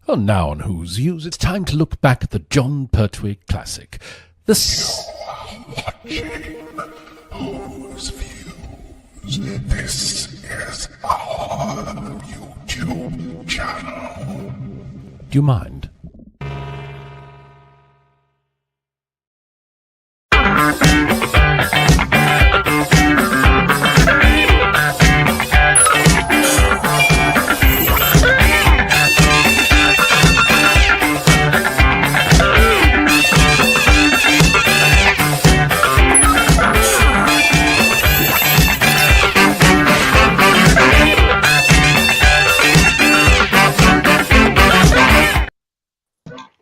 Well, now on Who's Views, it's time to look back at the John Pertwee classic. Who's Views? This is our YouTube channel. Do you mind?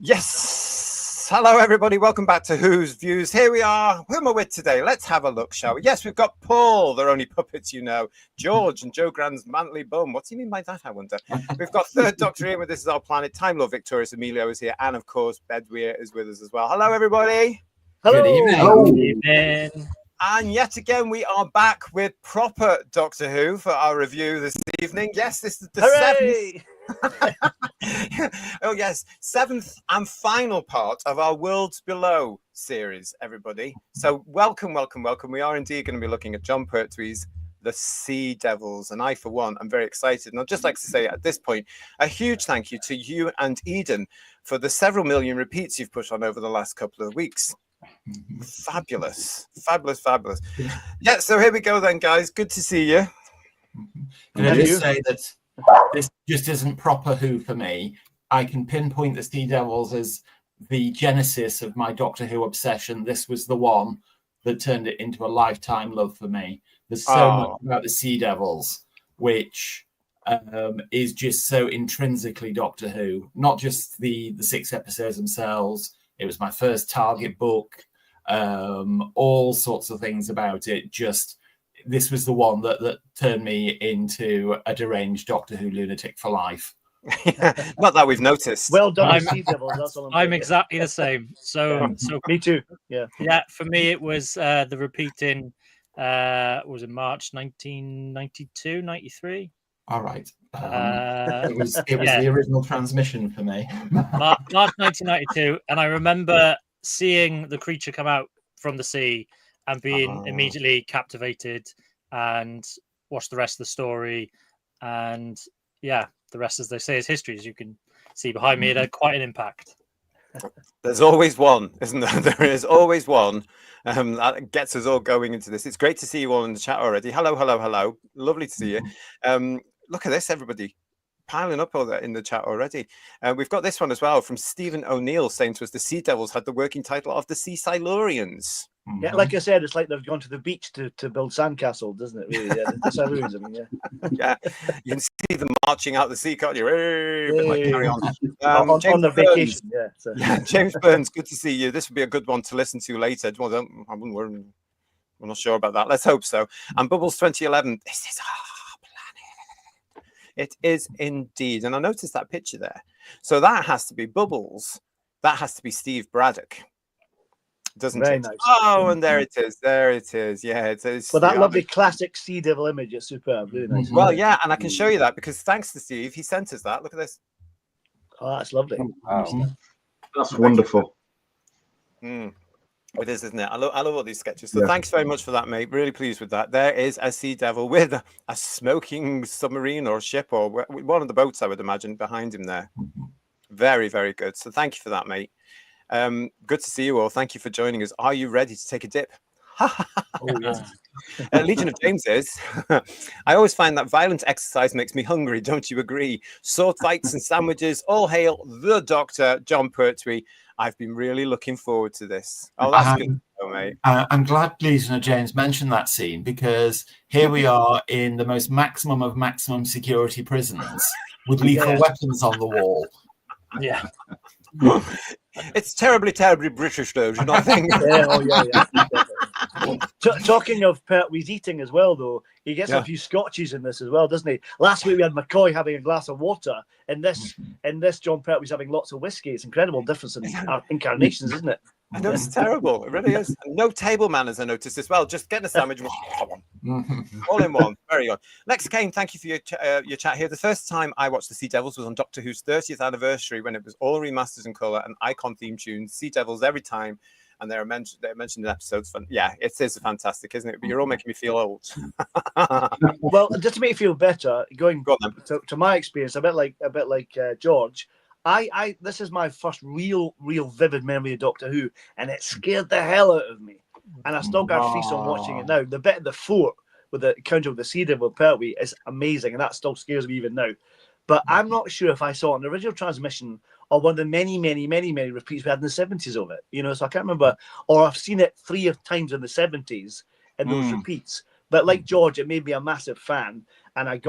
Yes. Hello, everybody. Welcome back to Who's Views. Here we are. Who am I with today? Let's have a look, shall we? Yes, we've got Paul. They're only puppets, you know. George and Joe Grand's manly bum. What's he mean by that, I wonder? We've got Third Doctor here with This Is Our Planet. Time Lord Victorious Emilio is here. And, of course, Bedweir is with us as well. Hello, everybody. Hello. Good evening. Hello. Good evening. And yet again, we are back with proper Doctor Who for our review this evening. Yes, this is the seventh. Oh yes, seventh and final part of our Worlds Below series, everybody. So welcome. We are indeed going to be looking at John Pertwee's The Sea Devils, and I, for one, am very excited. And I'd just like to say at this point, a huge thank you to you and Eden for the several million repeats you've put on over the last couple of weeks. Fabulous. Yeah, so here we go then, guys. Good to see you. Can I just say that this just isn't proper Who for me. I can pinpoint the Sea Devils as the genesis of my Doctor Who obsession. This was the one that turned it into a lifetime love for me. There's so much about the Sea Devils, which is just so intrinsically Doctor Who. Not just the 6 episodes themselves. It was my first Target book. All sorts of things about it. Just this was the one that turned me into a deranged Doctor Who lunatic for life. Not that we've noticed. Well done, Sea Devils. That's all I'm exactly the same. So me too. Yeah. For me it was the repeating. Was it March 1992, 93? All right. It was the original transmission for me. March 1992, and I remember seeing the creature come out from the sea and being immediately captivated and watched the rest of the story. And yeah, the rest, as they say, is history. As you can see behind me, it had quite an impact. There's always one, isn't there? There is always one. That gets us all going into this. It's great to see you all in the chat already. Hello. Lovely to see you. Look at this, everybody. Piling up all that in the chat already. We've got this one as well from Stephen O'Neill saying to us, the Sea Devils had the working title of the Sea Silurians. Yeah, like I said, it's like they've gone to the beach to build sandcastle, doesn't it? Really? Yeah, the Silurians, I mean, yeah. Yeah, you can see them marching out the sea, can't you? Carry on. On the vacation, yeah. So. Yeah. James Burns, good to see you. This would be a good one to listen to later. Well, we're not sure about that. Let's hope so. And Bubbles 2011, this is our planet. It is indeed. And I noticed that picture there. So that has to be Bubbles. That has to be Steve Braddock. Doesn't Very it? nice. Oh, and there it is. Yeah, it is. But that lovely classic Sea Devil image is superb. Really nice. Well, yeah, and I can show you that because thanks to Steve, he sent us that. Look at this. Oh, that's lovely. Wow. That's wonderful. It is, isn't it? I love all these sketches. So thanks very much for that, mate. Really pleased with that. There is a Sea Devil with a smoking submarine or ship or one of the boats, I would imagine, behind him there. Very, very good. So thank you for that, mate. Good to see you all. Thank you for joining us. Are you ready to take a dip? Legion of James is. I always find that violent exercise makes me hungry. Don't you agree? Sword fights and sandwiches. All hail the Doctor, John Pertwee. I've been really looking forward to this. Oh, that's good, mate. I'm glad Legion of James mentioned that scene because here we are in the most maximum of maximum security prisons with lethal weapons on the wall. Yeah. It's terribly British, though, do you not think? Talking of Pertwee's eating as well, though, he gets a few scotches in this as well, doesn't he? Last week we had McCoy having a glass of water, and this John Pertwee's having lots of whiskey. It's incredible difference in our incarnations, isn't it? I know, it's terrible. It really is. No table manners, I noticed as well. Just getting a sandwich. All in one. Very good. Lex Kane, thank you for your chat here. The first time I watched the Sea Devils was on Doctor Who's 30th anniversary when it was all remastered in colour and icon theme tunes. Sea Devils every time, and they're mentioned in episodes. Yeah, it is fantastic, isn't it? But you're all making me feel old. Well, just to make you feel better, going to my experience, a bit like George. This is my first real vivid memory of Doctor Who, and it scared the hell out of me. And I still got a face on watching it now. The bit of the fort with the encounter with the Sea Devil Pertwee is amazing, and that still scares me even now. But I'm not sure if I saw it in the original transmission or one of the many repeats we had in the 70s of it. So I can't remember. Or I've seen it 3 times in the 70s in those repeats. But like George, it made me a massive fan, and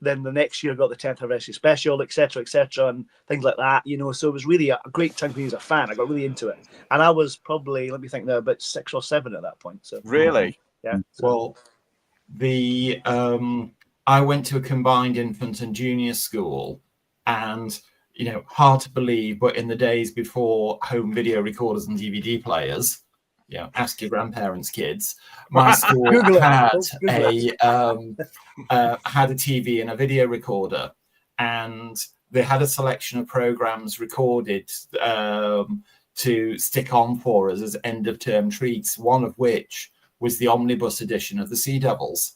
then the next year I got the 10th anniversary special, etc., and things like that. So it was really a great time for me as a fan. I got really into it, and I was probably, let me think now, about 6 or 7 at that point. So really, yeah. Well, I went to a combined infant and junior school, and hard to believe, but in the days before home video recorders and DVD players, ask your grandparents' kids. My school had a TV and a video recorder, and they had a selection of programs recorded to stick on for us as end of term treats. One of which was the omnibus edition of the Sea Devils.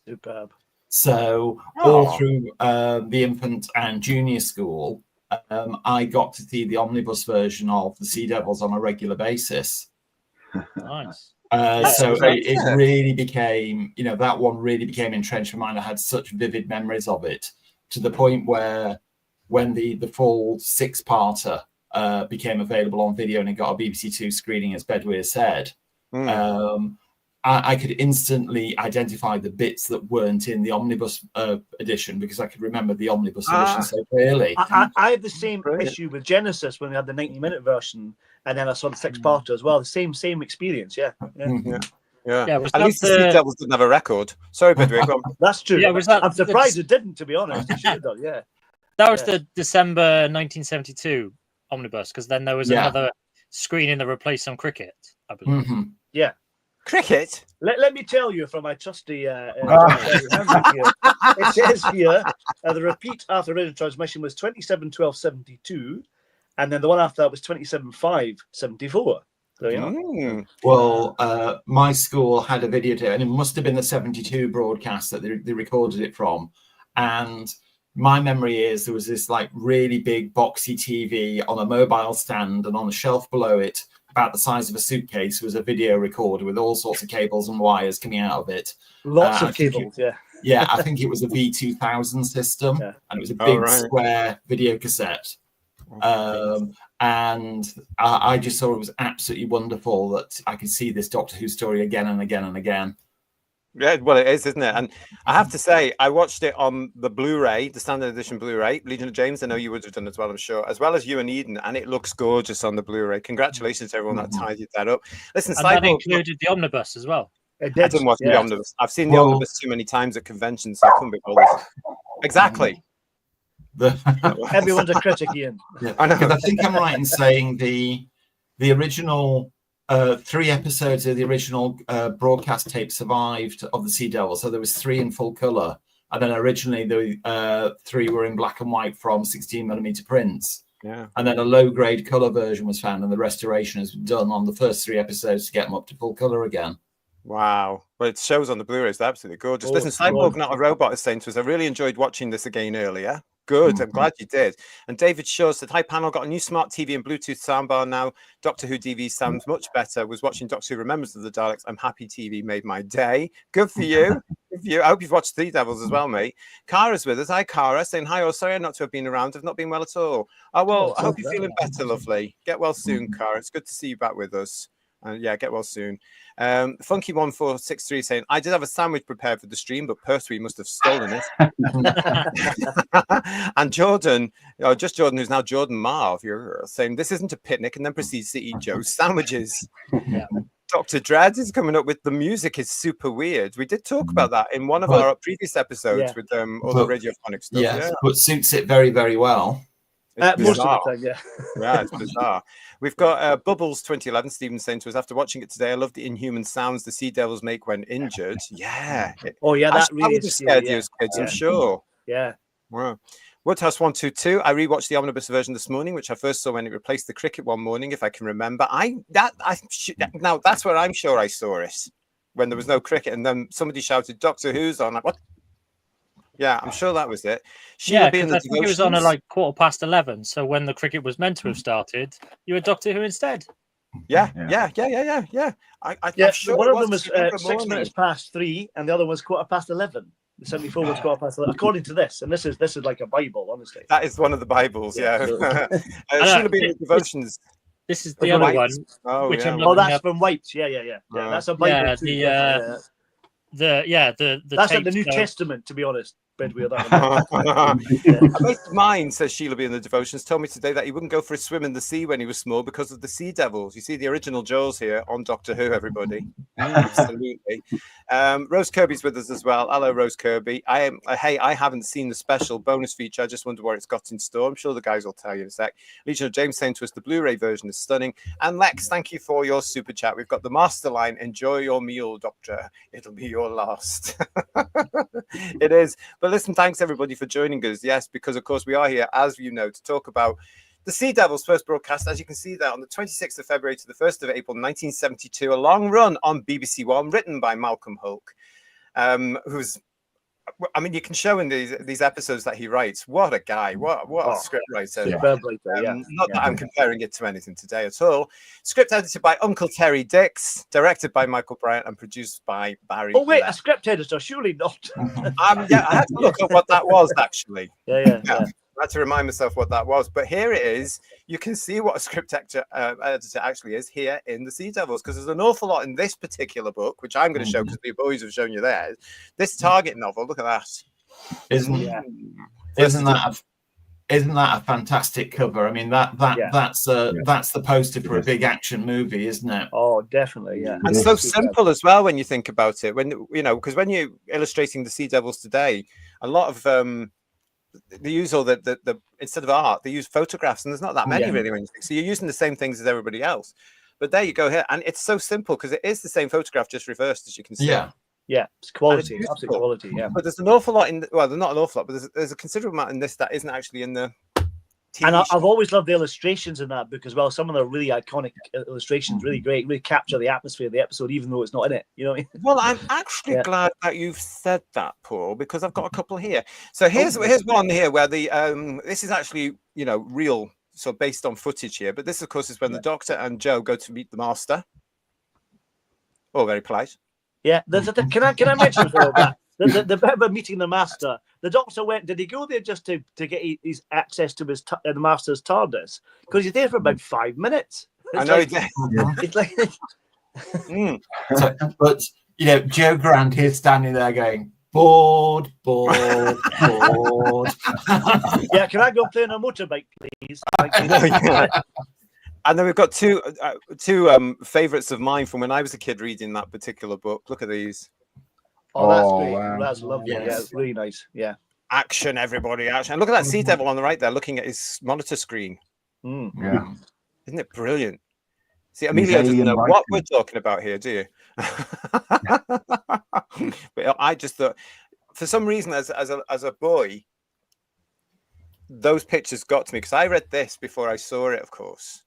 Superb. So all through the infant and junior school, I got to see the omnibus version of the Sea Devils on a regular basis. Nice. So it really became, that one really became entrenched in mine. I had such vivid memories of it, to the point where when the full 6-parter became available on video and it got a BBC Two screening, as Bedwyr said, I could instantly identify the bits that weren't in the omnibus edition, because I could remember the omnibus edition so clearly. I had the same issue with Genesis when we had the 90-minute version, and then I saw the 6-parter as well. The same experience, yeah. At least the Sea Devils didn't have a record. Sorry, Bedwyr, go on. That's true. Yeah, I'm surprised it didn't, to be honest. It should have done, yeah. That was the December 1972 omnibus, because then there was another screening that replaced some cricket, I believe. Yeah. Cricket? Let me tell you from my trusty it says here, the repeat after original transmission was 27/12/72, and then the one after that was 27/5/74. So, Well, my school had a videotape, and it must have been the 72 broadcast that they recorded it from. And my memory is there was this really big boxy TV on a mobile stand, and on a shelf below it, about the size of a suitcase, was a video recorder with all sorts of cables and wires coming out of it. Lots of cables, Yeah, I think it was a V2000 system, and it was a big square video cassette. And I just thought it was absolutely wonderful that I could see this Doctor Who story again and again and again. Yeah, well, it is, isn't it? And I have to say, I watched it on the Blu-ray, the standard edition Blu-ray. Legion of James, I know you would have done as well, I'm sure, as well as you and Eden, and it looks gorgeous on the Bluray. Congratulations to everyone that tidied that up. Listen, and that included the omnibus as well. I didn't watch the omnibus. I've seen the omnibus too many times at conventions, so I couldn't be bothered. Exactly. Everyone's a critic, Ian. I know. I think I'm right in saying the original 3 episodes of the original broadcast tape survived of the Sea Devil. So there was 3 in full color, and then originally the 3 were in black and white from 16mm prints. Yeah. And then a low-grade color version was found, and the restoration has been done on the first 3 episodes to get them up to full color again. Wow. Well, it shows on the Blu-ray. It's absolutely gorgeous. Listen, Cyborg Not a Robot is saying to us, I really enjoyed watching this again earlier. Good. I'm glad you did. And David Shaw said, hi, panel. Got a new smart TV and Bluetooth soundbar now. Doctor Who DV sounds much better. Was watching Doctor Who Remembers of the Daleks. I'm happy TV made my day. Good for you. Good for you. I hope you've watched Sea Devils as well, mate. Kara's with us. Hi, Kara. Saying, hi, sorry not to have been around. I've not been well at all. Oh, well, I hope you're feeling better, lovely. Get well soon, Kara. It's good to see you back with us. Yeah, get well soon. Funky1463 saying, I did have a sandwich prepared for the stream, but Pertwee must have stolen it. And Jordan, just Jordan, who's now Jordan Marv, you're saying this isn't a picnic, and then proceeds to eat Joe's sandwiches. Yeah. Dr. Dredd is coming up with the music is super weird. We did talk about that in one of our previous episodes with all the radiophonic stuff. Yes, but suits it very, very well. It's Most of bizarre. the time, yeah. Yeah, it's bizarre. We've got Bubbles 2011. Stephen saying to us, after watching it today, I love the inhuman sounds the sea devils make when injured. Yeah. Oh yeah, that Actually, really would is have scary. scared Yeah. you as kids, I'm Yeah. sure. Yeah. Wow. Woodhouse 122. I rewatched the omnibus version this morning, which I first saw when it replaced the cricket one morning, if I can remember. Now that's where I'm sure I saw it, when there was no cricket, and then somebody shouted Doctor Who's on. Like, what? Yeah, I'm sure that was it. Yeah, Sheila B in because the I think it was on at Devotions. like 11:15. So when the cricket was meant to have started, you were Doctor Who instead. Yeah. Yeah, I'm sure one it of them was was 6 morning. minutes past 3, and the other was 11:15. The 74 was 11:15, according to this. And this is like a Bible, honestly. That is one of the Bibles, yeah. Yeah. Sheila B in the Devotions. This is the other one, which I'm looking that's up. from White's. Yeah. That's a Bible Yeah, too. the That's like the tapes New don't- Testament, to be honest. Bedweir, that A mate of mine, says Sheila B in the Devotions, told me today that he wouldn't go for a swim in the sea when he was small because of the sea devils. You see the original Jaws here on Doctor Who, everybody. Absolutely. Rose Kirby's with us as well. Hello, Rose Kirby. I haven't seen the special bonus feature. I just wonder what it's got in store. I'm sure the guys will tell you in a sec. Legion of James saying to us the Blu-ray version is stunning. And Lex, thank you for your super chat. We've got the master line. Enjoy your meal, Doctor. It'll be your last. It is. But listen, thanks everybody for joining us. Yes, because of course we are here, as you know, to talk about the Sea Devils first broadcast, as you can see there, on the 26th of February to the 1st of April 1972, a long run on BBC One, written by Malcolm Hulke, who's, I mean, you can show in these episodes that he writes. What a guy! What a script writer! Not that I'm comparing it to anything today at all. Script edited by Uncle Terry Dix, directed by Michael Bryant, and produced by Barry. Oh wait, a script editor? Surely not. Yeah, I had to look up what that was actually. Yeah. I had to remind myself what that was, but here it is. You can see what a script editor actually is here in the Sea Devils, because there's an awful lot in this particular book, which I'm going to show because the boys have shown you theirs. This Target novel, look at that. Isn't that a fantastic cover? I mean, that's the poster for a big action movie, isn't it? Oh, definitely, yeah. And so simple as well when you think about it. When because when you're illustrating the Sea Devils today, a lot of they use all the instead of art, they use photographs, and there's not that many really. When you think. So you're using the same things as everybody else. But there you go here, and it's so simple because it is the same photograph just reversed, as you can see. Yeah, it's quality, absolute quality. Yeah, but there's an awful lot in. Well, there's not an awful lot, but there's a considerable amount in this that isn't actually in the. And I've always loved the illustrations in that book as well. Some of the really iconic illustrations, really great, really capture the atmosphere of the episode, even though it's not in it. You know what I mean? Well, I'm actually glad that you've said that, Paul, because I've got a couple here. So here's one here where the this is actually real, so based on footage here. But this, of course, is when the Doctor and Joe go to meet the Master. Oh, very polite. Yeah, can I mention that? The bit about meeting the Master, the Doctor went. Did he go there just to get his access to the Master's TARDIS? Because he's there for about 5 minutes. I know he did. It's like, but Joe Grant is standing there going, bored. Yeah, can I go play on a motorbike, please? And then we've got two favorites of mine from when I was a kid reading that particular book. Look at these. Oh, that's great. Wow. That's lovely. Yes. Yeah, really nice. Yeah. Action, everybody, action. And look at that Sea Devil on the right there looking at his monitor screen. Yeah. Isn't it brilliant? See, Amelia doesn't know what we're talking about here, do you? But I just thought, for some reason, as a boy, those pictures got to me because I read this before I saw it, of course.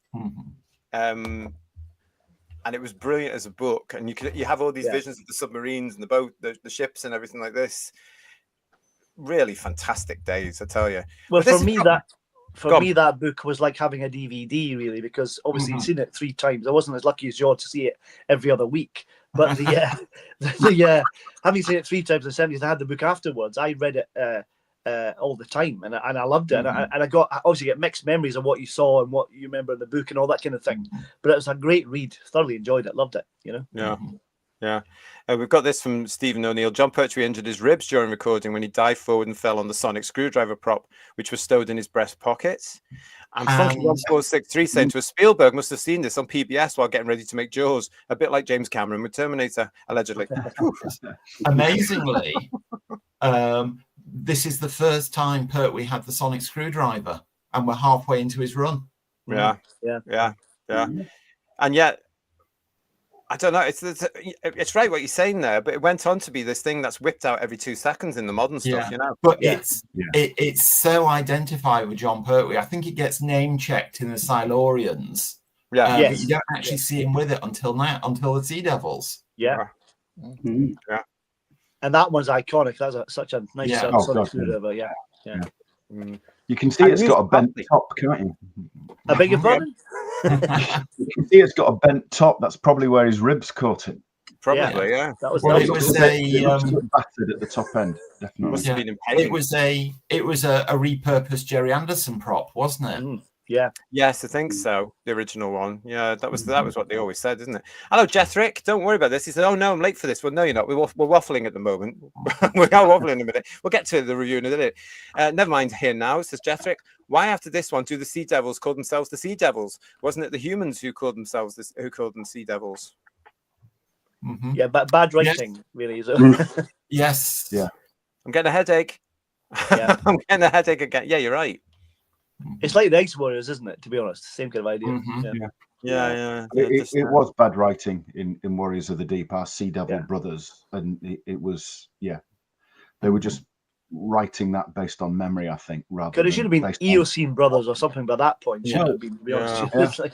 And it was brilliant as a book, and you have all these visions of the submarines and the boat, the ships, and everything like this. Really fantastic days, I tell you. Well, for me, that book was like having a DVD, really, because obviously you'd seen it 3 times. I wasn't as lucky as George to see it every other week, but having seen it 3 times in the 70s, I had the book afterwards. I read it all the time, and I loved it. I obviously get mixed memories of what you saw and what you remember in the book and all that kind of thing. But it was a great read. Thoroughly enjoyed it. Loved it. Yeah. We've got this from Stephen O'Neill. John Pertwee injured his ribs during recording when he dived forward and fell on the sonic screwdriver prop, which was stowed in his breast pocket. And Funky 1463 saying to us, Spielberg must have seen this on PBS while getting ready to make Jaws, a bit like James Cameron with Terminator, allegedly. Amazingly, this is the first time Pertwee had the sonic screwdriver. and we're halfway into his run. Yeah. And yet, I don't know. It's right what you're saying there, but it went on to be this thing that's whipped out every 2 seconds in the modern stuff, you know. But it's so identified with John Pertwee. I think it gets name checked in the Silurians. Yeah, but you don't actually see him with it until the Sea Devils. Yeah. Mm-hmm. Yeah. And that one's iconic. That's such a nice sonic screwdriver. Yeah. You can see it's got a bent top, can't you? I beg your pardon? You can see it's got a bent top. That's probably where his ribs caught it. Probably, yeah. That was Well, it was battered at the top end, definitely. Must have been in it was a repurposed Jerry Anderson prop, wasn't it? Yeah. Yes, I think so. The original one. Yeah, that was what they always said, isn't it? Hello, Jethrick. Don't worry about this. He said, "Oh no, I'm late for this." Well, no, you're not. We're waffling at the moment. We are waffling in a minute. We'll get to the review in a minute. Never mind here now. Says Jethrick. Why after this one do the Sea Devils call themselves the Sea Devils? Wasn't it the humans who called them Sea Devils? Mm-hmm. Yeah, but bad writing really is it? Yes. Yeah. I'm getting a headache. Yeah. I'm getting a headache again. Yeah, you're right. It's like the Ice Warriors, isn't it? To be honest, same kind of idea. Mm-hmm. Yeah. It was bad writing in Warriors of the Deep, our Sea Devil brothers, and it was they were just writing that based on memory, I think, rather. Because it should have been Eocene brothers or something by that point. Should have been, to be honest.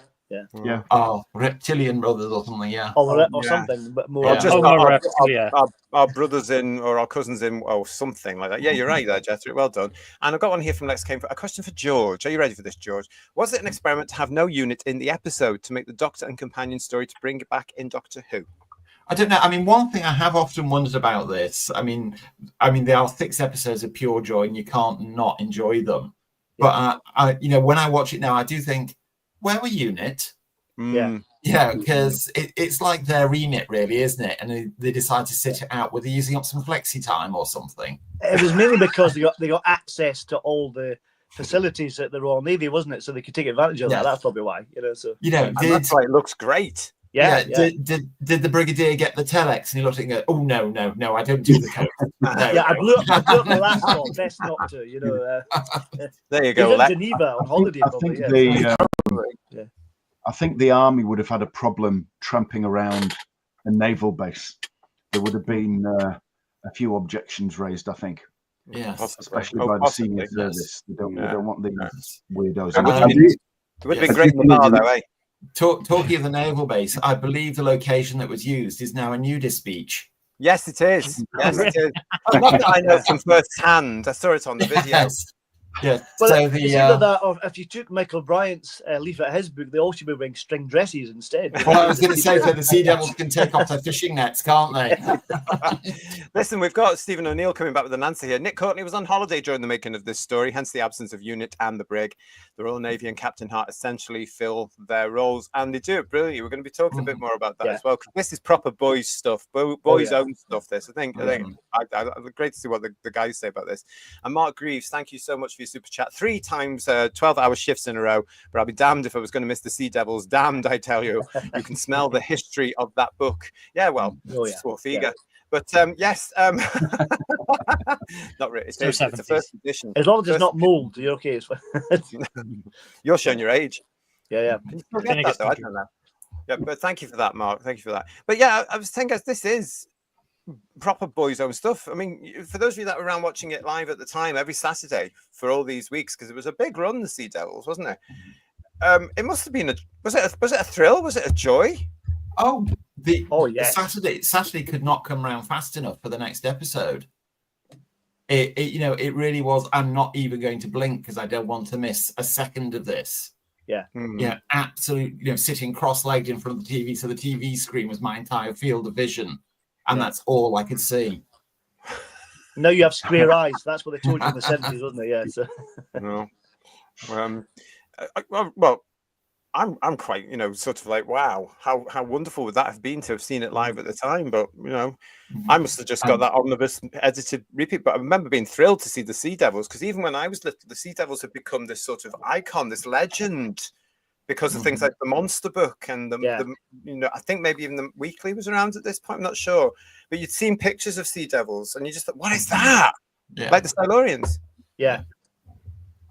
Yeah. Oh, reptilian brothers or something, or something, but more. Or just reptilia. our brothers in, or our cousins in, or something like that. Yeah, you're right there, Jethrick. Well done. And I've got one here from Lex Came. A question for George. Are you ready for this, George? Was it an experiment to have no unit in the episode to make the Doctor and companion story to bring it back in Doctor Who? I don't know. I mean, one thing I have often wondered about this. I mean, there are 6 episodes of pure joy, and you can't not enjoy them. But when I watch it now, I do think, where were Unit? Yeah, because it's like their remit, really, isn't it? And they decide to sit it out with using up some flexi time or something. It was mainly because they got access to all the facilities at the Royal Navy, wasn't it? So they could take advantage of that. That's probably why, So that's why it looks great. Yeah. Did the Brigadier get the telex and he looked at it and go, "Oh no, I don't do the code." No. I blew up my laptop. Best not to, There you go. In Geneva on holiday. I think the army would have had a problem tramping around a naval base. There would have been a few objections raised, I think. Yes, especially by the senior service. They don't want these weirdos. It would have been great in the bar, though, eh? Talking of the naval base, I believe the location that was used is now a nudist beach. Yes, it is. Yes, it is. Not that I know from first hand. I saw it on the video. Yes. Yeah. Well, so if you took Michael Bryant's leaflet at his book, they all should be wearing string dresses instead. Well, I was going to say that the Sea Devils can take off their fishing nets, can't they? Listen, we've got Stephen O'Neill coming back with an answer here. Nick Courtney was on holiday during the making of this story, hence the absence of Unit and the Brig. The Royal Navy and Captain Hart essentially fill their roles, and they do it brilliantly. We're going to be talking a bit more about that as well, because this is proper boys stuff, boys own stuff. This, I think great to see what the guys say about this. And Mark Greaves, thank you so much for your super chat. 3 times 12-hour shifts in a row, but I'll be damned if I was going to miss the Sea Devils. Damned, I tell you. You can smell the history of that book. Yeah, well, Swarfiga. But yes, not really. It's the first edition. As long as it's not mold, you're okay. You're showing your age. Yeah. Can you still get that, though? I don't know. Yeah, but thank you for that, Mark. Thank you for that. But yeah, I was thinking this is proper boys' own stuff. I mean, for those of you that were around watching it live at the time, every Saturday for all these weeks, because it was a big run, the Sea Devils, wasn't it? It must have been was it a thrill? Was it a joy? Saturday could not come around fast enough for the next episode. It really was. I'm not even going to blink because I don't want to miss a second of this. Yeah. Absolutely. Sitting cross-legged in front of the TV, so the TV screen was my entire field of vision, and that's all I could see. Now you have square eyes. That's what they told you in the 70s, wasn't it? Yeah. So. No. Well, I'm quite, sort of like, wow, how wonderful would that have been to have seen it live at the time? But I must have just got that omnibus edited repeat. But I remember being thrilled to see the Sea Devils, because even when I was little, the Sea Devils had become this sort of icon, this legend, because of things like the Monster Book and the I think maybe even the Weekly was around at this point. I'm not sure, but you'd seen pictures of Sea Devils and you just thought, what is that? Yeah. Like the Silurians. Yeah.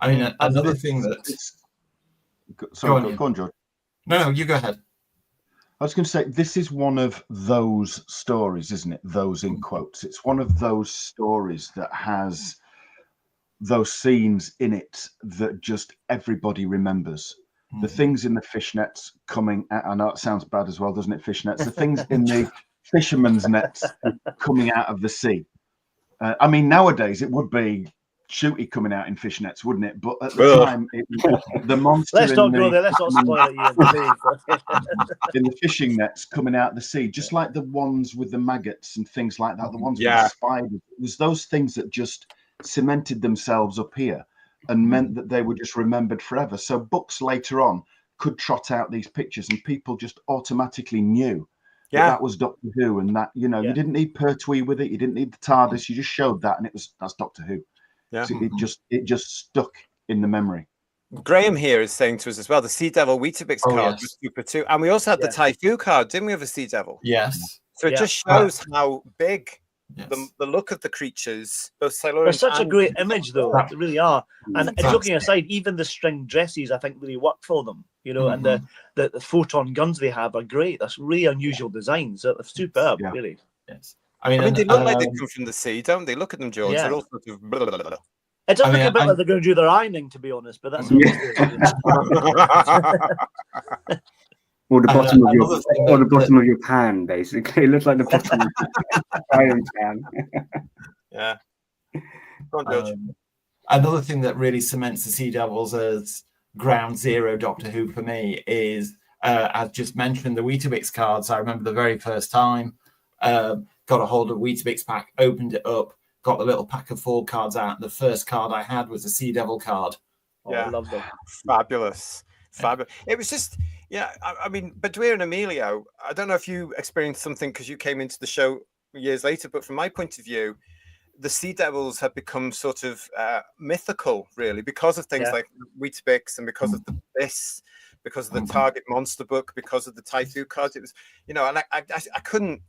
I mean, another thing that... Sorry, go on, George. No, you go ahead. I was going to say, this is one of those stories, isn't it? Those in quotes. It's one of those stories that has those scenes in it that just everybody remembers. The things in the fishnets coming out, I know it sounds bad as well, doesn't it? Fishnets. The things in the fisherman's nets coming out of the sea. I mean, nowadays it would be shooty coming out in fishnets, wouldn't it? But at the time, it was the monster. Let's not go there. Let's not spoil it, Ian. In the fishing nets coming out of the sea, just like the ones with the maggots and things like that, the ones with the spiders. It was those things that just cemented themselves up here and meant that they were just remembered forever. So books later on could trot out these pictures and people just automatically knew that was Doctor Who, and that, you know, you didn't need Pertwee with it, you didn't need the TARDIS, you just showed that and that's Doctor Who. Yeah. So it just stuck in the memory. Graham here is saying to us as well, the Sea Devil Weetabix card was super too. And we also had the Typhoo card, didn't we, of a Sea Devil? Yes. So it just shows how big the look of the creatures, both Silurians. They're such a great image, though. They really are. And joking aside, even the string dresses, I think, really work for them. You know, and the photon guns they have are great. That's really unusual designs. They're superb, really. Yes. I mean, they look like they come from the sea, don't they? Look at them, George. They're all sort of blah, blah, blah, blah. It does look a bit like they're going to do their ironing, to be honest, but that's or the bottom of your pan, basically. It looks like the bottom of your iron pan. Yeah. Go on, George. Another thing that really cements the Sea Devils as ground zero Doctor Who for me is, as just mentioned, the Weetabix cards. I remember the very first time got a hold of Weetabix pack, opened it up, got the little pack of 4 cards out. The first card I had was a Sea Devil card. I love them. Fabulous. It was just, I mean, Badweir and Emilio, I don't know if you experienced something because you came into the show years later, but from my point of view, the Sea Devils have become sort of mythical, really, because of things like Weetabix and because of this, because of the Target Monster book, because of the Typhoo cards. It was, you know, and I couldn't,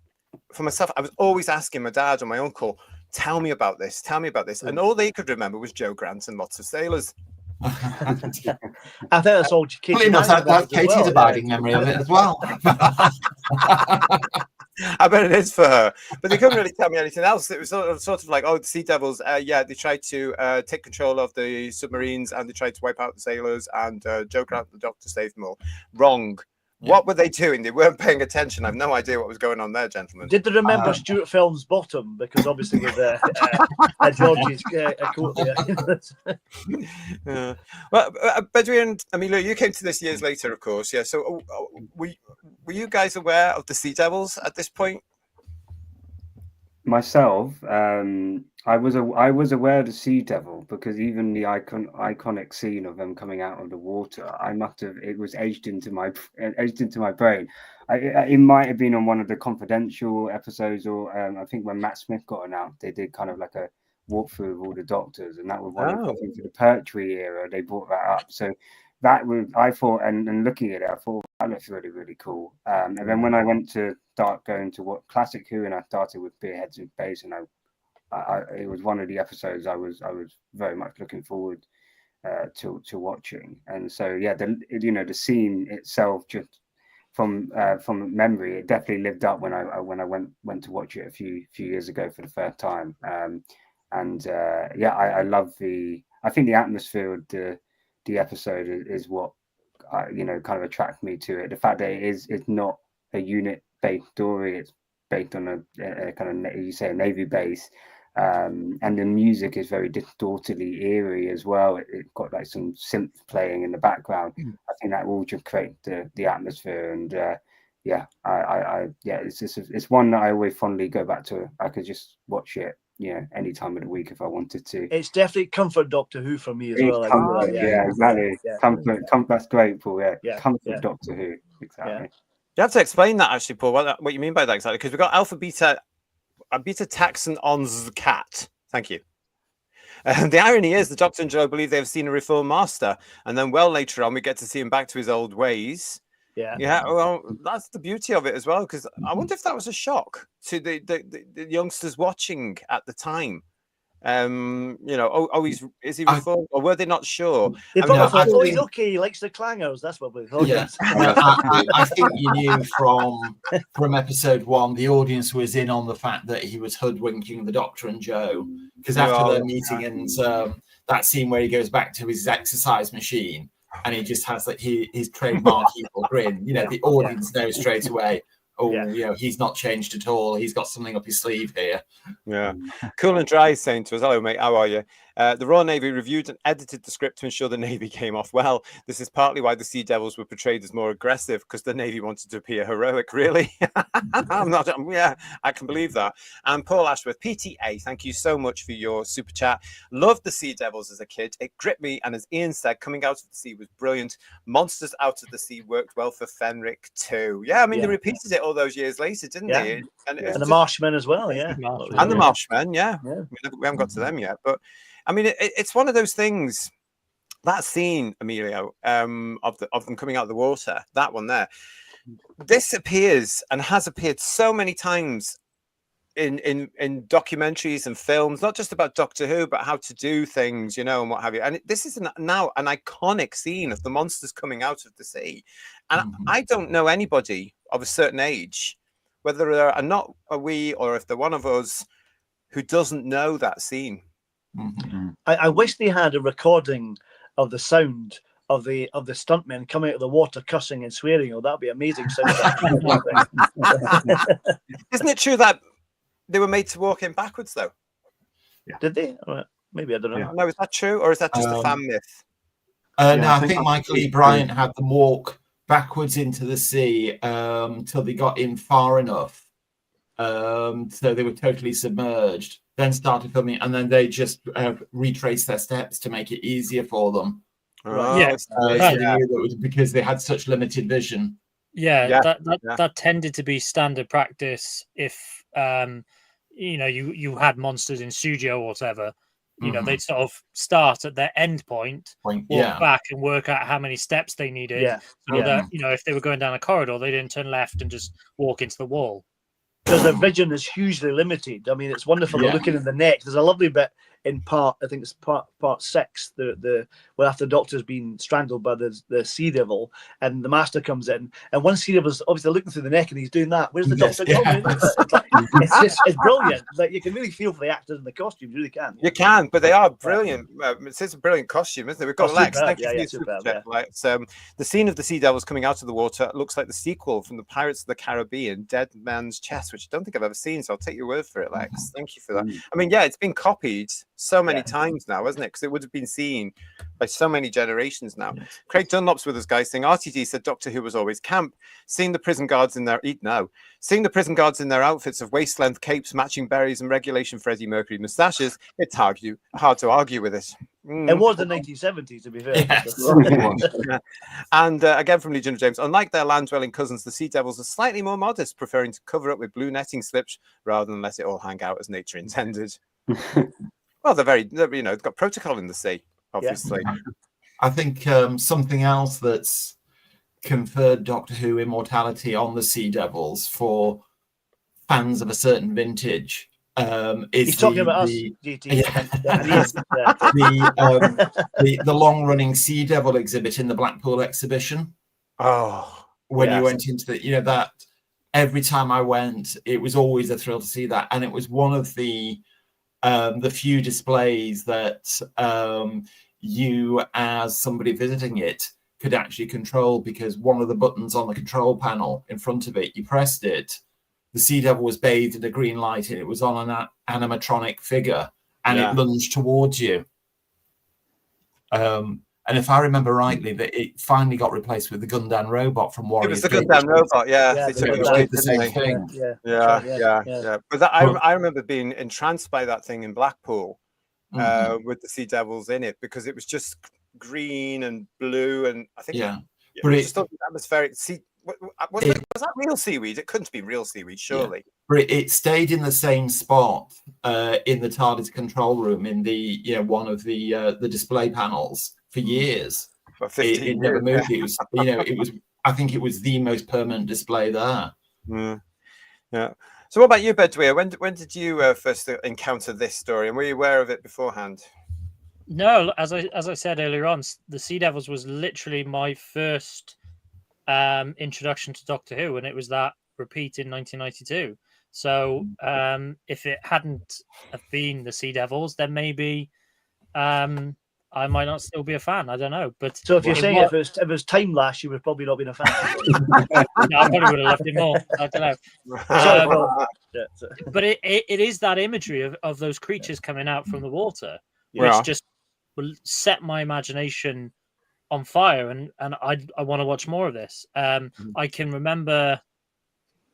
for myself, I was always asking my dad or my uncle, tell me about this. And all they could remember was Joe Grant and lots of sailors. I think that's all Katie. That's Katie's abiding memory of it as well. I bet it is for her, but they couldn't really tell me anything else. It was sort of like, oh, the Sea Devils, they tried to take control of the submarines and they tried to wipe out the sailors, and Joe Grant, the Doctor, saved them all. Wrong. What were they doing? They weren't paying attention. I have no idea what was going on there, gentlemen. Did they remember Stuart Film's bottom? Because obviously with George's quote there. Well, Badweir and Emilio, you came to this years later, of course. Yeah. So were you guys aware of the Sea Devils at this point? Myself, I was aware of the Sea Devil because even the iconic scene of them coming out of the water, it was aged into my brain. It might have been on one of the Confidential episodes, or I think when Matt Smith got announced, they did kind of like a walkthrough of all the Doctors, and that was one of the Pertwee era. They brought that up, so that was, I thought, and looking at it, I thought that looks really, really cool. And then when I went to start going to what Classic Who, and I started with Beerheads in Space, and it was one of the episodes I was very much looking forward to watching. And so the scene itself, just from memory, it definitely lived up when I went to watch it a few years ago for the first time. I love I think the atmosphere of the episode is what kind of attracts me to it. The fact that it's not a unit-based story; it's based on a kind of, you say, a Navy base, and the music is very distortedly eerie as well. It got like some synth playing in the background. I think that will just create the atmosphere, and it's one that I always fondly go back to. I could just watch it, any time of the week if I wanted to. It's definitely comfort Doctor Who for me as well. Exactly. Yeah. Comfort. That's great, Paul. Comfort Doctor Who. Exactly. Yeah. You have to explain that, actually, Paul. What you mean by that exactly? Because we've got Alpha Beta Taxon on's cat. Thank you. The irony is, the Doctor and Joe believe they have seen a reformed master, and then later on we get to see him back to his old ways. Yeah. Well, that's the beauty of it as well, because I wonder if that was a shock to the youngsters watching at the time. You know, is he reformed, or were they not sure? They I mean, probably thought, I he's think- okay. He likes the clangers. That's what we thought. Yeah, I think you knew from episode 1, the audience was in on the fact that he was hoodwinking the Doctor and Joe, because after their meeting and that scene where he goes back to his exercise machine and he just has like his trademark evil grin, you know, the audience knows straight away. Oh, you know, he's not changed at all. He's got something up his sleeve here. Yeah. Cool and Dry is saying to us, hello, mate. How are you? The Royal Navy reviewed and edited the script to ensure the Navy came off well. This is partly why the Sea Devils were portrayed as more aggressive, because the Navy wanted to appear heroic, really. I can believe that. And Paul Ashworth, PTA, thank you so much for your super chat. Loved the Sea Devils as a kid. It gripped me. And as Ian said, coming out of the sea was brilliant. Monsters Out of the Sea worked well for Fenric too. Yeah, I mean, they repeated it all those years later, didn't they? And the Marshmen as well, And the Marshmen, yeah. We haven't got to them yet, but I mean, it's one of those things. That scene, Emilio, of them coming out of the water, that one there. This appears and has appeared so many times in documentaries and films, not just about Doctor Who, but how to do things, you know, and what have you. And this is now an iconic scene of the monsters coming out of the sea. And I don't know anybody of a certain age, whether they're not a we or if they're one of us, who doesn't know that scene. I wish they had a recording of the sound of the stuntmen coming out of the water cussing and swearing. Oh, that'd be amazing sound. Isn't it true that they were made to walk in backwards though? Did they? Maybe, I don't know. No, is that true, or is that just a fan myth? No, I think Michael E. Bryant had them walk backwards into the sea till they got in far enough, so they were totally submerged. Then started filming, and then they just retraced their steps to make it easier for them. Because they had such limited vision. That tended to be standard practice if you know you had monsters in studio or whatever. You know, they'd sort of start at their end point, walk back and work out how many steps they needed. So that, you know, if they were going down a corridor, they didn't turn left and just walk into the wall. Because their vision is hugely limited. I mean, it's wonderful. They're looking in the neck. There's a lovely bit in part 6, where after the Doctor's been strangled by the Sea Devil, and the Master comes in, and one Sea Devil's obviously looking through the neck, and he's doing that. Where's the Doctor going? It's brilliant. Like, you can really feel for the actors in the costumes. You really can. You can, but they are brilliant. It's a brilliant costume, isn't it? We've got Lex. Thank you for your super chat, Lex. The scene of the Sea Devils coming out of the water looks like the sequel from the Pirates of the Caribbean, Dead Man's Chest, which I don't think I've ever seen. So I'll take your word for it, Lex. Thank you for that. I mean, it's been copied so many times now, hasn't it? Because it would have been seen by so many generations now. Craig Dunlop's with us, guys, saying RTD said Doctor Who was always camp. Seeing the prison guards in their outfits of waist-length capes, matching berries, and regulation Freddie Mercury moustaches, it's hard to argue with it. It was the 1970s, to be fair. Yes. And again from Legion of James, unlike their land-dwelling cousins, the Sea Devils are slightly more modest, preferring to cover up with blue netting slips rather than let it all hang out as nature intended. Well, they've got protocol in the sea, obviously. I think something else that's conferred Doctor Who immortality on the Sea Devils for fans of a certain vintage is he's talking about us, GT. The long-running Sea Devil exhibit in the Blackpool exhibition. When you went into that every time I went, it was always a thrill to see that, and it was one of the few displays that you, as somebody visiting it, could actually control, because one of the buttons on the control panel in front of it, you pressed it, the Sea Devil was bathed in a green light, and it was on an animatronic figure, and it lunged towards you. And if I remember rightly, that it finally got replaced with the Gundam robot from Warriors. It was the Gundam robot, the same thing. But I remember being entranced by that thing in Blackpool with the Sea Devils in it, because it was just green and blue, and I think it was just atmospheric. Was that real seaweed? It couldn't be real seaweed, surely. But it stayed in the same spot in the TARDIS control room in the one of the display panels for years. For 15 it never moved. It was, I think it was the most permanent display there. Yeah. So what about you, Bedwyr? When did you first encounter this story, and were you aware of it beforehand? No, as I said earlier on, the Sea Devils was literally my first introduction to Doctor Who, and it was that repeat in 1992. So if it hadn't have been the Sea Devils, then maybe I might not still be a fan. I don't know. But so if you're saying if it was Time Lash, you would probably not been a fan. No, I probably would have loved it more. I don't know. But it is that imagery of those creatures coming out from the water, which just will set my imagination on fire, and I want to watch more of this. I can remember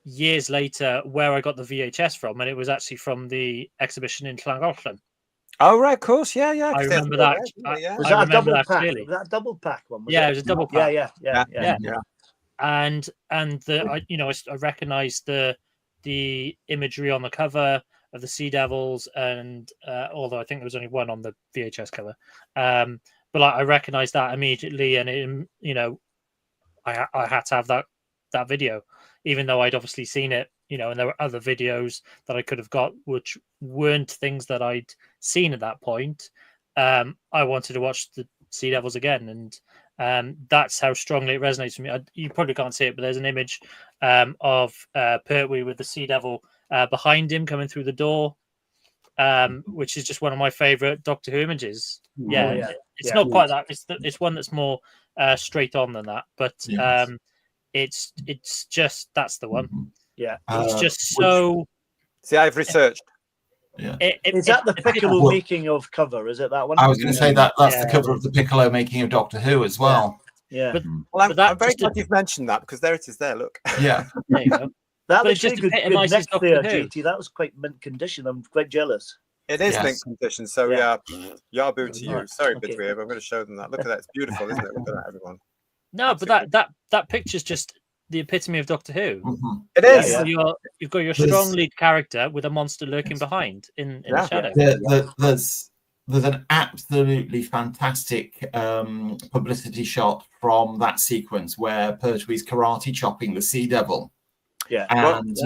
years later where I got the VHS from, and it was actually from the exhibition in Llangollen. Oh right, of course, yeah. I remember that. Was that a double pack? Was that a double pack one? It was a double pack. Yeah. And I recognised the imagery on the cover of the Sea Devils, and although I think there was only one on the VHS cover, but I recognised that immediately, and I had to have that video, even though I'd obviously seen it, and there were other videos that I could have got which weren't things that I'd seen at that point. I wanted to watch the Sea Devils again, and that's how strongly it resonates with me. You probably can't see it, but there's an image of Pertwee with the Sea Devil behind him coming through the door, which is just one of my favourite Doctor Who images. It's not quite that. It's one that's more straight on than that, but it's just that's the one. Yeah, it's just so. See, I've researched. Yeah, is that the Piccolo making of cover? Is it that one? I was going to say that's the cover of the Piccolo making of Doctor Who as well. Yeah, I'm very glad you've mentioned that, because there it is. There, look. Yeah, there you go. That was just good neck there, JT. That was quite mint condition. I'm quite jealous. It is mint condition. So yarboo to you. Sorry, Bedwyr, I'm going to show them that. Look at that. It's beautiful, isn't it? Look at that, everyone. No, but that picture's just the epitome of Doctor Who. Mm-hmm. It is. Yeah. You've got your strong lead character with a monster lurking behind in the shadow. There's an absolutely fantastic publicity shot from that sequence where Pertwee's karate chopping the Sea Devil. Yeah, and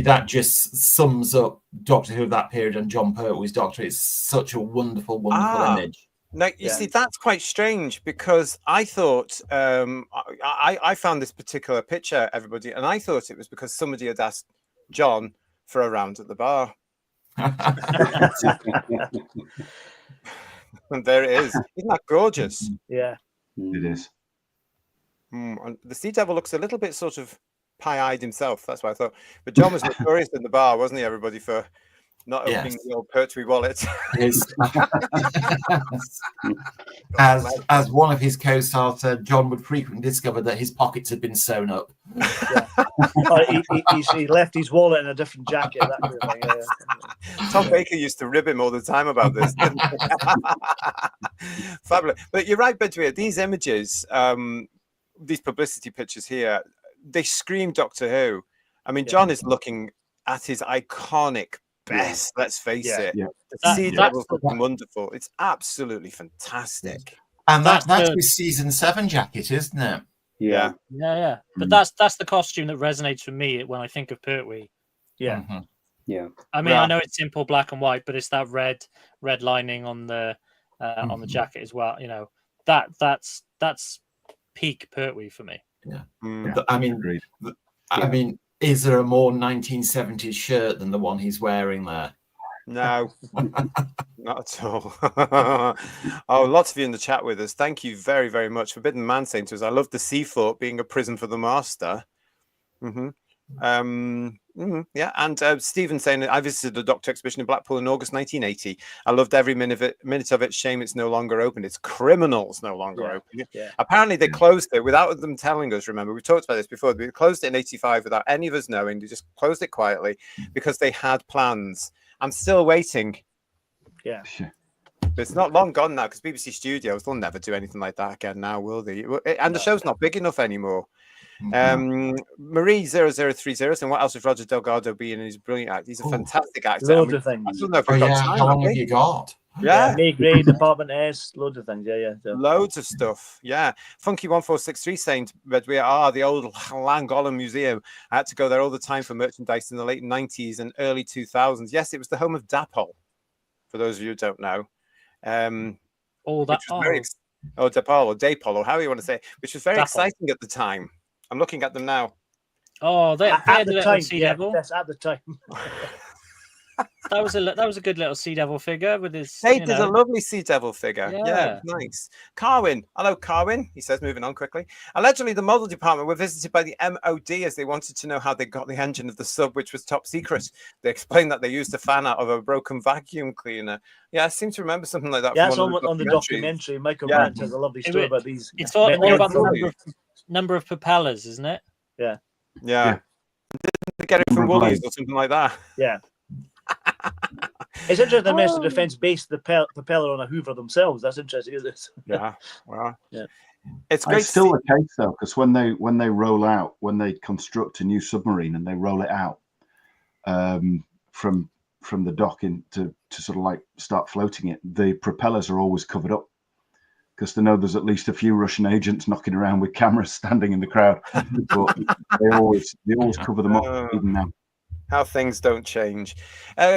that just sums up Doctor Who of that period and John Pertwee's Doctor. It's such a wonderful image. Now, you see, that's quite strange, because I thought, I found this particular picture, everybody, and I thought it was because somebody had asked John for a round at the bar. And there it is. Isn't that gorgeous? Yeah, it is. And the Sea Devil looks a little bit sort of pie-eyed himself. That's what I thought. But John was notorious in the bar, wasn't he, everybody, for not opening the old Pertwee wallet. As one of his co-stars said, John would frequently discover that his pockets had been sewn up. He left his wallet in a different jacket. That kind of thing. Tom Baker used to rib him all the time about this. Fabulous. But you're right, Bedwyr. These images, these publicity pictures here, they scream Doctor Who. I mean, John is looking at his iconic best, let's face it. The Sea Devil's looking wonderful. It's absolutely fantastic. And that's his season 7 jacket, isn't it? Yeah. But that's the costume that resonates with me when I think of Pertwee. Yeah. Mm-hmm. Yeah. I mean, I know it's simple black and white, but it's that red lining on the jacket as well. That's peak Pertwee for me. Yeah. I mean, is there a more 1970s shirt than the one he's wearing there? No, not at all. Lots of you in the chat with us. Thank you very, very much. Forbidden Man saying to us, I love the sea fort being a prison for the master. And Stephen saying, I visited the Doctor exhibition in Blackpool in August 1980. I loved every minute of it. Shame it's no longer open. It's criminals no longer open. Apparently they closed it without them telling us. Remember, we talked about this before. They closed it in 85 without any of us knowing. They just closed it quietly because they had plans. I'm still waiting. Yeah. It's not long gone now, because BBC Studios, they'll never do anything like that again now, will they? And the show's not big enough anymore. Marie 0030 saying, what else is Roger Delgado being in his brilliant act? He's a fantastic actor. Loads of things. How long have you got? Yeah. May grade, Department S, loads of things. Yeah. So. Loads of stuff. Yeah. Funky1463 saying that we are the old Llangollen Museum. I had to go there all the time for merchandise in the late 90s and early 2000s. Yes, it was the home of Dapol, for those of you who don't know. All that. Dapol or Dapol, or how you want to say it, which was very Dapol. exciting at the time. I'm looking at them now. Oh, they At had the a little time, Sea yeah, Devil. yes, at the time. That was a good little Sea Devil figure with his. They did a lovely Sea Devil figure. Yeah, Yeah. nice. Carwin. Hello, Carwin. He says, moving on quickly. Allegedly, the model department were visited by the MOD as they wanted to know how they got the engine of the sub, which was top secret. They explained that they used a fan out of a broken vacuum cleaner. Yeah, I seem to remember something like that. Yeah, from it's on the documentary. Michael Brandt has a lovely story about these. It's all about the Absolutely. number of propellers, isn't it? Yeah. Didn't they get it from Woolies or something like that? Yeah. It's interesting the Ministry of Defence based the propeller on a Hoover themselves. That's interesting, isn't it? Yeah. Well, yeah. It's great. It's still the case though, because when they roll out, when they construct a new submarine and they roll it out from the dock to sort of like start floating it, the propellers are always covered up because they know there's at least a few Russian agents knocking around with cameras standing in the crowd. But they always cover them up even now. How things don't change.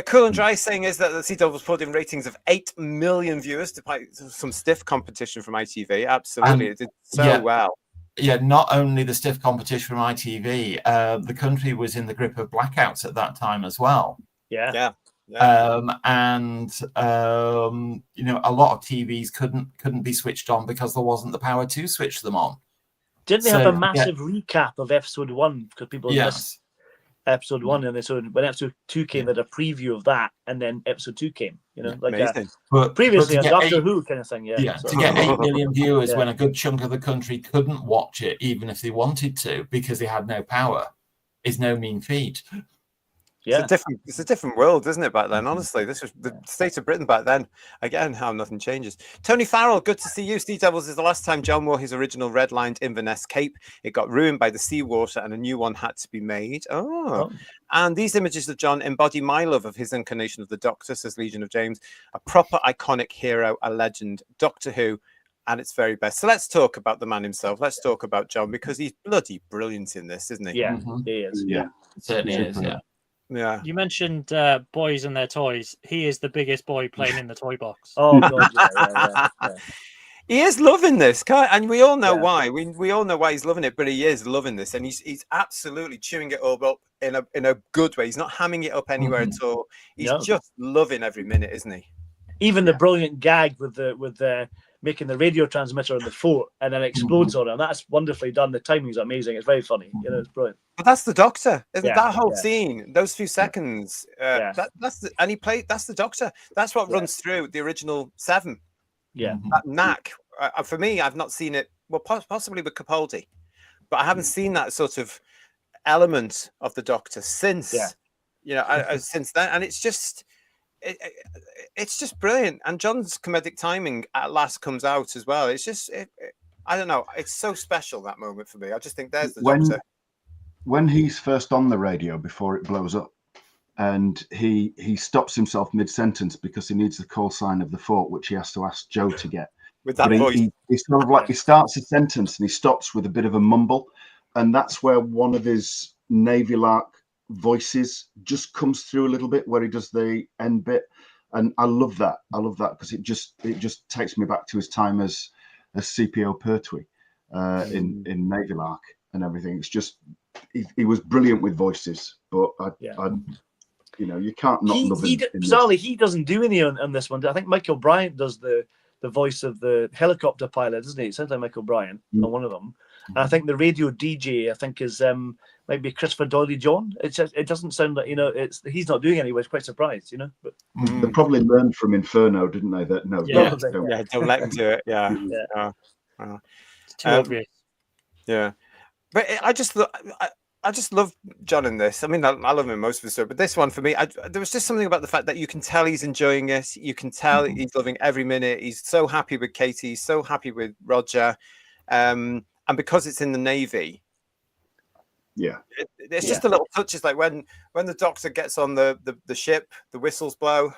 Cool and Dry saying is that the Sea Devils pulled in ratings of 8 million viewers despite some stiff competition from ITV. Absolutely, it did so well. Yeah, not only the stiff competition from ITV, the country was in the grip of blackouts at that time as well. Yeah. And you know, a lot of TVs couldn't be switched on because there wasn't the power to switch them on. Didn't they have a massive recap of episode 1 because people missed episode 1, and so when episode 2 came, they had a preview of that, and then episode 2 came. You know, like but previously but a Doctor Who kind of thing. Yeah. To get 8 million viewers when a good chunk of the country couldn't watch it, even if they wanted to, because they had no power, is no mean feat. Yeah, it's a different world, isn't it? Back then, honestly, this was the state of Britain back then. Again, how nothing changes. Tony Farrell, good to see you. Sea Devils is the last time John wore his original red-lined Inverness cape. It got ruined by the seawater, and a new one had to be made. And these images of John embody my love of his incarnation of the Doctor, says Legion of James, a proper iconic hero, a legend, Doctor Who, and its very best. So let's talk about the man himself. Let's talk about John, because he's bloody brilliant in this, isn't he? Yeah, he is. Yeah, it certainly is. Yeah. Yeah. You mentioned boys and their toys. He is the biggest boy playing in the toy box. Oh God, yeah. He is loving this, and we all know why. We all know why he's loving it, but he is loving this, and he's absolutely chewing it all up in a good way. He's not hamming it up anywhere at all. He's just loving every minute, isn't he? Even the brilliant gag with the making the radio transmitter on the fort and then explodes on it. That's wonderfully done. The timing's amazing. It's very funny. You know, it's brilliant. But that's the Doctor, isn't that whole scene? Those few seconds. That's the Doctor. That's what runs through the original 7. Yeah, that knack. For me, I've not seen it. Well, possibly with Capaldi, but I haven't seen that sort of element of the Doctor since. Since then, and it's just brilliant. And John's comedic timing at last comes out as well. It's just, I don't know. It's so special, that moment for me. I just think there's the Doctor. When he's first on the radio before it blows up, and he stops himself mid-sentence because he needs the call sign of the fort, which he has to ask Joe to get. With that voice. He sort of like, he starts a sentence and he stops with a bit of a mumble. And that's where one of his Navy Lark voices just comes through a little bit, where he does the end bit. And I love that. Because it just takes me back to his time as CPO Pertwee in Navy Lark and everything. It's just, he was brilliant with voices, but you can't not love him. Bizarrely, he doesn't do any on this one. I think Michael Bryant does the voice of the helicopter pilot, doesn't he? It sounds like Michael Bryant on one of them. And I think the radio DJ, I think, is maybe Christopher Doyley John. It doesn't sound like, he's not doing anyway. It's quite surprised, But they probably learned from Inferno, didn't they? That don't let him do it. It's too obvious. Yeah, but I just love John in this. I mean, I love him in most of the story, but this one for me, there was just something about the fact that you can tell he's enjoying it. You can tell he's loving every minute. He's so happy with Katie. He's so happy with Roger, and because it's in the Navy, it's just the little touches, like when the Doctor gets on the ship, the whistles blow.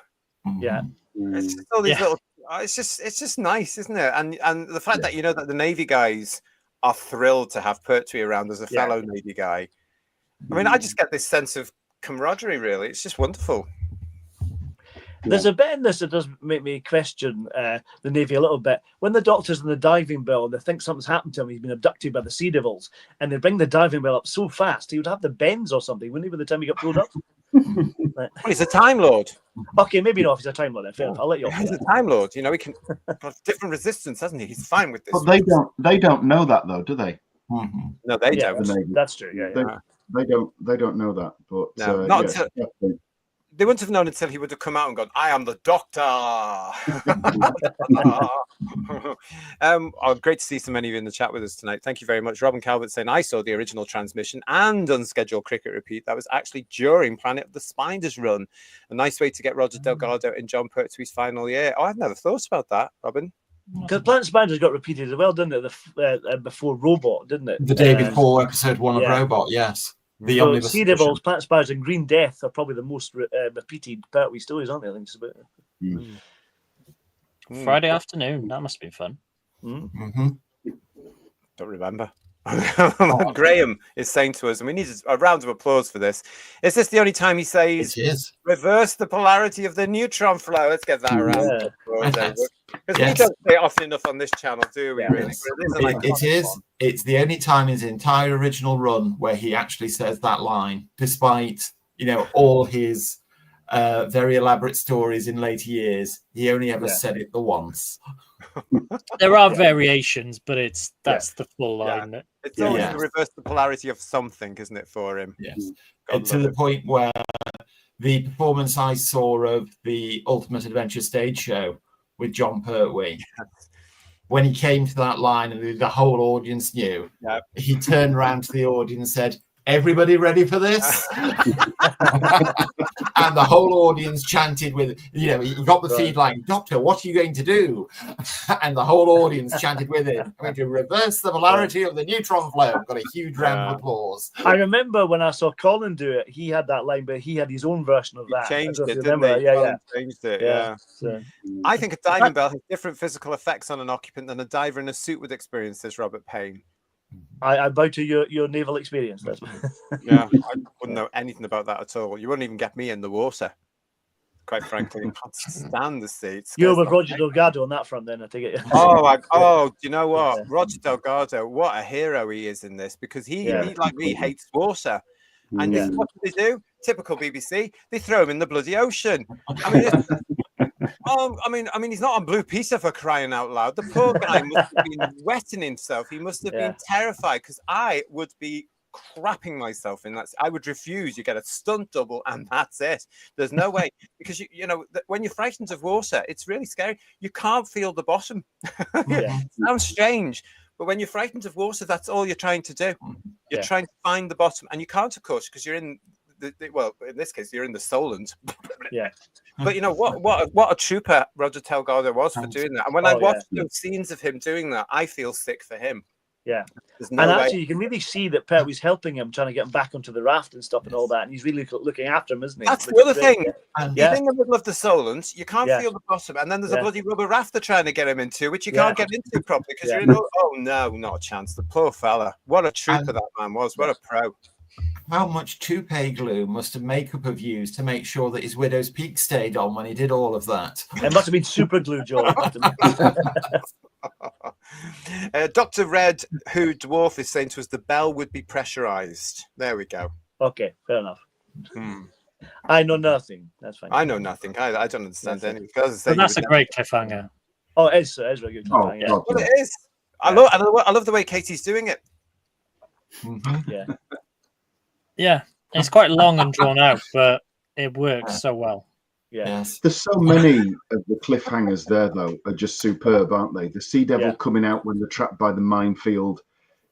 It's just all these little. It's just nice, isn't it? And the fact that that the Navy guys are thrilled to have Pertwee around as a fellow Navy guy. I mean, I just get this sense of camaraderie. Really, it's just wonderful. There's a bit in this that does make me question the Navy a little bit. When the doctor's in the diving bell and they think something's happened to him, he's been abducted by the Sea Devils, and they bring the diving bell up so fast, he would have the bends or something, wouldn't he, by the time he got pulled up? Well, he's a Time Lord. Okay, maybe not if he's a Time Lord. Then. Fair enough. I'll let you off. He's a Time Lord. He can got different resistance, hasn't he? He's fine with this. But they don't know that though, do they? No, they don't. That's true. Yeah. They don't know that. But no, not until. They wouldn't have known until he would have come out and gone, I am the Doctor. Great to see so many of you in the chat with us tonight. Thank you very much. Robin Calvert saying, I saw the original transmission and unscheduled cricket repeat. That was actually during Planet of the Spiders run. A nice way to get Roger Delgado in John Pertwee's final year. Oh, I've never thought about that, Robin. Because Planet of Spiders got repeated as well, didn't it? Before Robot, didn't it? The day before episode 1 of Robot, yes. The Sea Devils, Planet Spiders, and Green Death are probably the most repeated Pertwee stories, aren't they? I think it's about Friday afternoon. That must have been fun. Don't remember. Graham is saying to us, and we need a round of applause for this. Is this the only time he says, reverse the polarity of the neutron flow? Let's get that around. Because we don't say it often enough on this channel, do we? Really? It is. It's the only time in his entire original run where he actually says that line, despite all his very elaborate stories in later years. He only ever said it the once. There are variations, but that's the full line. It's always to reverse the polarity of something, isn't it, for him? Yes. To the point where the performance I saw of the Ultimate Adventure stage show with John Pertwee, when he came to that line and the whole audience knew, he turned around to the audience and said, everybody ready for this? And the whole audience chanted with, he got the feed line, Doctor, what are you going to do? And the whole audience chanted with it, I'm going to reverse the polarity of the neutron flow. Got a huge round of applause. I remember when I saw Colin do it, he had that line, but he had his own version of that. He changed it, didn't he? Changed it, So. I think a diving bell has different physical effects on an occupant than a diver in a suit would experience, says Robert Payne. I bow to your naval experience. That's I wouldn't know anything about that at all. You wouldn't even get me in the water. Quite frankly, I can't stand the sea. You're with Roger Delgado on that front, then I take it. Do you know what? Roger Delgado, what a hero he is in this, because he like me, hates water. And this is what they do? Typical BBC. They throw him in the bloody ocean. I mean, he's not on Blue Pizza for crying out loud. The poor guy must have been wetting himself. He must have been terrified, because I would be crapping myself in that. I would refuse. You get a stunt double and that's it. There's no way, because when you're frightened of water, it's really scary. You can't feel the bottom. It sounds strange, but when you're frightened of water, that's all you're trying to do. You're trying to find the bottom, and you can't, of course, because you're in well, in this case, you're in the Solent. But what a trooper Roger Delgado was for doing that. And when I watch those scenes of him doing that, I feel sick for him. Actually, you can really see that Pertwee's helping him, trying to get him back onto the raft and stuff and all that. And he's really looking after him, isn't he? That's the other thing. You're in the middle of the Solent, you can't feel the bottom, and then there's a bloody rubber raft they're trying to get him into, which you can't get into properly because you're in. Oh no, not a chance. The poor fella. What a trooper that man was. What a pro. How much toupee glue must a makeup have used to make sure that his widow's peak stayed on when he did all of that? It must have been super glue, Joe. Dr. Red, who Dwarf is saying to us, the bell would be pressurized. There we go. Okay, fair enough. I know nothing. That's fine. I know nothing. I don't understand anything. That's a great cliffhanger. Oh, it's a very good cliffhanger. Well, it is. I love the way Katie's doing it. Yeah, it's quite long and drawn out, but it works so well. Yes. There's so many of the cliffhangers there, though, are just superb, aren't they? The Sea Devil coming out when they're trapped by the minefield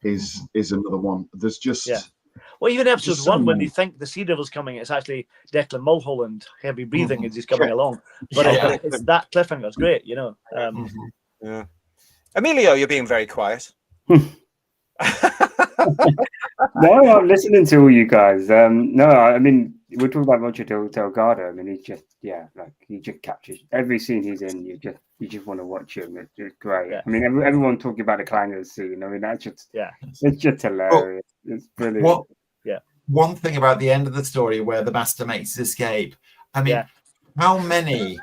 is another one. There's just well, even episode 1 when they think the Sea Devil's coming, it's actually Declan Mulholland heavy breathing as he's coming along. But it's that cliffhanger. It's great, Emilio, you're being very quiet. No, I'm listening to all you guys. No, I mean, we're talking about Roger Delgado. I mean, he just captures every scene he's in. You just want to watch him. It's great. Yeah. I mean, everyone talking about the clangers scene. I mean, it's just hilarious. It's brilliant. One thing about the end of the story where the master makes his escape. I mean, how many,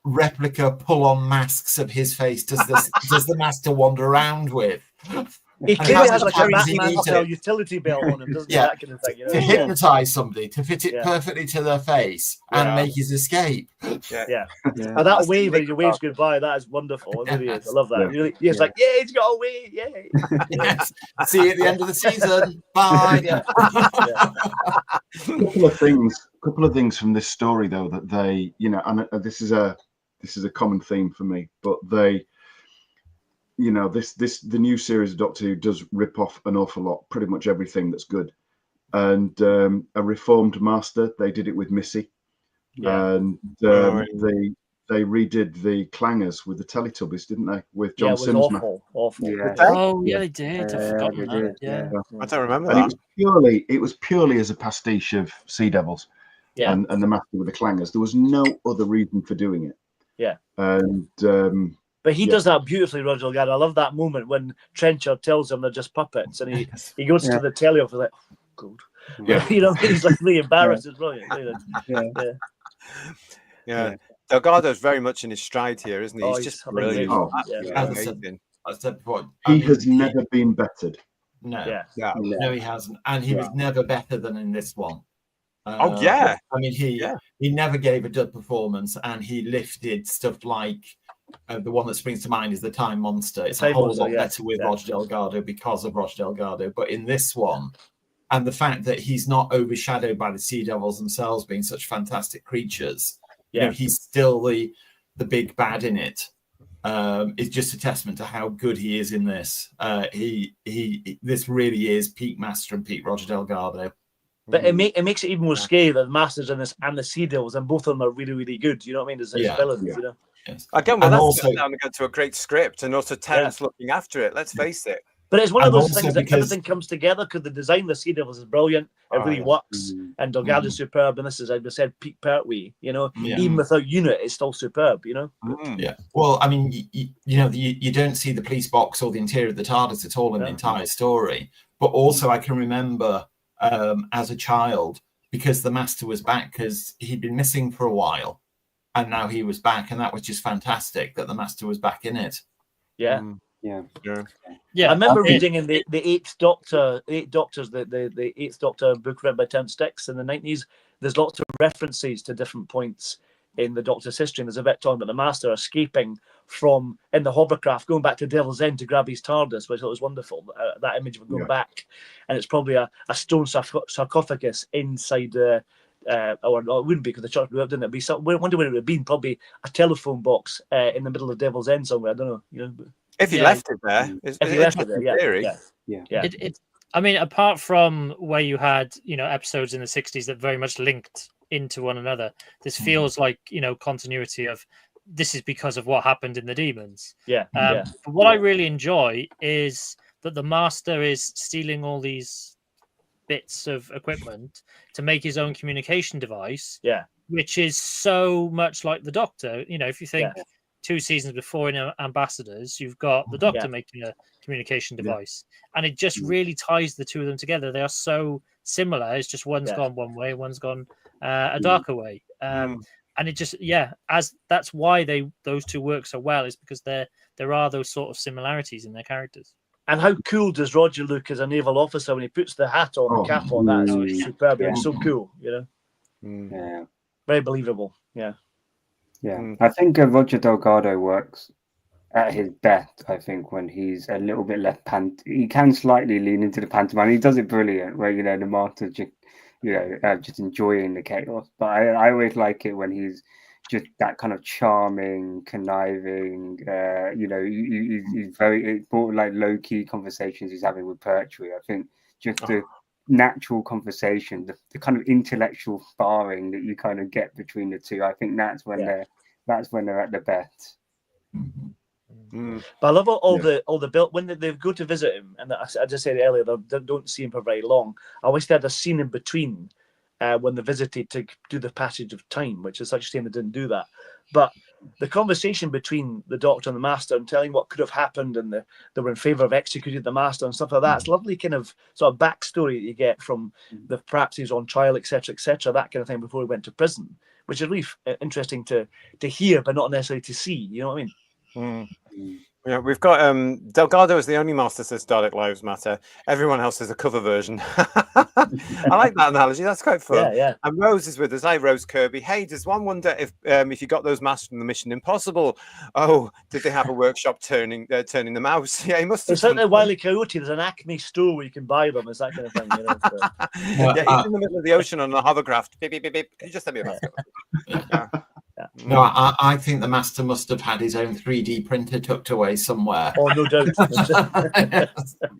replica pull-on masks of his face does the master wander around with? He clearly has like a Batman utility belt on him, doesn't he? That kind of thing, to hypnotize somebody, to fit it perfectly to their face and make his escape. And that wave when he waves goodbye, that is wonderful. It really is. I love that. He's like, yeah, he's got away, yay. See you at the end of the season. Bye. Couple of things from this story though that they, and this is a common theme for me, but they, the new series of Doctor Who does rip off an awful lot, pretty much everything that's good. And a reformed master, they did it with Missy, and they redid the clangers with the Teletubbies, didn't they? With John Sims. Awful. Yeah. Oh yeah, they did. I forgot that. Yeah. I don't remember and that. It was purely as a pastiche of Sea Devils, and the master with the clangers. There was no other reason for doing it. Yeah. And but he does that beautifully, Roger Delgado. I love that moment when Trenchard tells him they're just puppets, and he goes to the telly office like, oh, good. Yeah. He's like really embarrassed. It's brilliant. Yeah. Delgado's very much in his stride here, isn't he? He's just brilliant. Amazing. I said before, he has never been bettered. No, he hasn't, and he was never better than in this one. I mean, he never gave a dud performance, and he lifted stuff like the one that springs to mind is the Time Monster. It's a whole lot better with Roger Delgado because of Roger Delgado. But in this one, and the fact that he's not overshadowed by the Sea Devils themselves being such fantastic creatures, he's still the big bad in it. It's just a testament to how good he is in this. This really is peak master and peak Roger Delgado. But it makes it even more scary that the Masters in this and the Sea Devils, and both of them are really, really good. You know what I mean? As villains, Yes. Again, well, that's also down to go to a great script and also Terence looking after it. Let's face it. But it's one of those things that everything comes together because the design of the Sea Devils is brilliant. It really works. And Delgado's superb. And this is, as I said, peak Pertwee. Even without unit, it's still superb. Yeah. Well, I mean, you don't see the police box or the interior of the TARDIS at all in the entire story. But also, I can remember as a child, because the Master was back because he'd been missing for a while. And now he was back, and that was just fantastic that the Master was back in it. Yeah. Yeah. I remember reading in the Eighth Doctor, the Eighth Doctor book written by Tim Sticks in the 90s. There's lots of references to different points in the Doctor's history, and there's a bit talking about the Master escaping from in the hovercraft, going back to Devil's End to grab his TARDIS, which I thought was wonderful. That image of him going back, and it's probably a stone sarcophagus inside or it wouldn't be because the church blew up, didn't it? I wonder when it would have been. Probably a telephone box in the middle of Devil's End somewhere. I don't know. If he left it there, I mean, apart from where you had episodes in the 60s that very much linked into one another, this feels like continuity of this is because of what happened in the Demons. But what I really enjoy is that the Master is stealing all these bits of equipment to make his own communication device, which is so much like the Doctor. If you think 2 seasons before in Ambassadors, you've got the Doctor making a communication device, and it just really ties the two of them together. They are so similar. It's just one's gone one way, one's gone a darker way, and it just as that's why those two work so well, is because there are those sort of similarities in their characters. And how cool does Roger look as a naval officer when he puts the hat on, the cap on? That is superb. It's so cool, Yeah. Very believable. Yeah. I think Roger Delgado works at his best. I think when he's a little bit less he can slightly lean into the pantomime. He does it brilliant, where the Master just enjoying the chaos. But I always like it when he's just that kind of charming, conniving. He's very like low key conversations he's having with Pertwee. I think just the natural conversation, the kind of intellectual sparring that you kind of get between the two. I think that's when they're at their best. But I love all the built when they go to visit him, and I just said earlier they don't see him for very long. I wish they had a scene in between when they visited to do the passage of time, which is such a shame they didn't do that. But the conversation between the Doctor and the Master and telling what could have happened, and they were in favour of executing the Master and stuff like that. It's lovely kind of sort of backstory that you get from perhaps he was on trial, etc., that kind of thing before he went to prison, which is really interesting to hear, but not necessarily to see. You know what I mean? Yeah, we've got Delgado is the only Master says Dalek Lives Matter. Everyone else is a cover version. I like that analogy. That's quite fun. Yeah. And Rose is with us. Hi, Rose Kirby. Hey, does one wonder if you got those masks from the Mission Impossible? Oh, did they have a workshop turning the mouse? Yeah, he must have. It's like the Wile E. Coyote. There's an Acme store where you can buy them. It's that kind of thing. You know, so. Yeah, he's in the middle of the ocean on a hovercraft. Beep, beep, beep, beep. Can you just send me a mask? Yeah. No, I think the Master must have had his own 3D printer tucked away somewhere. Oh, no doubt.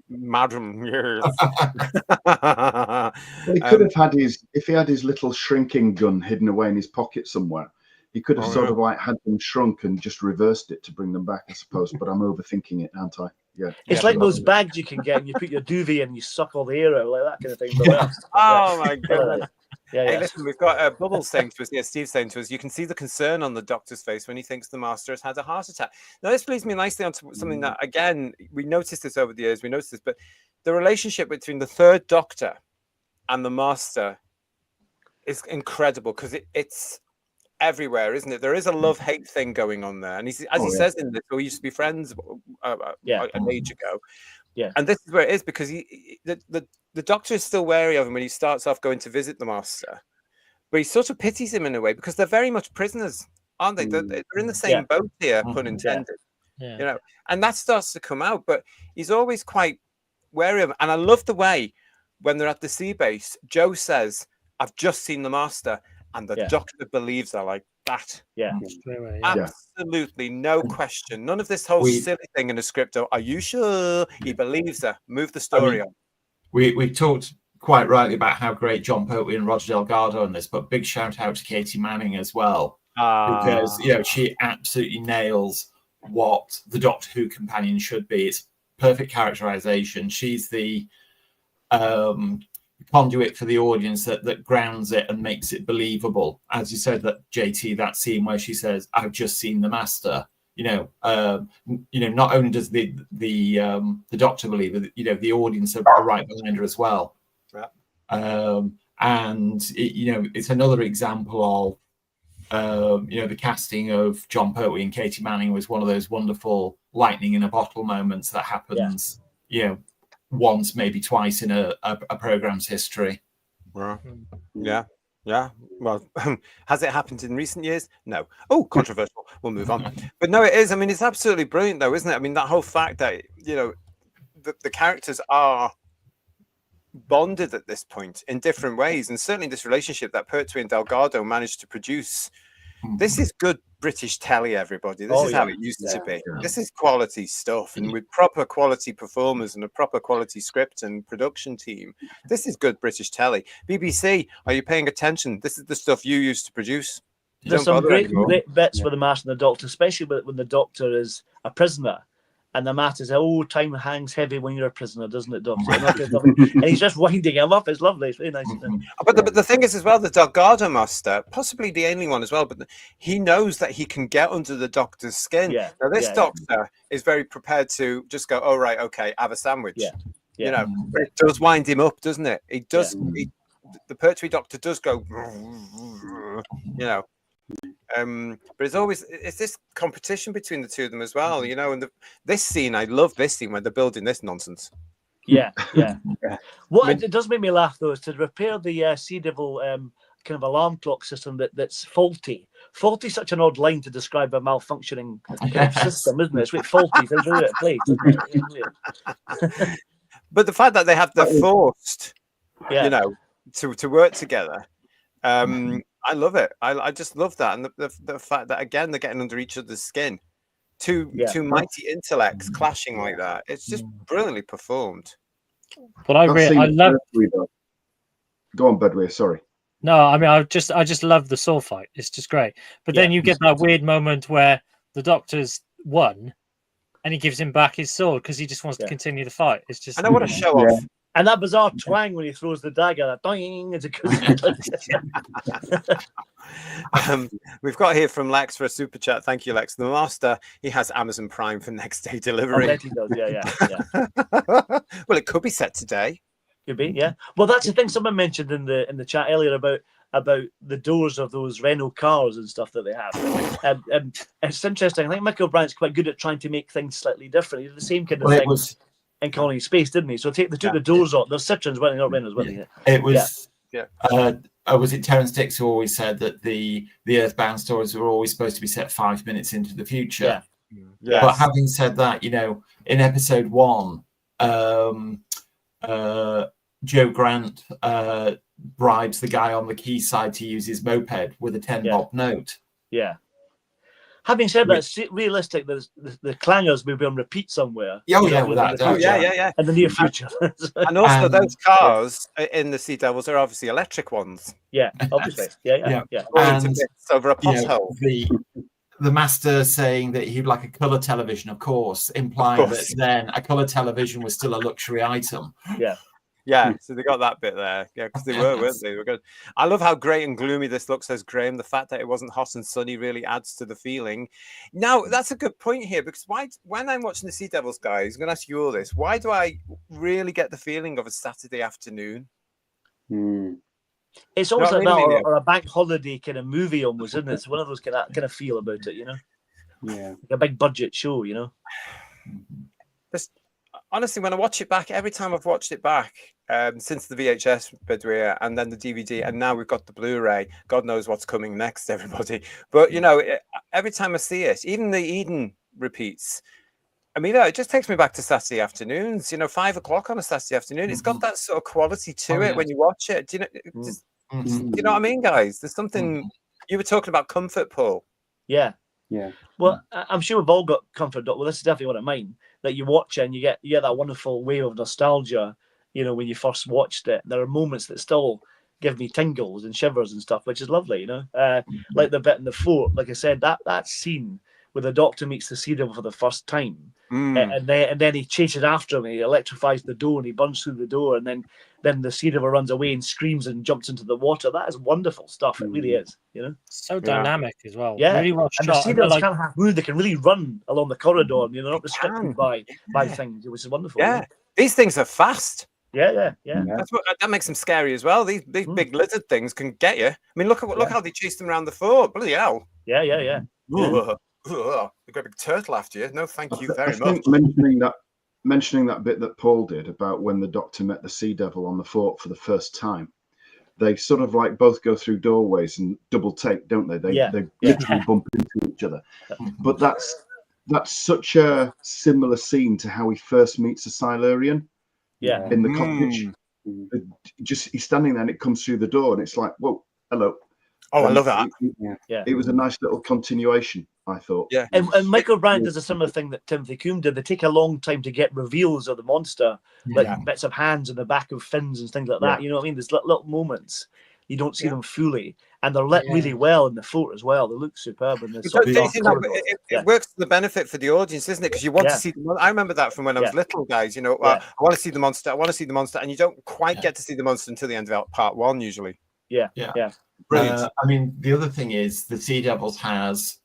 Madam, yes. He could have had if he had his little shrinking gun hidden away in his pocket somewhere, he could have sort of like had them shrunk and just reversed it to bring them back, I suppose. But I'm overthinking it, aren't I? Yeah. It's like those bags you can get and you put your duvet in and you suck all the air out, like that kind of thing. Oh, my goodness. Hey, listen, we've got Bubbles saying to us, Steve saying to us, you can see the concern on the Doctor's face when he thinks the Master has had a heart attack. Now, this leads me nicely onto something that, again, we noticed this over the years, but the relationship between the third Doctor and the Master is incredible because it's everywhere, isn't it? There is a love-hate thing going on there. And he says in this, we used to be friends an age ago. Yeah. And this is where it is, because the Doctor is still wary of him when he starts off going to visit the Master, but he sort of pities him in a way because they're very much prisoners, aren't they? They're in the same boat here, pun intended. Yeah. You know, and that starts to come out, but he's always quite wary of him. And I love the way when they're at the sea base, Joe says, "I've just seen the Master," and the Doctor believes her like that. Yeah. Absolutely no question. None of this whole silly thing in the script. Are you sure? He believes her. Move the story on. We talked quite rightly about how great John Pertwee and Roger Delgado in this, but big shout out to Katie Manning as well, because she absolutely nails what the Doctor Who companion should be. It's perfect characterization. She's the conduit for the audience that grounds it and makes it believable. As you said, that JT, that scene where she says, "I've just seen the Master." Not only does the Doctor believe it, the audience are right behind her as well. Yeah. It's another example of the casting of John Pertwee and Katie Manning was one of those wonderful lightning in a bottle moments that happens, once, maybe twice in a program's history. Yeah. Well, has it happened in recent years? No. Oh, controversial. We'll move on. But no, it is. I mean, it's absolutely brilliant, though, isn't it? I mean, that whole fact that, the characters are bonded at this point in different ways. And certainly this relationship that Pertwee and Delgado managed to produce. This is good British telly, everybody. This is how it used to be. Yeah. This is quality stuff. And with proper quality performers and a proper quality script and production team, this is good British telly. BBC, are you paying attention? This is the stuff you used to produce. There's some great bits with the Master and the Doctor, especially when the Doctor is a prisoner. And the Master says, "Oh, time hangs heavy when you're a prisoner, doesn't it, Doctor?" And he's just winding him up. It's lovely. It's really nice. But the thing is, as well, the Delgado Master, possibly the only one as well, but he knows that he can get under the Doctor's skin. Yeah. Now, this Doctor is very prepared to just go, "Oh, right, okay, have a sandwich." Yeah. But it does wind him up, doesn't it? It does. The Pertwee Doctor does go, but it's this competition between the two of them as well, and this scene, I love this scene when they're building this nonsense. It does make me laugh though is to repair the Sea Devil kind of alarm clock system that's faulty. Faulty is such an odd line to describe a malfunctioning system, isn't it? It's really faulty. But the fact that they're forced to work together, I love it. I just love that, and the fact that again they're getting under each other's skin, two mighty intellects clashing like that. It's just brilliantly performed. But I love. Go on, Bedway. Sorry. No, I mean I just love the sword fight. It's just great. But then you get that weird moment where the Doctor's won, and he gives him back his sword because he just wants to continue the fight. It's just. I know what a show off. And that bizarre twang when he throws the dagger, that doing, as it goes. We've got here from Lex for a super chat. Thank you, Lex. The Master, he has Amazon Prime for next day delivery. I bet he does. Yeah. Well, it could be set today. Could be, yeah. Well, that's the thing someone mentioned in the chat earlier about the doors of those Renault cars and stuff that they have. It's interesting. I think Michael Bryant's quite good at trying to make things slightly different. He did the same kind of thing in Colony Space, didn't he? So they took the doors off. There's Citroens, weren't they? Not Renaults, weren't they? It was. Was it Terence Dix who always said that the Earthbound stories were always supposed to be set 5 minutes into the future? Yeah. But having said that, in episode 1, Joe Grant bribes the guy on the quayside to use his moped with a 10-bob note. Yeah. Having said that, it's realistic. The clangers will be on repeat somewhere. Yeah, in the near future. And also, those cars in the Sea Devils are obviously electric ones. Yeah, obviously. Yeah. And over a pothole. The Master saying that he'd like a colour television, of course, implying that then a colour television was still a luxury item. Yeah, so they got that bit there. Yeah, because they were, weren't they? They were good. I love how great and gloomy this looks, says Graham. The fact that it wasn't hot and sunny really adds to the feeling. Now, that's a good point here, because when I'm watching the Sea Devils, guys, I'm going to ask you all this. Why do I really get the feeling of a Saturday afternoon? It's almost like that, or a bank holiday kind of movie almost, isn't it? It's one of those kind of feel about it, Yeah. Like a big budget show, Honestly, when I watch it back, every time I've watched it back since the VHS Bedouin and then the DVD, and now we've got the Blu-ray, God knows what's coming next, everybody. But, every time I see it, even the Eden repeats, I mean, it just takes me back to Saturday afternoons, 5 o'clock on a Saturday afternoon. It's got that sort of quality to it when you watch it. Do you know what I mean, guys? There's something, you were talking about comfort, Paul. Yeah. Well, I'm sure we've all got comfort. Well, this is definitely what I mean. That you watch it and you get that wonderful wave of nostalgia. When you first watched it, there are moments that still give me tingles and shivers and stuff, which is lovely. Like the bit in the fort. Like I said, that scene where the Doctor meets the Sea Devil for the first time, and then he chases after him. He electrifies the door and he burns through the door, and then the Sea Devil runs away and screams and jumps into the water. That is wonderful stuff. It really is. So dynamic as well. Yeah, really well and shot. the Sea Devils can't have moved. They can really run along the corridor. They're not restricted by things, which is wonderful. Yeah, these things are fast. Yeah. That makes them scary as well. These big lizard things can get you. I mean, look how they chased them around the fort. Bloody hell! Yeah. They've got a big turtle after you. No, thank you very I much. think mentioning that bit that Paul did about when the Doctor met the Sea Devil on the fort for the first time, they sort of like both go through doorways and double take, don't they? They literally bump into each other. But that's such a similar scene to how he first meets a Silurian. In the cottage. He's standing there and it comes through the door and it's like, whoa, hello. Oh, I love that. It was a nice little continuation, I thought. Yeah. And Michael Bryant does a similar thing that Timothy Coombe did. They take a long time to get reveals of the monster, like bits of hands in the back of fins and things like that. You know what I mean? There's little moments. You don't see them fully. And they're lit really well in the fort as well. They look superb in this. It works to the benefit for the audience, isn't it? Because you want to see them. I remember that from when I was little, guys. I want to see the monster. I want to see the monster. And you don't quite get to see the monster until the end of part 1, usually. Yeah. Brilliant. I mean, the other thing is the Sea Devils has,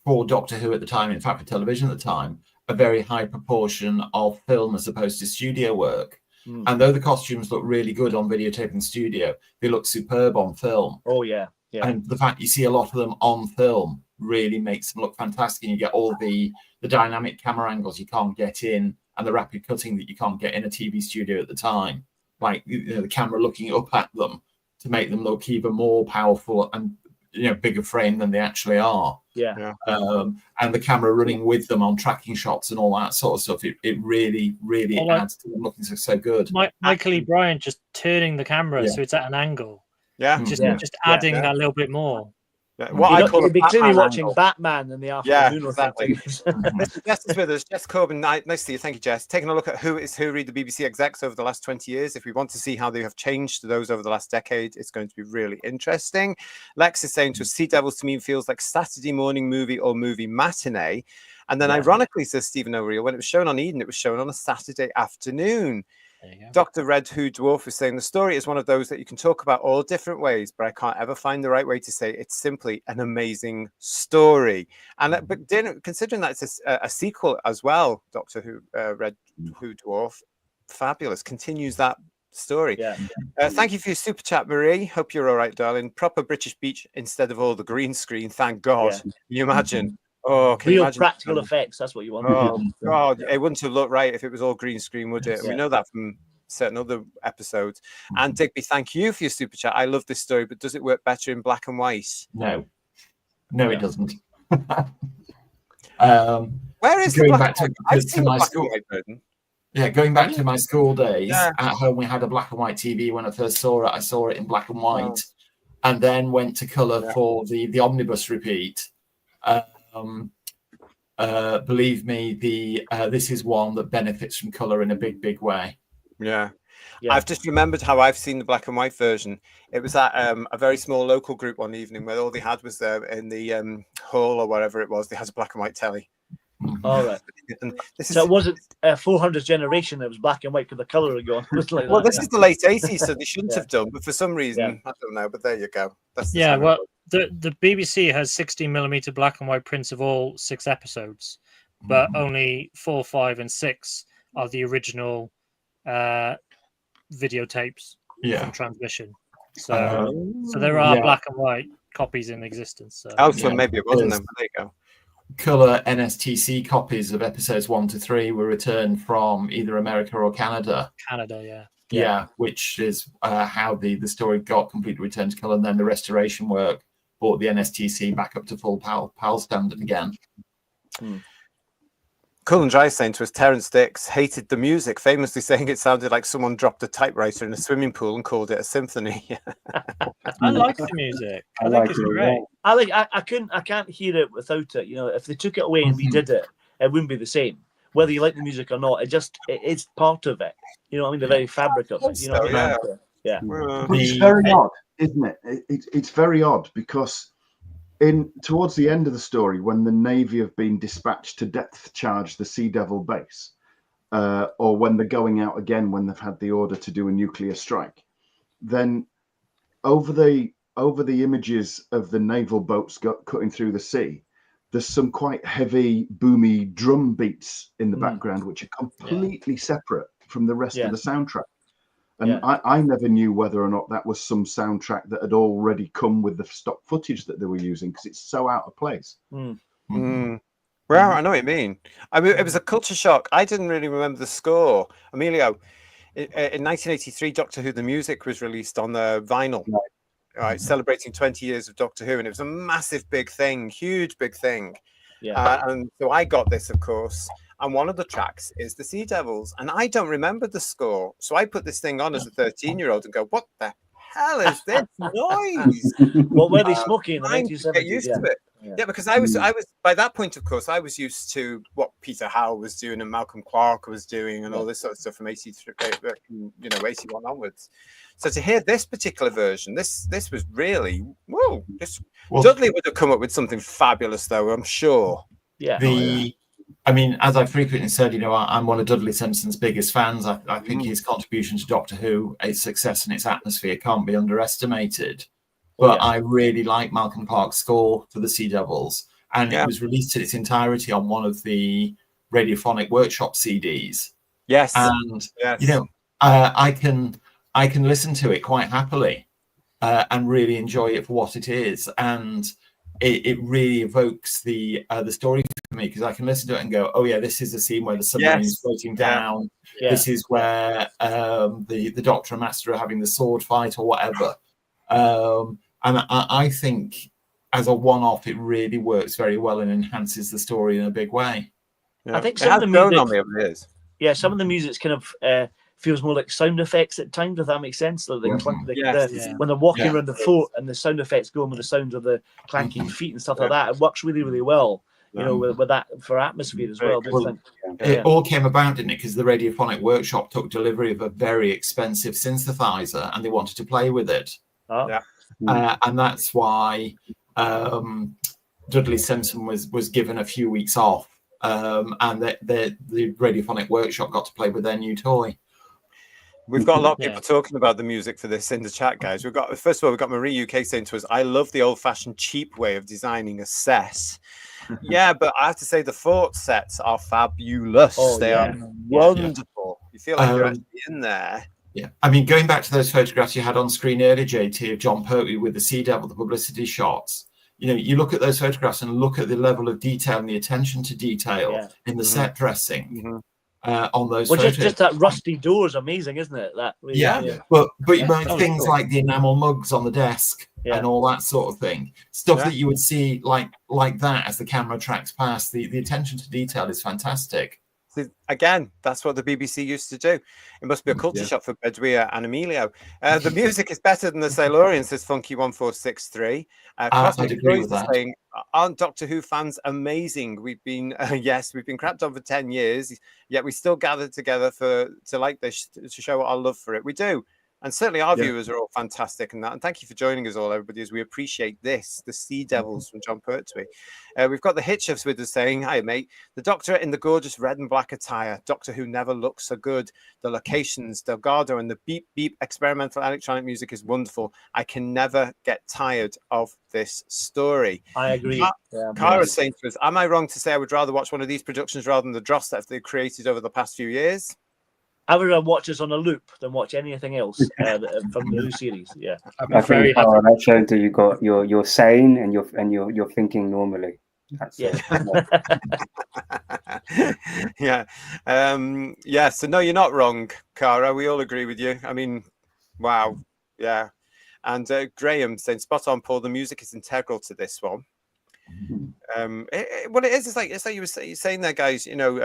for Doctor Who at the time, in fact, for television at the time, a very high proportion of film as opposed to studio work. And though the costumes look really good on videotape and studio, they look superb on film. Oh, yeah. And the fact you see a lot of them on film really makes them look fantastic. And you get all the dynamic camera angles you can't get in and the rapid cutting that you can't get in a TV studio at the time. Like, the camera looking up at them to make them look even more powerful and bigger frame than they actually are. And the camera running with them on tracking shots and all that sort of stuff. It really adds to them looking so good. Michael E. Bryant just turning the camera so it's at an angle. Just adding that little bit more. You'd be clearly watching Batman in the afternoon or something. Jess is with us. Jess Corbin, nice to see you. Thank you, Jess. Taking a look at who is who, read the BBC execs over the last 20 years. If we want to see how they have changed to those over the last decade, it's going to be really interesting. Lex is saying to us, Sea Devils to me feels like Saturday morning movie or movie matinee. And then ironically, says Stephen O'Reilly, when it was shown on Eden, it was shown on a Saturday afternoon. There you go. Dr. Red Who Dwarf is saying the story is one of those that you can talk about all different ways, but I can't ever find the right way to say it's simply an amazing story. And but considering that it's a sequel as well, Doctor Who Red Who Dwarf, fabulous, continues that story. Yeah. Thank you for your super chat, Marie. Hope you're all right, darling. Proper British beach instead of all the green screen. Thank God. Yeah. Can you imagine? Oh, can you Real imagine? practical effects. That's what you want. Oh God, it wouldn't have looked right if it was all green screen, would it? And we Yeah. know that from certain other episodes. And Digby, thank you for your super chat. I love this story, but does it work better in black and white? No, it doesn't. Where is going the back black and white? to my school? Yeah, going back to my school days, Yeah. at home we had a black and white TV. When I first saw it, I saw it in black and white, and then went to colour for the omnibus repeat. Believe me, this is one that benefits from colour in a big way. Yeah. I've just remembered how I've seen the black and white version. It was at a very small local group one evening where all they had was in the hall or whatever it was. They had a black and white telly. All right. And So it wasn't 400th generation that was black and white because the colour had gone. Well, this is the late 80s, so they shouldn't have done. But for some reason, I don't know. But there you go. That's the time well, the BBC has 16mm black and white prints of all 6 episodes, but only 4, 5, and 6 are the original videotapes from transmission. So there are black and white copies in existence. So. So maybe it wasn't them. But there you go. Colour NSTC copies of episodes 1 to 3 were returned from either America or Canada. Yeah, which is how the story got completely returned to colour, and then the restoration work brought the NSTC back up to full PAL standard again. Cool and Dry saying to us, Terence Dix hated the music, famously saying it sounded like someone dropped a typewriter in a swimming pool and called it a symphony. I like the music. I think it's great. I can't hear it without it. You know, if they took it away and redid it, it wouldn't be the same. Whether you like the music or not, it's part of it. You know what I mean? The very fabric of it. You know what I mean? Yeah. But it's very odd, isn't it? It's very odd because towards the end of the story, when the Navy have been dispatched to depth charge the Sea Devil base, or when they're going out again when they've had the order to do a nuclear strike, then over the images of the naval boats cutting through the sea, there's some quite heavy, boomy drum beats in the background, which are completely separate from the rest of the soundtrack. And I never knew whether or not that was some soundtrack that had already come with the stock footage that they were using, because it's so out of place. Well, I know what you mean. I mean, it was a culture shock. I didn't really remember the score. Emilio, in 1983, Doctor Who, the music was released on the vinyl, right, celebrating 20 years of Doctor Who, and it was a massive, big thing, huge, big thing. And so I got this, of course. And one of the tracks is the Sea Devils. And I don't remember the score. So I put this thing on as a 13-year-old and go, what the hell is this noise? What were they smoking in the 1970s? Get used to it. Yeah, because I was by that point, of course, I was used to what Peter Howell was doing and Malcolm Clarke was doing and all this sort of stuff from 83, 81 onwards. So to hear this particular version, this was really, whoa. Dudley would have come up with something fabulous, though, I'm sure. I mean, as I frequently said, you know, I'm one of Dudley Simpson's biggest fans. I think his contribution to Doctor Who, its success and its atmosphere can't be underestimated. But I really like Malcolm Clarke's score for the Sea Devils. And it was released in its entirety on one of the Radiophonic Workshop CDs. Yes. And, you know, I can listen to it quite happily and really enjoy it for what it is. And it really evokes the story for me, because I can listen to it and go, oh yeah, this is the scene where the submarine is floating down. This is where the Doctor and Master are having the sword fight or whatever. And I think as a one-off, it really works very well and enhances the story in a big way. I think some of the music, on me over the years. Yeah, some of the music's kind of feels more like sound effects at times, if that makes sense. Like when they're walking around the fort and the sound effects going with the sound of the clanking feet and stuff like that, it works really, really well. You know, with that for atmosphere as well. It all came about, didn't it? Because the Radiophonic Workshop took delivery of a very expensive synthesizer and they wanted to play with it. And that's why Dudley Simpson was given a few weeks off, and the Radiophonic Workshop got to play with their new toy. We've got a lot of Yeah. people talking about the music for this in the chat, guys. First of all, we've got Marie UK saying to us, I love the old-fashioned cheap way of designing a set. Yeah, but I have to say the fort sets are fabulous. Oh, They yeah. are wonderful. You feel like you're actually in there. Yeah, I mean, going back to those photographs you had on screen earlier, JT, of John Pertwee with the Sea Devil, the publicity shots. You know, you look at those photographs and look at the level of detail and the attention to detail in the set dressing on those photos. Just that rusty door is amazing, isn't it? That really, but you know, things like the enamel mugs on the desk and all that sort of thing, stuff that you would see like that as the camera tracks past. The attention to detail is fantastic. Again, that's what the BBC used to do. It must be a culture shock for Bedouin and Emilio. The music is better than the Silurian, says Funky1463. I'd agree with that. Saying, aren't Doctor Who fans amazing? We've been we've been crapped on for 10 years, yet we still gather together to like this, to show our love for it. We do. And certainly our viewers are all fantastic in that. And thank you for joining us all, everybody, as we appreciate this, the Sea Devils from John Pertwee. We've got the Hitchers with us saying, hi, mate. The Doctor in the gorgeous red and black attire. Doctor Who never looks so good. The locations, Delgado, and the beep, beep experimental electronic music is wonderful. I can never get tired of this story. I agree. Kara's saying to us, am I wrong to say I would rather watch one of these productions rather than the dross that they've created over the past few years? I would rather watch this on a loop than watch anything else from the new series. Yeah, I think that shows that you're sane and you're thinking normally. That's So no, you're not wrong, Cara. We all agree with you. I mean, wow, yeah. And Graham saying, spot on, Paul. The music is integral to this one. What it is, it's like you were saying there, guys. You know,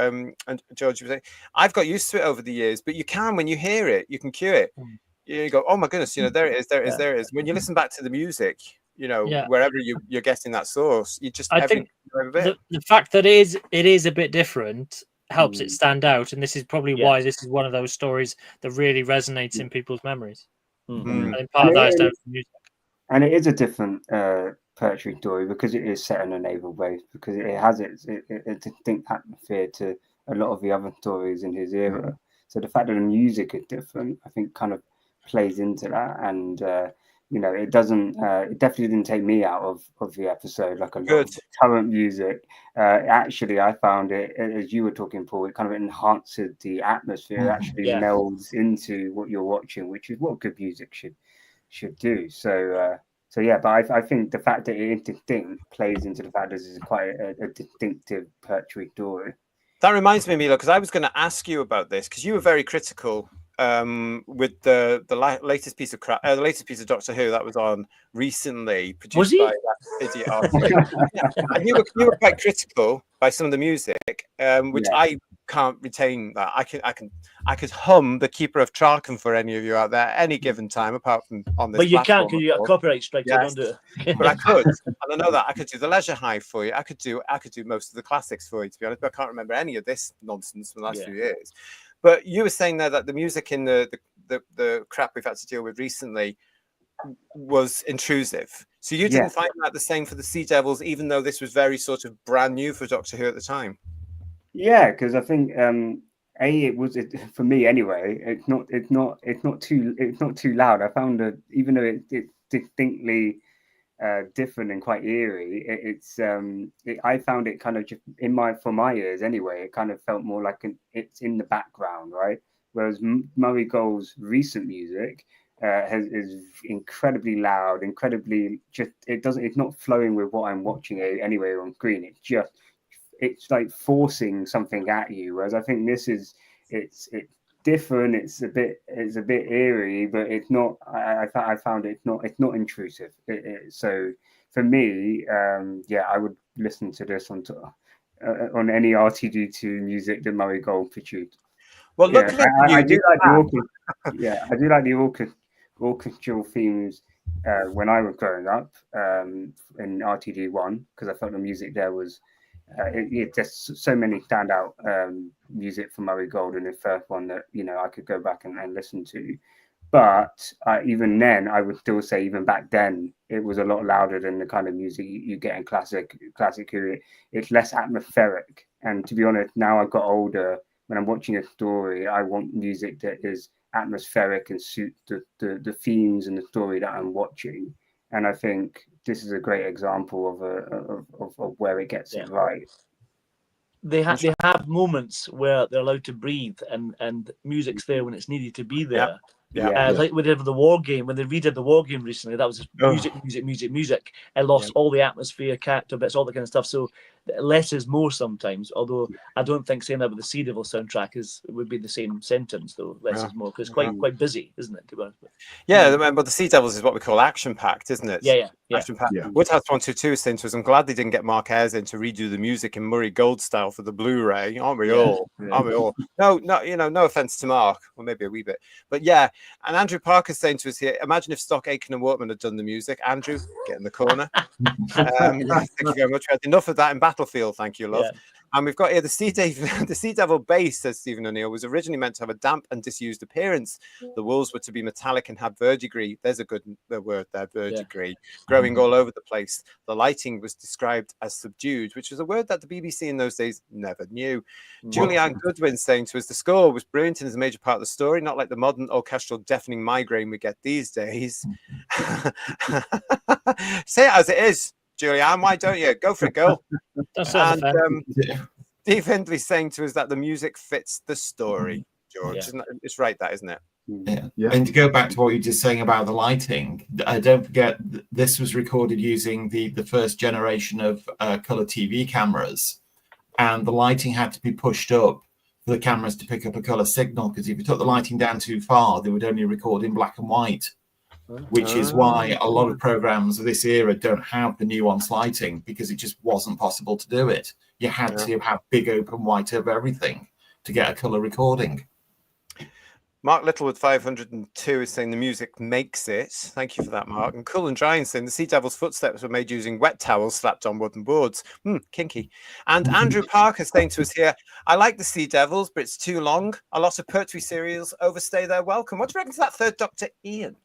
and George, you were saying, I've got used to it over the years, but you can, when you hear it, you can cue it. You go, oh my goodness, you know, there it is, there it is, there it is. When you listen back to the music, you know, wherever you're getting that source, you just. I think the fact that it is a bit different helps it stand out, and this is probably why this is one of those stories that really resonates in people's memories. I think part of that is down to the music. And it is a different Pertwee story because it is set in a naval base, because it has its distinct atmosphere to a lot of the other stories in his era. So the fact that the music is different, I think, kind of plays into that. And you know, it definitely didn't take me out of the episode like a lot of current music. Actually, I found it, as you were talking, Paul, it kind of enhances the atmosphere. It actually melds into what you're watching, which is what good music should do. So yeah, but I think the fact that it is distinct plays into the fact that this is quite a distinctive Pertwee story. That reminds me, Milo, because I was going to ask you about this, because you were very critical with the latest piece of the latest piece of Doctor Who that was on recently, produced by that idiot artist. And you were quite critical by some of the music, which I can't retain. That I could hum the Keeper of Traken for any of you out there any given time, apart from on this. But you can't, because you got a copyright strike. Yes. So don't do it. But I could, and I know that I could do the Leisure Hive for you. I could do most of the classics for you, to be honest. But I can't remember any of this nonsense from the last few years. But you were saying there that the music in the crap we've had to deal with recently was intrusive. So you didn't find that the same for the Sea Devils, even though this was very sort of brand new for Doctor Who at the time. Yeah, because I think it was for me anyway. It's not too loud. I found that even though it's distinctly different and quite eerie, I found it kind of just for my ears anyway. It kind of felt more like it's in the background, right? Whereas Murray Gold's recent music is incredibly loud, incredibly it's not flowing with what I'm watching anyway on screen. It's like forcing something at you. Whereas I think this is it's different. It's a bit eerie, but it's not. I found it's not intrusive. So for me, I would listen to this on any RTD2 music that Murray Gold produced. Well, look, I do like the orchestral themes when I was growing up in RTD1, because I felt the music there was. There's so many standout music from Murray Gold in the first one that I could go back and listen to, but even then I would still say even back then it was a lot louder than the kind of music you get in classic Who. It's less atmospheric, and to be honest, now I've got older, when I'm watching a story, I want music that is atmospheric and suit the themes and the story that I'm watching. And I think this is a great example of where it gets it right. They have moments where they're allowed to breathe, and music's there when it's needed to be there. Like we did with the war game, when they redid the war game recently, that was just music. It lost all the atmosphere, character bits, all that kind of stuff. So less is more sometimes. Although I don't think saying that with the Sea Devil soundtrack would be the same sentence, though. Less is more, because it's quite busy, isn't it? To be honest with you. Yeah, but the Sea Devils is what we call action packed, isn't it? Yeah. Action packed. Woodhouse 122 is saying to us, I'm glad they didn't get Mark Ayres in to redo the music in Murray Gold style for the Blu-ray. Aren't we all? Aren't we all? No, no offense to Mark, or maybe a wee bit, but yeah. And Andrew Parker's saying to us here, imagine if Stock, Aitken and Wortman had done the music. Andrew, get in the corner. Thank you very much. We had enough of that in Battlefield. Thank you, love. And we've got here the Sea Devil bass, says Stephen O'Neill, was originally meant to have a damp and disused appearance. The walls were to be metallic and have verdigris. There's a good word there, verdigris, growing all over the place. The lighting was described as subdued, which was a word that the BBC in those days never knew. Julianne Goodwin saying to us, the score was brilliant and is a major part of the story, not like the modern orchestral deafening migraine we get these days. Say it as it is, Julianne, why don't you? Go for it, girl. And Steve Hindley saying to us that the music fits the story, George. It's right, that, isn't it? Yeah. And to go back to what you were just saying about the lighting, don't forget this was recorded using the first generation of color TV cameras, and the lighting had to be pushed up for the cameras to pick up a color signal, because if you took the lighting down too far, they would only record in black and white, which is why a lot of programs of this era don't have the nuance lighting, because it just wasn't possible to do it. You had to have big open white over everything to get a color recording. Mark Littlewood 502 is saying the music makes it. Thank you for that, Mark. And Cool and Drying saying the Sea Devil's footsteps were made using wet towels slapped on wooden boards. Kinky. And Andrew Parker saying to us here, I like the Sea Devils, but it's too long. A lot of Pertwee serials overstay their welcome. What do you reckon to that third Dr. Ian?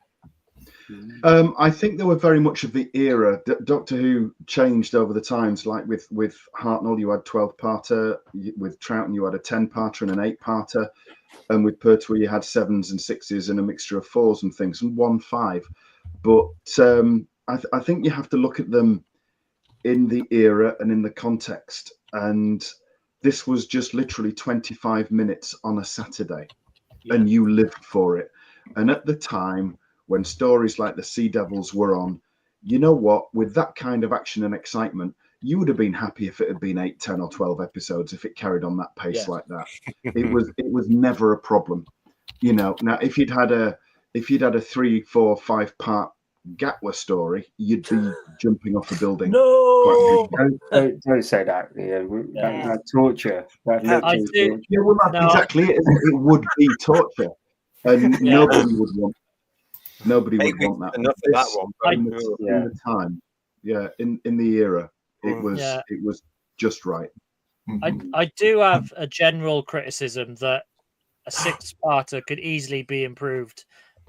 I think they were very much of the era. Doctor Who changed over the times. Like with Hartnell, you had 12-parter. With Troughton, you had a 10-parter and an 8-parter. And with Pertwee, you had 7s and 6s and a mixture of 4s and things, and 1/5. But I think you have to look at them in the era and in the context. And this was just literally 25 minutes on a Saturday, and you lived for it. And at the time, when stories like the Sea Devils were on, you know what? With that kind of action and excitement, you would have been happy if it had been 8, 10 or 12 episodes, if it carried on that pace like that. It was never a problem. You know, now if you'd had a 3, 4, 5-part Gatwa story, you'd be jumping off a building. No, don't say that. That torture. Exactly. It would be torture, and nobody would want. Nobody would want that. Enough of that one. But in the time, in the era, it was just right. I do have a general criticism that a 6-parter could easily be improved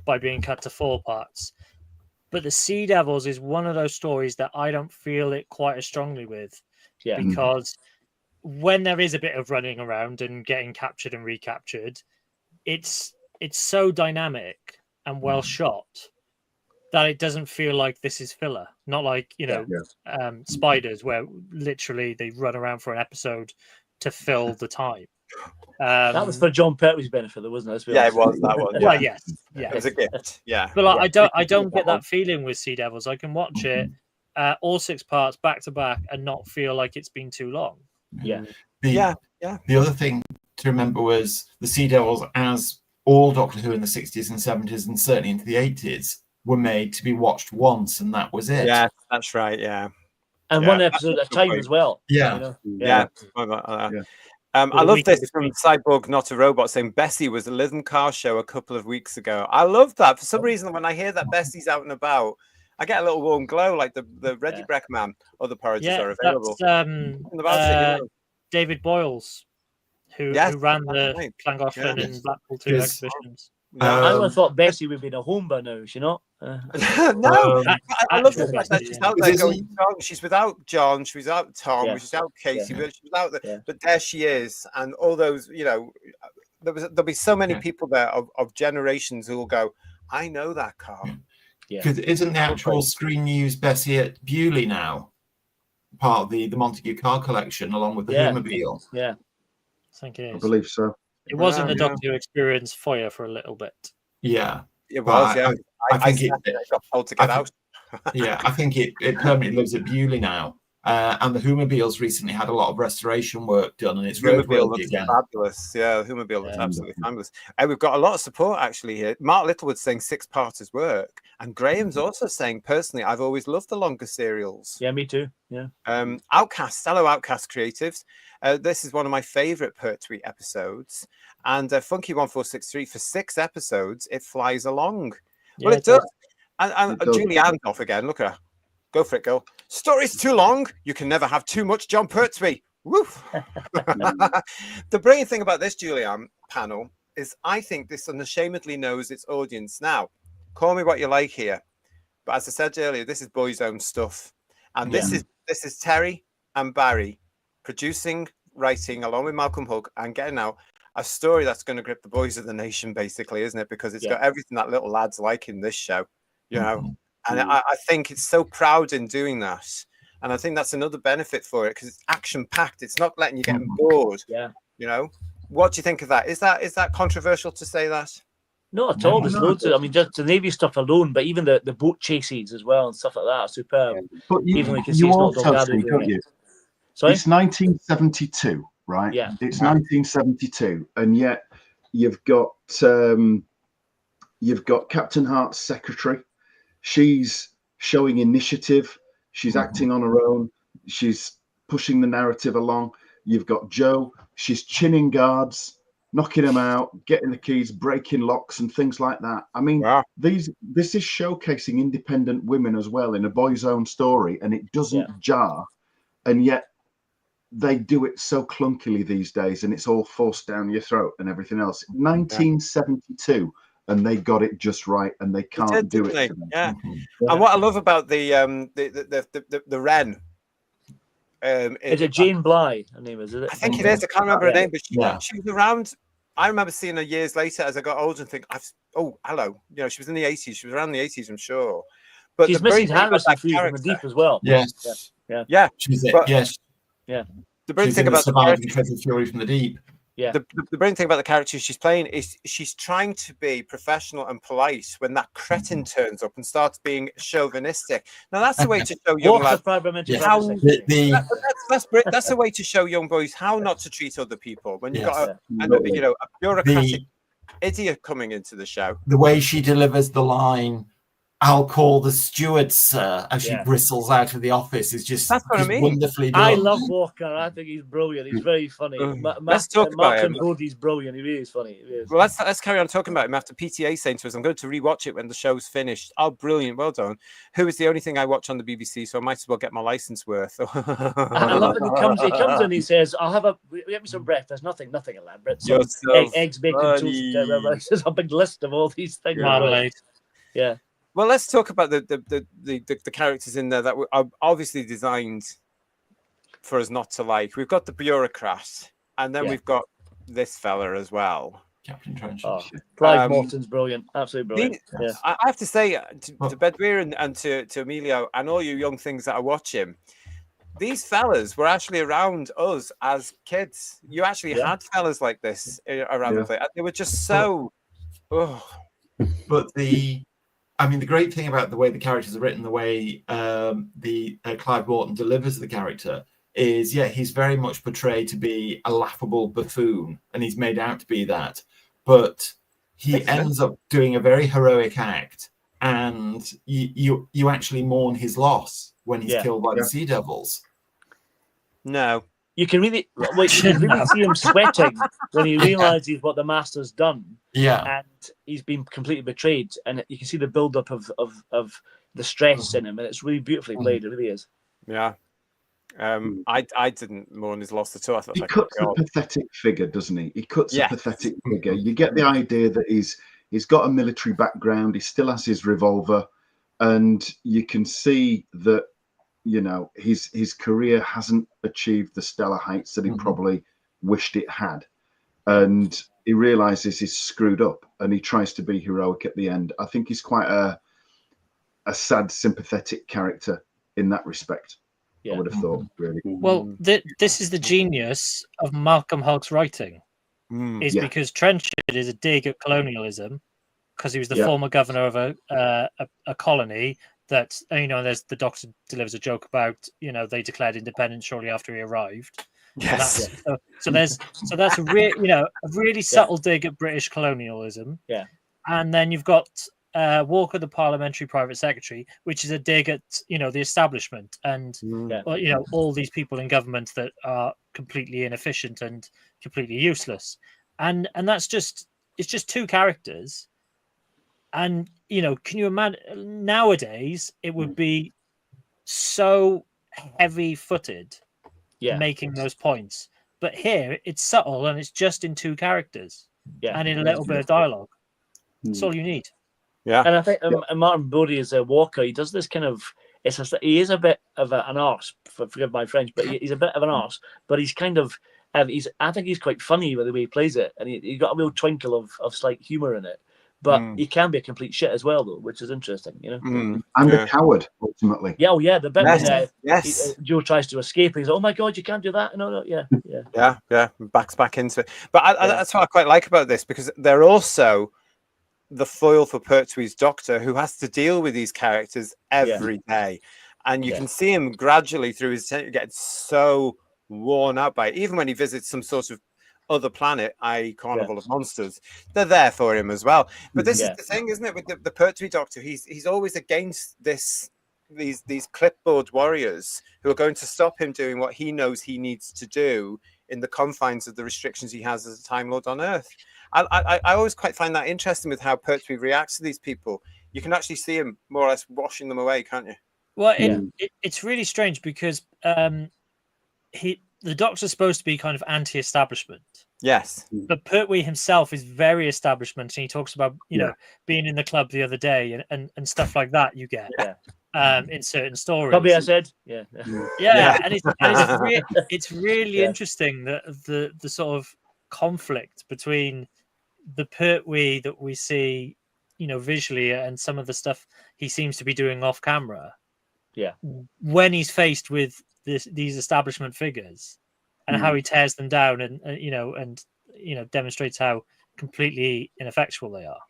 by being cut to 4 parts. But the Sea Devils is one of those stories that I don't feel it quite as strongly with. Because when there is a bit of running around and getting captured and recaptured, it's so dynamic and well shot that it doesn't feel like this is filler. Not like, Spiders, where literally they run around for an episode to fill the time. That was for John Pertwee's benefit, though, wasn't it? It was that one. Well, yes. It was a gift. Yeah. But I don't get that feeling with Sea Devils. I can watch it all 6 parts back to back and not feel like it's been too long. The other thing to remember was the Sea Devils, as all Doctor Who in the 60s and 70s and certainly into the 80s, were made to be watched once, and that was it. Yeah, that's right. Yeah. And one episode at a time as well. I love this from Cyborg Not a Robot saying Bessie was a Lytham Car show a couple of weeks ago. I love that. For some reason, when I hear that Bessie's out and about, I get a little warm glow, like the Reggie Breckman. Other parodies are available. That's David Boyles, who ran the Llangollen and Blackpool 2 exhibitions. I would have thought Bessie would be in a home by now, is she not? No, I love the fact that she's out there going strong. She's without John, she's without Tom, she's without Casey, but she's without but there she is, and all those, there'll be so many people there of generations who will go, I know that car. Because isn't the actual Screen News Bessie at Bewley now part of the Montague car collection along with the Humobile? Yeah, I think it is. I believe so. It was in the Doctor Who Experience foyer for a little bit. Yeah, it was. I think it got told to get out. I think it permanently lives at Bewley now. And the Humobile's recently had a lot of restoration work done, and it's roadworthy again. Fabulous. Yeah, the Humobile looks absolutely fabulous. We've got a lot of support actually here. Mark Littlewood's saying 6-parters work, and Graham's also saying, personally, I've always loved the longer serials. Yeah, me too. Yeah. Outcast, hello, Outcast creatives. This is one of my favourite Pertwee episodes, and Funky 1463 for 6 episodes, it flies along. Well, it does. And Julie Ann's off again. Look at her. Go for it, girl. Story's too long. You can never have too much John Pertwee. Woof. The brilliant thing about this Julianne panel is I think this unashamedly knows its audience. Now, call me what you like here, but as I said earlier, this is boys' own stuff, and this is Terry and Barry producing, writing along with Malcolm Hook and getting out a story that's going to grip the boys of the nation, basically, isn't it? Because it's got everything that little lads like in this show, And I think it's so proud in doing that. And I think that's another benefit for it because it's action-packed. It's not letting you get bored. Yeah. What do you think of that? Is that controversial to say that? Not at all. There's loads of, just the Navy stuff alone, but even the boat chases as well and stuff like that are superb. But even we can see it's not see, don't you? Sorry? It's 1972, right? Yeah. It's 1972, and yet you've got Captain Hart's secretary. She's showing initiative. She's acting on her own. She's pushing the narrative along. You've got Jo. She's chinning guards, knocking them out, getting the keys, breaking locks, and things like that. I mean, this is showcasing independent women as well in a boy's own story, and it doesn't jar. And yet they do it so clunkily these days, and it's all forced down your throat and everything else. 1972. And they got it just right, and they can't do it. Yeah. And what I love about the Wren, is it Jane Bly? Her name is it? I think it is. I can't remember her name, but she was around. I remember seeing her years later as I got older and think, hello. She was in the 80s. She was around the 80s, I'm sure. But she's Mrs. Harrison from the Deep as well. Yes. Yeah. She's it. Yes. Yeah. The brilliant thing about the Fury from the Deep. Yeah. The brilliant thing about the character she's playing is she's trying to be professional and polite when that cretin turns up and starts being chauvinistic. Now that's the way to show young lads that's the way to show young boys how not to treat other people when you've got a bureaucratic idiot coming into the show. The way she delivers the line, "I'll call the steward, sir," as she bristles out of the office is just wonderfully done. I love Walker. I think he's brilliant. He's very funny. Let's talk about him. Brody's brilliant. He really is funny. Really is. Well, let's carry on talking about him after PTA saying to us, "I'm going to rewatch it when the show's finished." Oh, brilliant! Well done. Who is the only thing I watch on the BBC, so I might as well get my license worth. I love that he comes in. He says, "I'll have me some breakfast. Nothing elaborate. So eggs, bacon, toast." There's a big list of all these things. Yeah. Well, let's talk about the characters in there that are obviously designed for us not to like. We've got the bureaucrat, and then we've got this fella as well. Captain Trench. Clive Morton's brilliant. Absolutely brilliant. I have to say to Bedweir and to Emilio and all you young things that are watching, these fellas were actually around us as kids. You actually had fellas like this around the place. They were just so... But the great thing about the way the characters are written, the way Clive Morton delivers the character is, he's very much portrayed to be a laughable buffoon, and he's made out to be that. But he ends up doing a very heroic act, and you actually mourn his loss when he's killed by the Sea Devils. No. You can really see him sweating when he realizes what the master's done. Yeah. And he's been completely betrayed. And you can see the build-up of the stress in him. And it's really beautifully played. It really is. Yeah. I didn't mourn his loss at all. I thought he cuts a pathetic figure, doesn't he? He cuts a pathetic figure. You get the idea that He's got a military background. He still has his revolver, and you can see that, you know, his career hasn't achieved the stellar heights that he probably wished it had, and he realizes he's screwed up, and he tries to be heroic at the end. I think he's quite a sad, sympathetic character in that respect. I would have thought, really. Well, this is the genius of Malcolm Hulke's writing, because Trenchard is a dig at colonialism, because he was the former governor of a colony that, you know, there's the Doctor delivers a joke about, you know, they declared independence shortly after he arrived. Yes. So that's a really subtle dig at British colonialism. Yeah. And then you've got Walker, the parliamentary private secretary, which is a dig at, you know, the establishment and well, you know, all these people in government that are completely inefficient and completely useless. And that's just, it's just two characters. And, you know, can you imagine nowadays it would be so heavy-footed making those points, but here it's subtle and it's just in two characters and in a little bit of dialogue. That's all you need. Yeah, and I think Martin Bodie as a Walker, he does this kind of. He is a bit of an arse. Forgive my French, but he's a bit of an arse. But he's kind of. I think he's quite funny with the way he plays it, and he's got a real twinkle of slight humour in it. But he can be a complete shit as well, though, which is interesting, you know. And a coward ultimately. Yeah, the bit when Joe tries to escape, he's like, "Oh my God, you can't do that!" No, backs back into it. But that's what I quite like about this, because they're also the foil for Pertwee's Doctor, who has to deal with these characters every day, and you can see him gradually through his get so worn out by it. Even when he visits some sort of other planet, i.e. Carnival of Monsters, they're there for him as well. But this is the thing, isn't it, with the Pertwee Doctor? He's always against these clipboard warriors who are going to stop him doing what he knows he needs to do in the confines of the restrictions he has as a Time Lord on Earth. I always quite find that interesting with how Pertwee reacts to these people. You can actually see him more or less washing them away, can't you? Well, it's really strange because the Doctor's supposed to be kind of anti-establishment. Yes. But Pertwee himself is very establishment, and he talks about, you know, being in the club the other day and stuff like that you get in certain stories. Probably I said. And it's really interesting that the sort of conflict between the Pertwee that we see, you know, visually and some of the stuff he seems to be doing off camera. Yeah. When he's faced with these establishment figures and how he tears them down and demonstrates how completely ineffectual they are.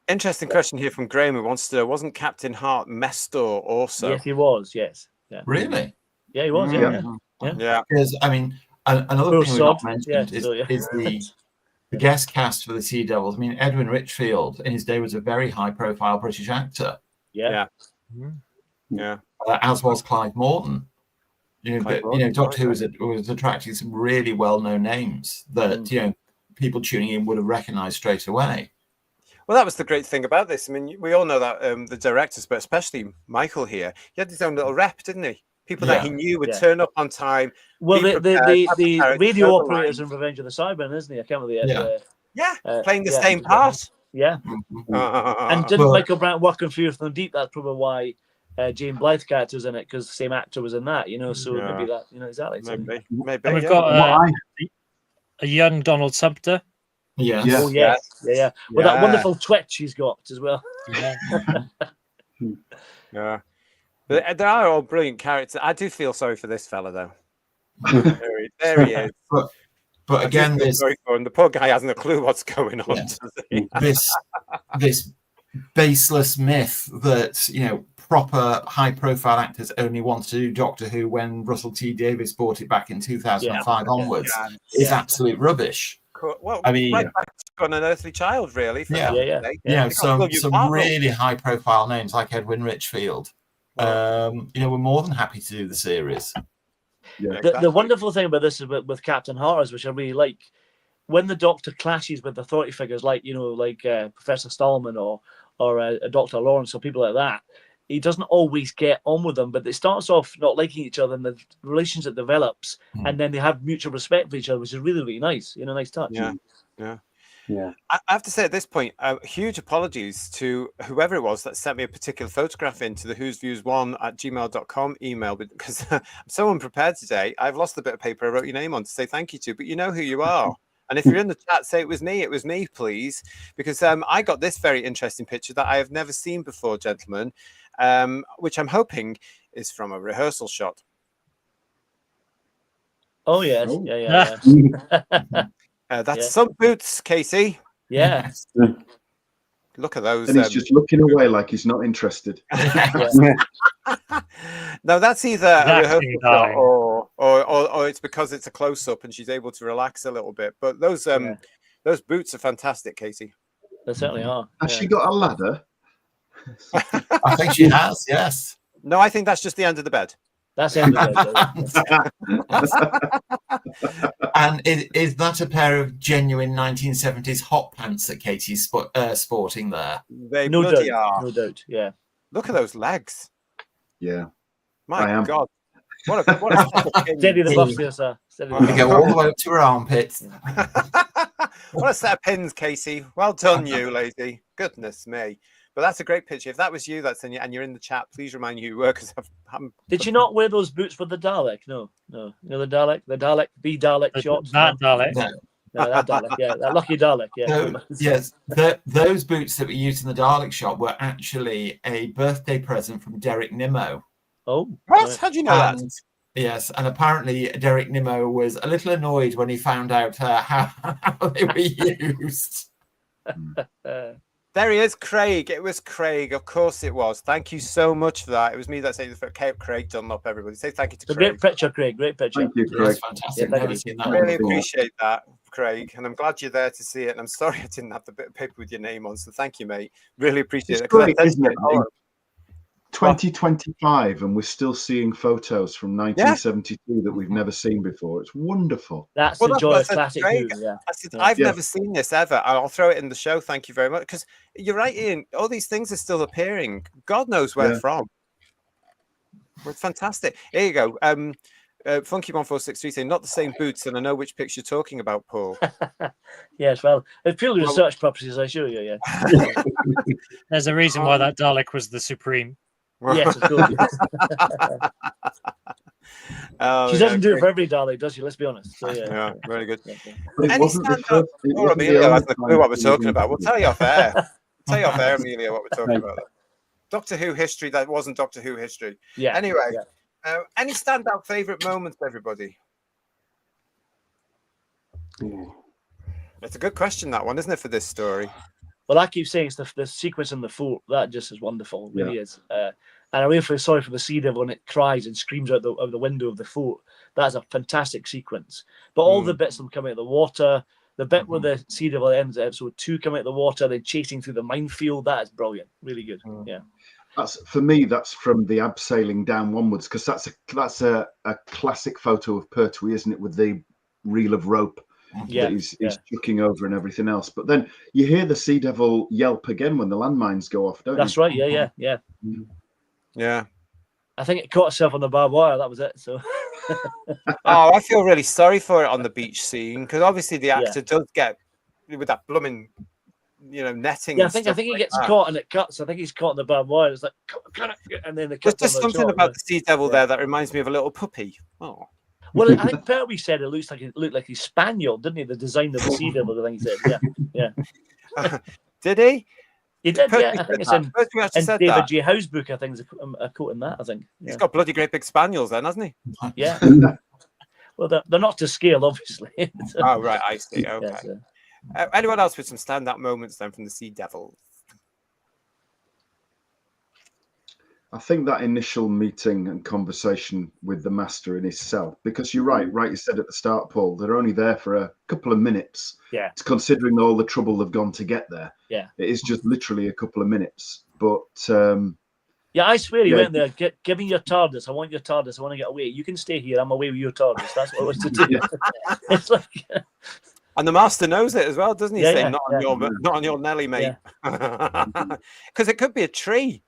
Interesting question here from Graham, who wants to know, wasn't Captain Hart Mestor also? Yes, he was. Yes. Yeah. Really? Yeah, he was. Yeah. Because I mean, another thing we've not mentioned is the guest cast for the Sea Devils. I mean, Edwin Richfield in his day was a very high-profile British actor. As was Clive Morton. Doctor Who was attracting some really well-known names that people tuning in would have recognised straight away. Well, that was the great thing about this. I mean, we all know that the directors, but especially Michael here, he had his own little rep, didn't he? People that he knew would turn up on time. Well, the radio operators in Revenge of the Cybermen, isn't he? I can't remember playing the same part. Yeah. And didn't Michael Brandt work on Fear from the Deep? That's probably why Jane Blythe's character was in it, because the same actor was in that, so maybe that, exactly. Maybe. And we've got a young Donald Sumter. Yeah. Oh, yeah. With that wonderful twitch he's got as well. Yeah. But there are all brilliant characters. I do feel sorry for this fella, though. There he is. But again, the poor guy hasn't a clue what's going on. This baseless myth that proper high-profile actors only want to do Doctor Who when Russell T Davies brought it back in 2005 onwards is absolute rubbish. Well, I mean, right back to An Unearthly Child, really. Some really high-profile names like Edwin Richfield. We're more than happy to do the series. The wonderful thing about this is with Captain Hart, which I really like, when the Doctor clashes with authority figures like Professor Stallman or Dr. Lawrence or people like that, he doesn't always get on with them, but it starts off not liking each other, and the relationship develops, and then they have mutual respect for each other, which is really, really nice. Nice touch. Yeah. Yeah. I have to say at this point, huge apologies to whoever it was that sent me a particular photograph into the whosviews1@gmail.com email, because I'm so unprepared today. I've lost the bit of paper I wrote your name on to say thank you to, but you know who you are. And if you're in the chat, say it was me, please, because I got this very interesting picture that I have never seen before, gentlemen, which I'm hoping is from a rehearsal shot. Oh yes, Oh. yeah. That's Yeah. some boots, Casey. Yeah. Look at those. And he's just looking away like he's not interested. No, that's either a rehearsal Exactly, shot darling. or it's because it's a close up and she's able to relax a little bit. But those boots are fantastic, Casey. They certainly are. Has she got a ladder? I think she has, yes. No, I think that's just the end of the bed. That's it. And is that a pair of genuine 1970s hot pants that Katie's sporting there? They No bloody doubt. are. No doubt. Yeah. Look at those legs. Yeah. My I am. God. What a Steady the buffs here, sir. Steady the You buffs. go all the way up to her armpits. what a set of pins, Casey. Well done, you lady. Goodness me. But that's a great picture. If that was you, and you're in the chat, please remind you who you were, because Did you not wear those boots for the Dalek? No. You know the Dalek, the Dalek shots. That Dalek. No. No, that Dalek. Yeah, that lucky Dalek. Yeah. So, yes, those boots that we used in the Dalek shop were actually a birthday present from Derek Nimmo. Oh. what? Right. How do you know that? And, yes, and apparently Derek Nimmo was a little annoyed when he found out how they were used. There he is, Craig. It was Craig. Of course it was. Thank you so much for that. It was me that said Craig Dunlop, everybody. Say thank you to It's a Craig. great picture, Craig. Great picture. Thank you, Craig. Yes, fantastic. Yeah, Never seen that Really one before. appreciate that, Craig. And I'm glad you're there to see it. And I'm sorry I didn't have the bit of paper with your name on. So thank you, mate. Really appreciate It's it. 'Cause I great, said isn't to it? you, 2025, and we're still seeing photos from 1972 that we've never seen before. It's wonderful. That's Well, the that's joy what I of said to classic Craig. Who. Yeah. I said, Yeah. I've Yeah. never seen this ever. I'll throw it in the show. Thank you very much. Because you're right, Ian. All these things are still appearing. God knows where Yeah. from. It's fantastic. Here you go. Funky1463 saying, not the same boots, and I know which picture you're talking about, Paul. Yes, well, it's purely research purposes, I assure you. Yeah. There's a reason why that Dalek was the supreme. Yes, of course. Oh, She yeah, doesn't do it great. for every Dalek, does she? Let's be honest. So, yeah. Yeah, very good. Yeah. But it Any wasn't the stand-up? first. It Poor wasn't the Amelia only hasn't a clue what we're time talking about. We'll tell you off air. Tell you off air, Amelia, what we're talking Right. about. Doctor Who history that wasn't Doctor Who history. Yeah. Anyway, Yeah. any standout favourite moments, everybody? It's a good question, that one, isn't it, for this story? Well, I keep saying it's the sequence in the fort that just is wonderful. It really is. And I really feel sorry for the Sea Devil when it cries and screams out of the window of the fort. That's a fantastic sequence. But all the bits of them coming out of the water, the bit where the Sea Devil ends episode 2 coming out of the water, then chasing through the minefield, that is brilliant. Really good. Yeah. That's for me. That's from the abseiling down onwards, because that's a classic photo of Pertwee, isn't it, with the reel of rope Yeah. that he's chucking over and everything else. But then you hear the Sea Devil yelp again when the landmines go off, don't That's you? right. Yeah. Yeah. I think it caught itself on the barbed wire. That was it. So. Oh, I feel really sorry for it on the beach scene, because obviously the actor does get with that blooming, netting. Yeah, I and think stuff he like gets that. caught and it cuts. I think he's caught in the barbed wire. It's like, and then the There's just something about the Sea Devil there that reminds me of a little puppy. Oh. Well, I think Pertwee said it looked like he's spaniel, didn't he? The design of the Sea Devil, I think he said. Yeah. Did he? He did, Pertwee yeah. I think it's said in, that. Pertwee actually in said David that. J. Howe's book, I think, is a quote in that, I think. He's got bloody great big spaniels then, hasn't he? Yeah. Well, they're not to scale, obviously. Oh, right, I see. Okay. Yes, Anyone else with some standout moments then from the Sea Devil? I think that initial meeting and conversation with the master in his cell, because you're right, you said at the start, Paul, they're only there for a couple of minutes. Yeah. It's considering all the trouble they've gone to get there. Yeah. It is just literally a couple of minutes. But Yeah, I swear he Yeah. went there. Give me your TARDIS. I want your TARDIS. I want to get away. You can stay here. I'm away with your TARDIS. That's what it was to do. It's like, And the master knows it as well, doesn't he? Yeah, Saying, yeah, not on your Nelly, mate. Because it could be a tree.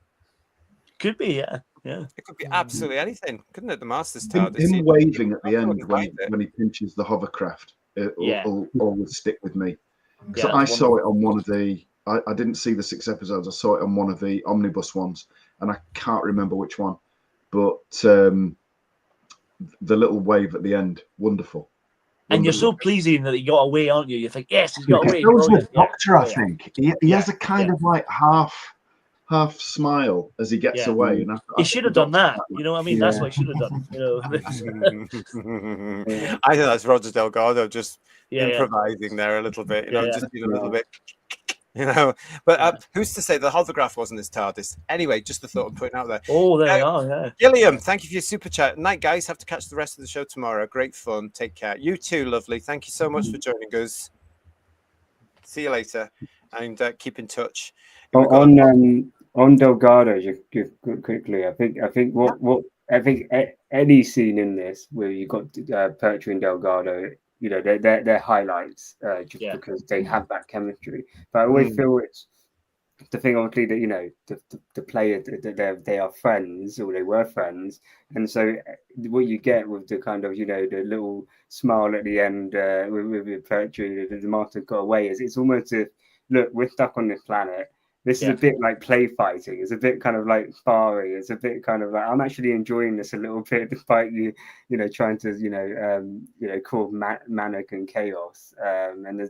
could be, yeah. It could be absolutely anything, couldn't it? The master's TARDIS. him waving at the I end wouldn't mind it. when he pinches the hovercraft, it'll Yeah. always stick with me. So I saw it on one of the. I didn't see the 6 episodes. I saw it on one of the omnibus ones, and I can't remember which one. But the little wave at the end, wonderful. And you're so pleasing that he got away, aren't you? You think, yes, he's got away. That was the Doctor, I think. He has a kind of like half smile as he gets away. And he should have done that. You know what I mean? That's what he should have done. You know. I think that's Roger Delgado just improvising there a little bit. You know, just being a little bit. You know, but who's to say the holograph wasn't his TARDIS? Anyway, just the thought I'm putting out there. Oh, there you are, yeah. Gilliam, thank you for your super chat. Night, guys. Have to catch the rest of the show tomorrow. Great fun. Take care. You too, lovely. Thank you so much for joining us. See you later, and keep in touch. On Delgado, just quickly. I think any scene in this where you got Pertwee and Delgado, you know, they're highlights because they have that chemistry. But I always feel it's the thing, obviously, that, you know, the player, they are friends, or they were friends, and so what you get with the kind of, you know, the little smile at the end with Pertwee, the master got away, is it's almost a look, we're stuck on this planet. This is a bit like play fighting. It's a bit kind of like sparring. It's a bit kind of like, I'm actually enjoying this a little bit, despite you know, trying to, you know, cause manic and chaos. And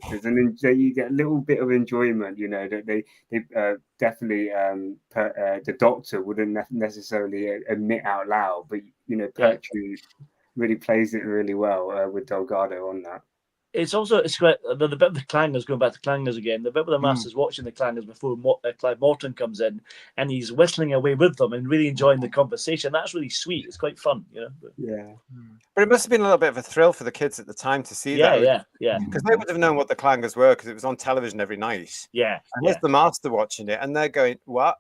you get a little bit of enjoyment. You know, that they definitely the Doctor wouldn't necessarily admit out loud, but you know, Pertwee really plays it really well with Delgado on that. It's also the bit of the clangers, going back to clangers again, the bit where the master's watching the clangers before Clive Morton comes in, and he's whistling away with them and really enjoying the conversation. That's really sweet. It's quite fun, you know. But it must have been a little bit of a thrill for the kids at the time to see that. Yeah. Because they would have known what the clangers were, because it was on television every night. Yeah. And here's the master watching it, and they're going, "What?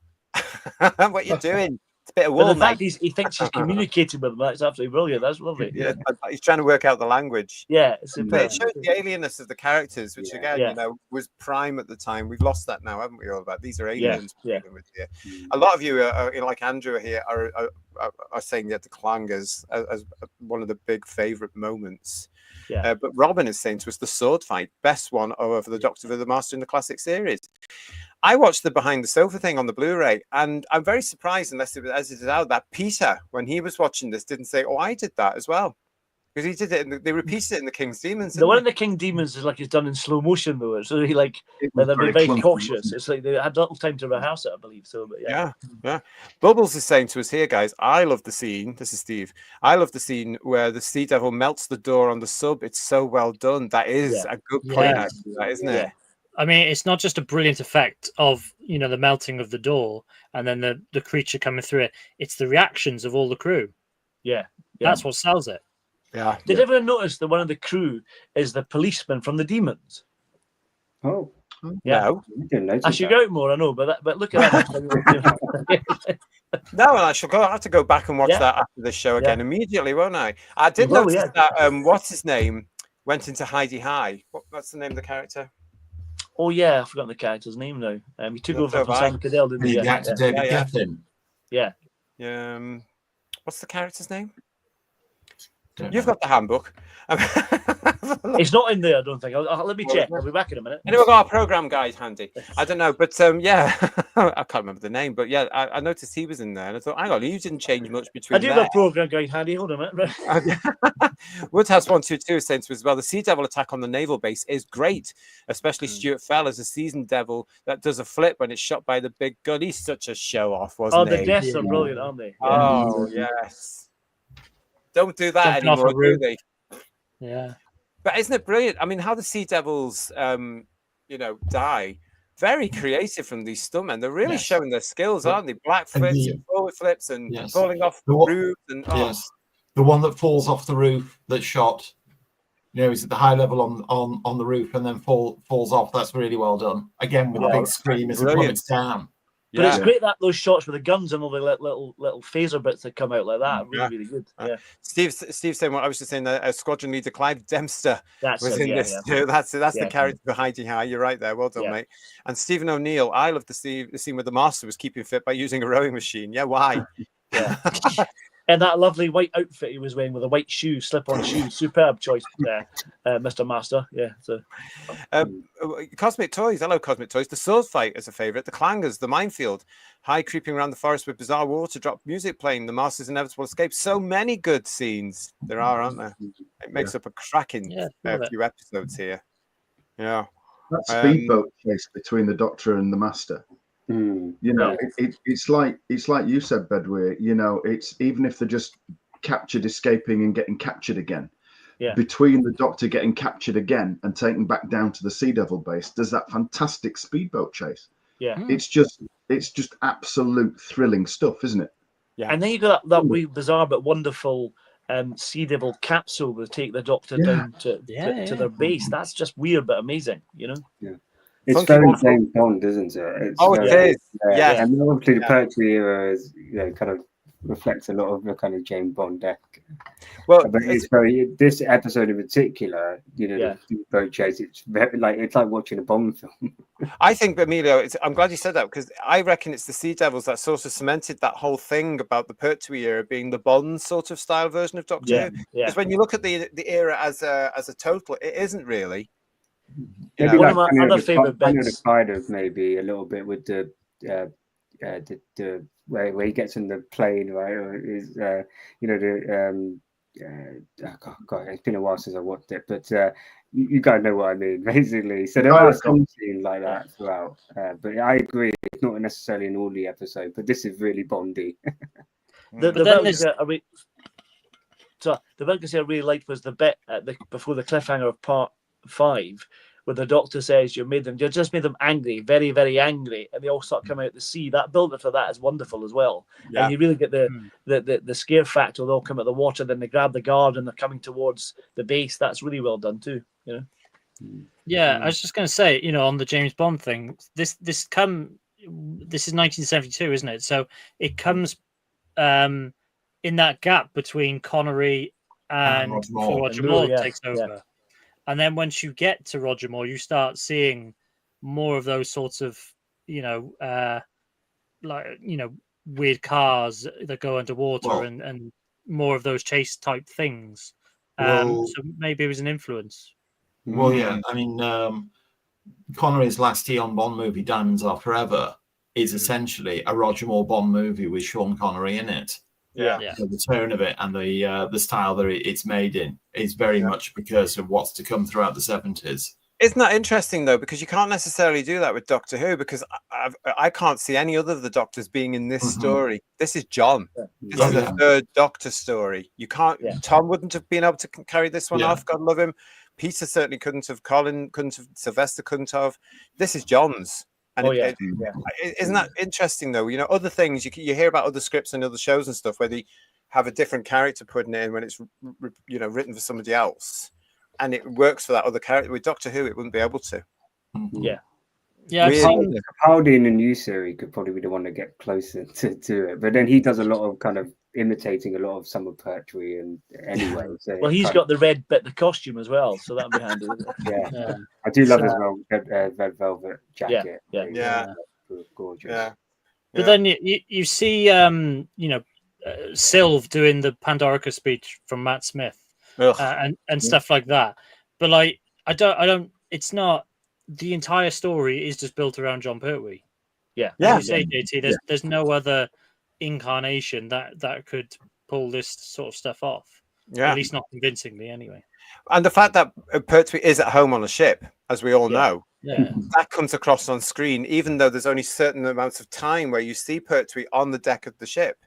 What are you doing? It's a bit of wool." But the fact he thinks he's communicating with them, that's absolutely brilliant. That's lovely. Yeah, he's trying to work out the language. Yeah, but it shows the alienness of the characters, which again, you know, was prime at the time. We've lost that now, haven't we? All about these are aliens. With here. A lot of you, you know, like Andrew here, are saying that the clangers as one of the big favourite moments. But Robin is saying to us the sword fight, best one over the Doctor with the Master in the classic series. I watched the behind the sofa thing on the Blu-ray, and I'm very surprised, unless it was as it is out, that Peter, when he was watching this, didn't say, "Oh, I did that as well," because he did it. They repeated it in the King's Demons. The one in the King Demons is like it's done in slow motion, though. So he they're very cautious. It's like they had little time to rehearse it, I believe. So, but yeah. Bubbles is saying to us here, guys, I love the scene. This is Steve. I love the scene where the Sea Devil melts the door on the sub. It's so well done. That is a good point, actually, that, isn't it? I mean, it's not just a brilliant effect of, you know, the melting of the door and then the creature coming through it. It's the reactions of all the crew. That's what sells it. Did everyone notice that one of the crew is the policeman from the Demons? Oh, no. I should go out more, I know, but look at that. No, and I have to go back and watch that after this show again immediately, won't I? I did notice that what's his name went into Heidi High. What's the name of the character? Oh yeah, I've forgotten the character's name now. He took over from Simon Cadell, didn't he? The actor David Geffen. Yeah. What's the character's name? You've got the handbook. It's not in there, I don't think. Let me check. I'll be back in a minute. Anyway, we've got our program guide handy. I don't know, but I can't remember the name, but I noticed he was in there, and I thought, hang on, you didn't change much between. I do have a program guide handy. Hold on a minute. Woodhouse 122 is saying to us as well, the Sea Devil attack on the naval base is great, especially Stuart Fell as a seasoned devil that does a flip when it's shot by the big gun. He's such a show off, wasn't he? The deaths are brilliant, aren't they? Oh yes. Don't do that anymore, do they? Yeah. But isn't it brilliant? I mean, how the Sea Devils, die. Very creative from these stuntmen. They're really showing their skills, aren't they? Black flips and forward flips and falling off the roof. And the one that falls off the roof that's shot, you know, is at the high level on the roof and then falls off. That's really well done. Again, with a big scream as it plummets down. But it's great that those shots with the guns and all the little phaser bits that come out like that. Really good. Yeah. Steve saying what I was just saying. Squadron leader Clive Dempster was in this too. That's the character behind you. You're right there. Well done, mate. And Stephen O'Neill. I love the scene where the master was keeping fit by using a rowing machine. Yeah, why? And that lovely white outfit he was wearing with a white shoe, slip-on shoe, superb choice there, Mr. Master. Yeah. So, Cosmic Toys, hello Cosmic Toys. The sword fight is a favourite. The clangers, the minefield, High creeping around the forest with bizarre water drop music playing, the master's inevitable escape. So many good scenes there are, aren't there? It makes up a cracking few episodes here. Yeah. That speedboat chase between the Doctor and the Master. You know, it's like you said, Bedwyr. You know, it's even if they're just captured, escaping, and getting captured again. Yeah. Between the Doctor getting captured again and taken back down to the Sea Devil base, there's that fantastic speedboat chase. Yeah, it's just absolute thrilling stuff, isn't it? Yeah, and then you got that wee bizarre but wonderful Sea Devil capsule to take the Doctor down to their base. That's just weird but amazing, you know. Yeah. It's very James Bond, isn't it? It's it is. Yeah. And obviously the poetry era is, you know, kind of reflects a lot of the kind of James Bond deck. Well, but it's very, this episode in particular, you know, the boat chase, it's very it's like watching a Bond film. I think, Emilio, I'm glad you said that, because I reckon it's the Sea Devils that sort of cemented that whole thing about the Pertwee era being the Bond sort of style version of Doctor Who. Because when you look at the era as a total, it isn't really. Maybe one of my other favorite bits. Kind of maybe a little bit with the where he gets in the plane, right? Or is you know, the God, it's been a while since I watched it, but you guys know what I mean, basically. So there are some scenes like that throughout, but I agree, it's not necessarily in all the episodes, but this is really Bondy. The bit I really liked was the bit before the cliffhanger of part 5, where the Doctor says you just made them angry, very, very angry, and they all start coming out to sea. That build up for that is wonderful as well. Yeah. And you really get the scare factor. They'll come out the water, then they grab the guard and they're coming towards the base. That's really well done too, you know. Yeah, I was just going to say, you know, on the James Bond thing, this is 1972, isn't it? So it comes in that gap between Connery and before Roger Moore takes over. Yeah. And then once you get to Roger Moore, you start seeing more of those sorts of, you know, weird cars that go underwater and more of those chase type things. So maybe it was an influence. Well, yeah. I mean, Connery's last Eon Bond movie, Diamonds Are Forever, is essentially a Roger Moore Bond movie with Sean Connery in it. Yeah. So the tone of it and the style that it's made in is very much because of what's to come throughout the 70s. Isn't that interesting though? Because you can't necessarily do that with Doctor Who, because I can't see any other of the Doctors being in this story. This is John. This is the third Doctor story. You can't. Tom wouldn't have been able to carry this one off. God love him. Peter certainly couldn't have. Colin couldn't have. Sylvester couldn't have. This is John's. And isn't that interesting though? You know, other things you hear about other scripts and other shows and stuff where they have a different character putting it in when it's written for somebody else, and it works for that other character. With Doctor Who, it wouldn't be able to. Yeah. Capaldi in the new series could probably be the one to get closer to it, but then he does a lot of kind of imitating a lot of Summer Pertwee and anyway. So he's got the red bit, the costume as well, so that'd be handy. Yeah. I do love as well red velvet jacket. Yeah. Gorgeous. Yeah. But then you see, Sylve doing the Pandorica speech from Matt Smith and stuff like that. But like, I don't. It's not. The entire story is just built around John Pertwee. Yeah. As you say, JT, there's no other incarnation that could pull this sort of stuff off. Yeah. At least not convincingly, anyway. And the fact that Pertwee is at home on a ship, as we all know, that comes across on screen, even though there's only certain amounts of time where you see Pertwee on the deck of the ship.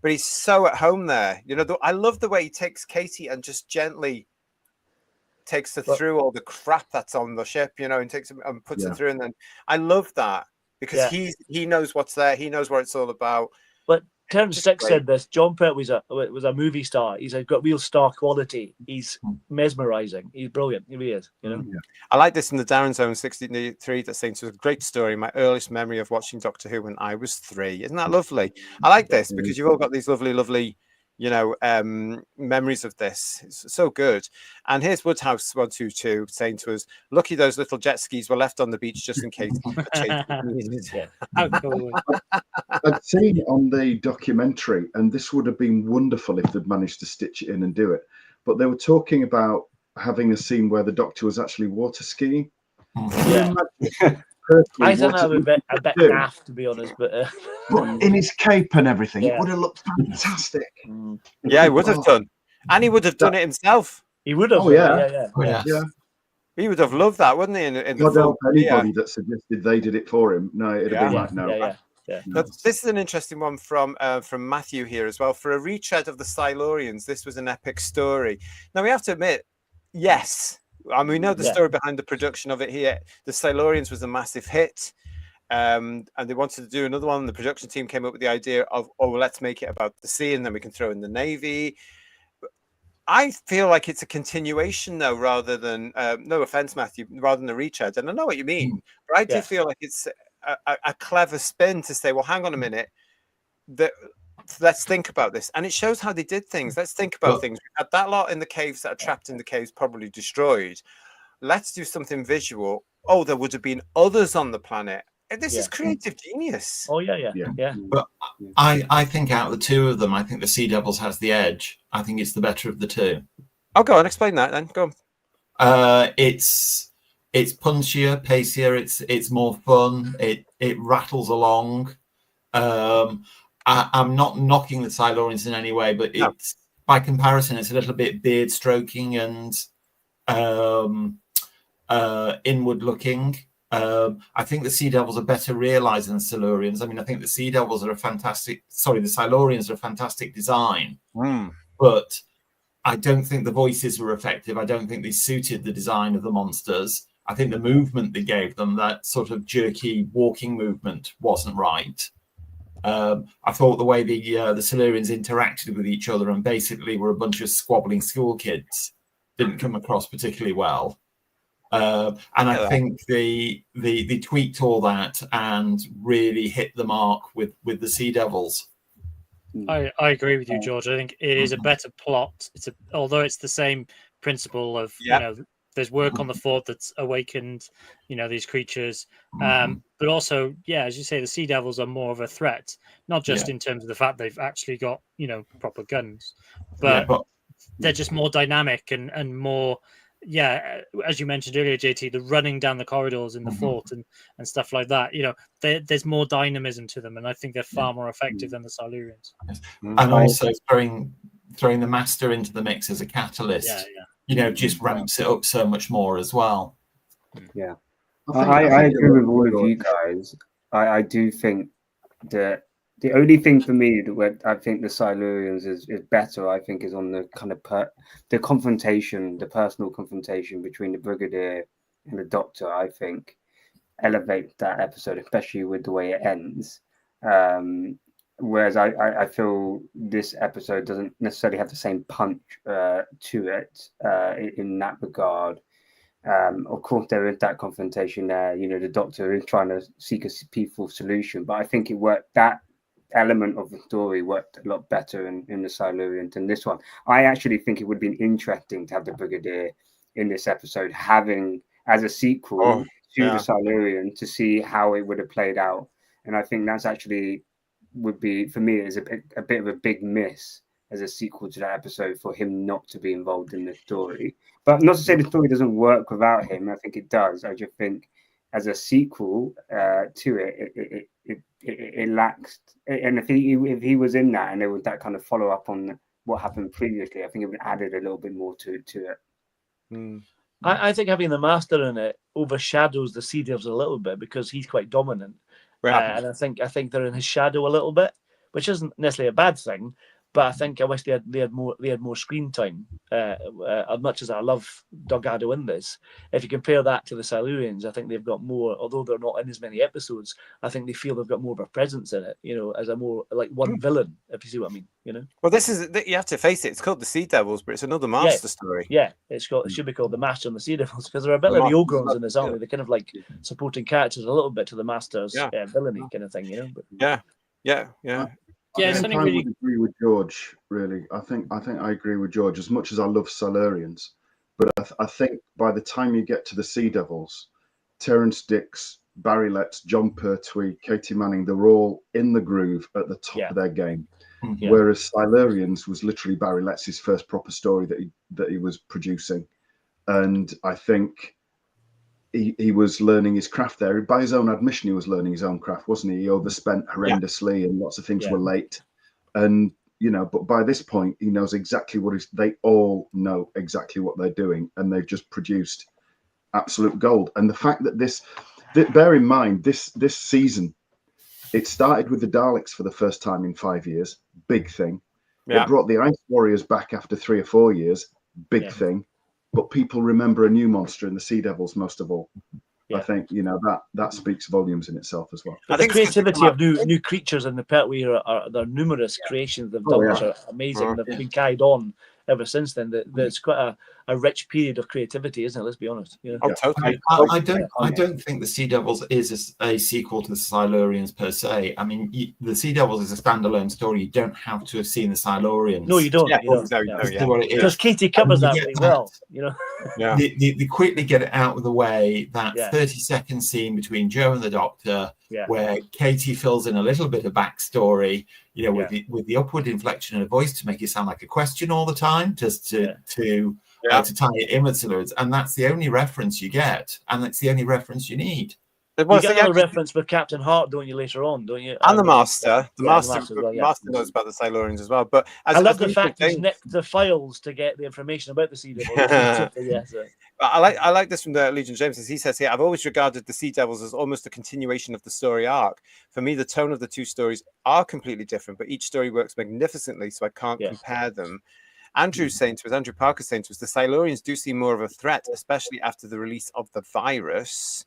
But he's so at home there. You know, I love the way he takes Katie and just gently takes her through all the crap that's on the ship, you know, and takes him and puts her through. And then I love that because he knows what's there. He knows what it's all about. But Terence Six said this. John Pertwee was a movie star. He's got real star quality. He's mesmerizing. He's brilliant. He really is. You know. Yeah. I like this in the Darren Zone 63 that saying it's a great story. My earliest memory of watching Doctor Who when I was 3. Isn't that lovely? I like this because you've all got these lovely memories of this. It's so good. And here's Woodhouse 122 saying to us, lucky those little jet skis were left on the beach just in case a chase was needed. How cool. I'd seen it on the documentary, and this would have been wonderful if they'd managed to stitch it in and do it. But they were talking about having a scene where the Doctor was actually water skiing. Yeah. I think that would be a bit naff, to be honest, but in his cape and everything, Yeah. it would have looked fantastic. Yeah, he would have done. And he would have done it himself. he would have. Oh, yeah. Yeah. He would have loved that, wouldn't he? In the Not full, anybody that suggested they did it for him. No, it'd have been like, no. Yeah. But this is an interesting one from Matthew here as well. For a retread of the Silurians, this was an epic story. Now we have to admit, yes. I mean, we know the story behind the production of it here. The Silurians was a massive hit, and they wanted to do another one. The production team came up with the idea of, oh, well, let's make it about the sea, and then we can throw in the Navy. I feel like it's a continuation, though, rather than no offense, Matthew, rather than a retread. And I know what you mean, but I do feel like it's a clever spin to say, well, hang on a minute, let's think about this. And it shows how they did things. Let's think about things. We had that lot in the caves that are trapped in the caves, probably destroyed. Let's do something visual. Oh, there would have been others on the planet. This is creative genius. Oh, yeah. But I think out of the two of them, I think the Sea Devils has the edge. I think it's the better of the two. I'll go on, explain that then. Go on. It's punchier, pacier. It's more fun. It rattles along. I'm not knocking the Silurians in any way, but it's by comparison, it's a little bit beard stroking and inward looking. I think the Sea Devils are better realized than the Silurians. I mean, I think the Silurians are a fantastic design, but I don't think the voices were effective. I don't think they suited the design of the monsters. I think the movement they gave them, that sort of jerky walking movement, wasn't right. I thought the way the Silurians interacted with each other and basically were a bunch of squabbling school kids didn't come across particularly well. And I think they tweaked all that and really hit the mark with the Sea Devils. I agree with you, George. I think it is a better plot. Although it's the same principle of there's work on the fort that's awakened these creatures, but also as you say, the Sea Devils are more of a threat, not just in terms of the fact they've actually got proper guns, but they're just more dynamic and more as you mentioned earlier, JT, the running down the corridors in the fort and stuff like that. There's more dynamism to them, and I think they're far more effective than the Silurians. And also throwing the Master into the mix as a catalyst, just ramps it up so much more as well. Yeah, I agree with all of you guys. I do think that the only thing for me where I think the Silurians is better, I think, is on the kind of the confrontation, the personal confrontation between the Brigadier and the Doctor. I think elevates that episode, especially with the way it ends. Whereas I feel this episode doesn't necessarily have the same punch to it in that regard. Of course, there is that confrontation there. The Doctor is trying to seek a peaceful solution, but I think it worked. That element of the story worked a lot better in the Silurian than this one. I actually think it would have been interesting to have the Brigadier in this episode, having as a sequel to the Silurian, to see how it would have played out. And I think that's actually would be, for me, is a bit of a big miss as a sequel to that episode, for him not to be involved in the story. But not to say the story doesn't work without him. I think it does. I just think as a sequel to it, it lacks. And if he was in that and there was that kind of follow up on what happened previously, I think it would have added a little bit more to it. I think having the Master in it overshadows the Sea Devils a little bit because he's quite dominant, and I think they're in his shadow a little bit, which isn't necessarily a bad thing. But I think I wish they had more screen time. As much as I love Doug Addo in this, if you compare that to the Silurians, I think they've got more. Although they're not in as many episodes, I think they feel they've got more of a presence in it. As a more like one villain, if you see what I mean. Well, this is, you have to face it. It's called the Sea Devils, but it's another Master story. Yeah, it should be called the Master and the Sea Devils because they're a bit like the Ogrons in this, aren't they? They're kind of like supporting characters a little bit to the Master's villainy kind of thing. But, Yeah. Yeah, I it's think something I really. would agree with George. Really, I think I agree with George. As much as I love Silurians, but I think by the time you get to the Sea Devils, Terrence Dix, Barry Letts, John Pertwee, Katie Manning, they're all in the groove at the top of their game. Yeah. Whereas Silurians was literally Barry Letts' first proper story that he was producing, and I think he was learning his craft there. By his own admission, he was learning his own craft, wasn't he? He overspent horrendously, and lots of things were late. And but by this point, he knows exactly what they all know exactly what they're doing, and they've just produced absolute gold. And the fact that bear in mind, this season, it started with the Daleks for the first time in 5 years, big thing. It brought the Ice Warriors back after 3 or 4 years, big thing. But people remember a new monster in the Sea Devils most of all. I think that speaks volumes in itself as well. But the creativity of new creatures in the Pertwee are there are numerous creations they've done which are amazing. They've been carried on ever since then. There's quite a rich period of creativity, isn't it? Let's be honest. Oh, totally. I don't think the Sea Devils is a sequel to the Silurians per se. I mean, the Sea Devils is a standalone story. You don't have to have seen the Silurians. No, you don't. Because Katie covers that really well. They quickly get it out of the way. That 30-second scene between Joe and the Doctor, where Katie fills in a little bit of backstory, with the upward inflection in her voice to make it sound like a question all the time, just to tie it in with Silurians, and that's the only reference you get, and that's the only reference you need. You get another reference with Captain Hart, don't you, later on, don't you? And the Master. The Master knows about the Silurians as well. But I love the fact he's nicked the files to get the information about the Sea Devils. I like this from the Legion James. As he says here, I've always regarded the Sea Devils as almost a continuation of the story arc. For me, the tone of the two stories are completely different, but each story works magnificently, so I can't compare them. Andrew Parker saying to us, the Silurians do seem more of a threat, especially after the release of the virus.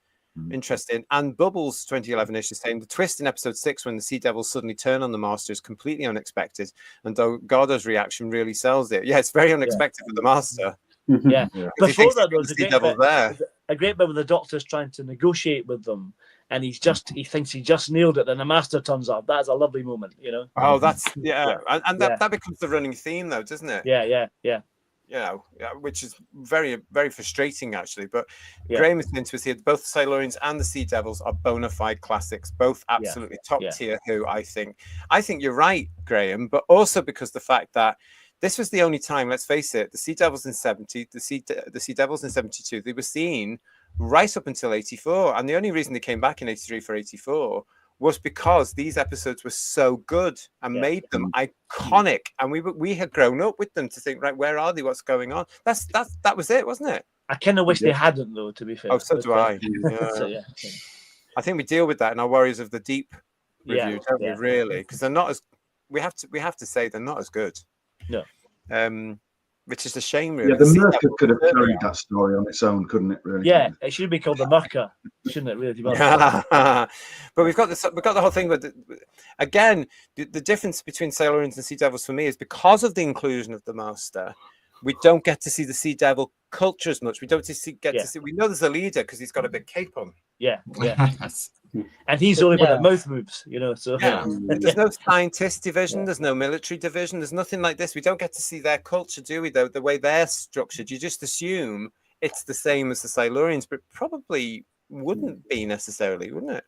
Interesting. And Bubbles 2011-ish is saying the twist in episode 6 when the Sea Devils suddenly turn on the Master is completely unexpected, and though Gordo's reaction really sells it. Yeah, it's very unexpected for the Master. Yeah. Before that, there was a great bit where the Doctor's trying to negotiate with them, and he thinks he just nailed it, then the Master turns up. That's a lovely moment, Oh, that's and that becomes the running theme, though, doesn't it? Yeah. Which is very, very frustrating, actually. But Graham is saying to us here, both the Silurians and the Sea Devils are bona fide classics, both absolutely top tier. Who I think you're right, Graham, but also because the fact that this was the only time, let's face it, the Sea Devils in 70, the Sea Devils in 72, they were seen right up until 84, and the only reason they came back in 83 for 84 was because these episodes were so good and made them iconic, and we had grown up with them to think, right, where are they? What's going on? That was it, wasn't it? I kind of wish they hadn't, though. To be fair. Oh, so do I. I think we deal with that in our Warriors of the Deep review, don't we? Really, because they're not as we have to say they're not as good. No. Which is a shame, really. Yeah, the Merker could have carried that story on its own, couldn't it? Really? Yeah, it should be called the Merker, shouldn't it? Really? But we've got the whole thing with again the difference between Silurians and Sea Devils for me is because of the inclusion of the Master. We don't get to see the Sea Devil culture as much. We don't get to see. We know there's a leader because he's got a big cape on. Yeah. And he's the only one that mouth moves, So there's no scientist division, there's no military division, there's nothing like this. We don't get to see their culture, do we? The way they're structured, you just assume it's the same as the Silurians, but probably wouldn't be necessarily, wouldn't it?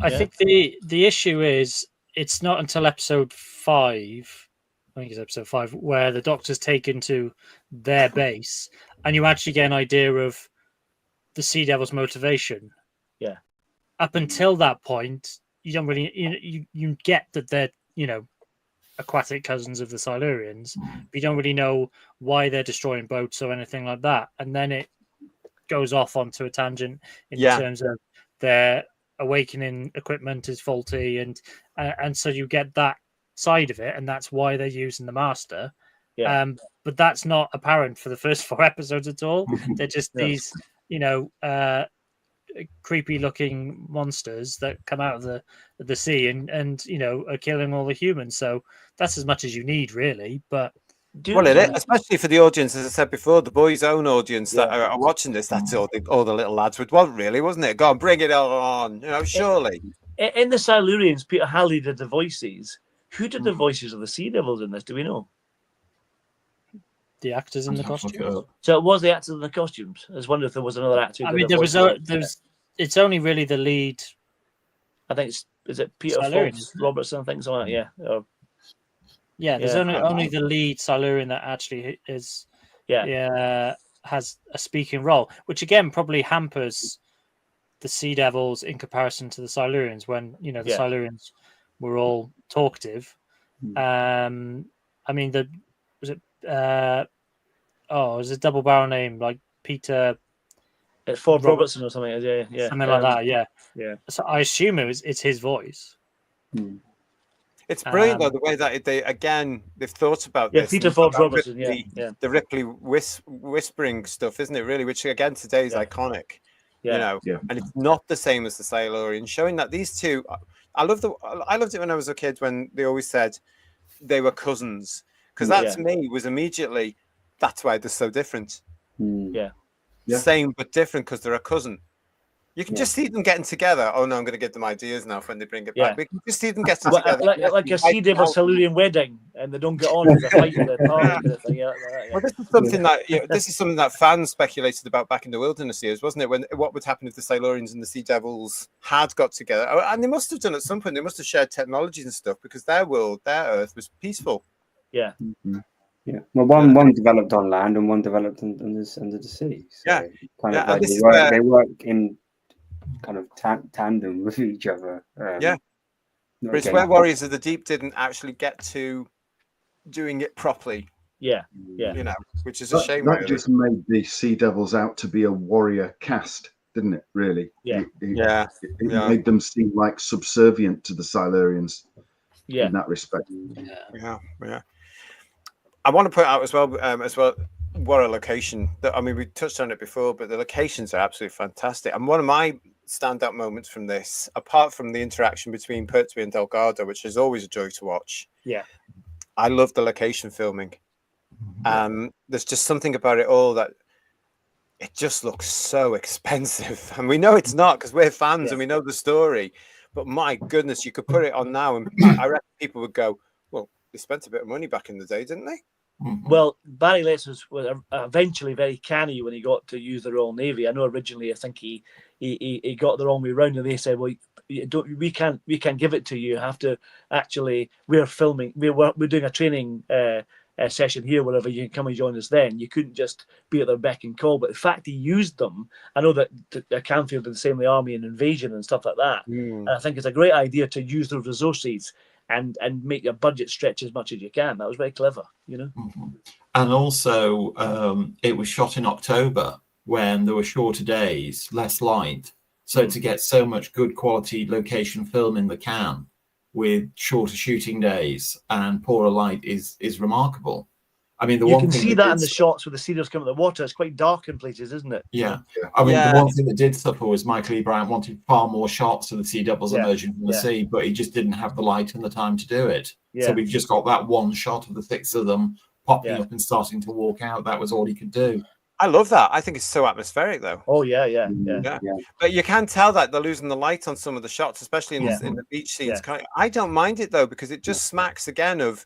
I think the issue is it's not until episode 5. I think it's episode 5 where the Doctor's taken to their base, and you actually get an idea of the Sea Devil's motivation. Yeah. Up until that point, you don't really you get that they're aquatic cousins of the Silurians, but you don't really know why they're destroying boats or anything like that. And then it goes off onto a tangent in terms of their awakening equipment is faulty, and so you get that side of it, and that's why they're using the Master. But that's not apparent for the first 4 episodes at all. They're just these creepy looking monsters that come out of the sea and are killing all the humans. So that's as much as you need, really. But especially for the audience, as I said before, the boys' own audience that are watching this, that's all the little lads would want, really, wasn't it? Go on, bring it on, surely. In the Silurians, Peter Halley did the voices. Who did the voices of the Sea Devils in this? Do we know? The actors in the costumes. So it was the actors in the costumes. I was wondering if there was another actor. I mean, there's. It's only really the lead. I think is it Peter Silurian, Fox Robertson? I think so. Yeah. There's only the lead Silurian that actually is. Has a speaking role, which again probably hampers the Sea Devils in comparison to the Silurians. When the Silurians were all talkative. I mean, was it a double barrel name like Peter? It's Ford Robertson or something. Yeah, something like that. Yeah. So I assume it's his voice. It's brilliant though the way that they've thought about this. Peter Forbes Robertson. The Ripley whispering stuff, isn't it? Really, which again today is iconic. And it's not the same as the Silurian, showing that these two. I loved it when I was a kid when they always said they were cousins, because that to me was immediately that's why they're so different. Same but different because they're a cousin. You can just see them getting together. Oh no, I'm going to give them ideas now for when they bring it back. We can just see them getting together, like a Sea Devil Silurian wedding, and they don't get on. They're fighting the party. Well, this is something that fans speculated about back in the Wilderness years, wasn't it? When what would happen if the Silurians and the Sea Devils had got together? And they must have done at some point. They must have shared technologies and stuff because their Earth was peaceful. Yeah. Well, one developed on land and one developed under the sea. So they work in kind of tandem with each other. But it's where Warriors of the Deep didn't actually get to doing it properly. Which is a shame. That just made the Sea Devils out to be a warrior caste, didn't it? Really? It made them seem like subservient to the Silurians. In that respect. I want to point out as well, what a location. I mean, we touched on it before, but the locations are absolutely fantastic. And one of my standout moments from this, apart from the interaction between Pertwee and Delgado, which is always a joy to watch. I love the location filming. There's just something about it all that it just looks so expensive. And we know it's not because we're fans and we know the story. But my goodness, you could put it on now and I reckon people would go, well, they spent a bit of money back in the day, didn't they? Well, Barry Letts was eventually very canny when he got to use the Royal Navy. I know originally I think he got the wrong way round, and they said, "Well, we can't give it to you. You have to actually. We're filming. We're doing a training session here. Wherever you can come and join us. Then you couldn't just be at their beck and call. But the fact he used them, I know that Canfield did the same with the Army and Invasion and stuff like that. And I think it's a great idea to use those resources and make your budget stretch as much as you can. That was very clever, And also, it was shot in October when there were shorter days, less light. So to get so much good quality location film in the can with shorter shooting days and poorer light is remarkable. I mean, you can see that in the shots with the Sea Devils coming at the water. It's quite dark in places, isn't it? I mean, the one thing that did suffer was Michael E. Bryant wanted far more shots of the Sea Devils emerging from the sea, but he just didn't have the light and the time to do it. So we've just got that one shot of the 6 of them popping up and starting to walk out. That was all he could do. I love that. I think it's so atmospheric, though. Oh, yeah. But you can tell that they're losing the light on some of the shots, especially in the beach scenes. I don't mind it, though, because it just smacks again of,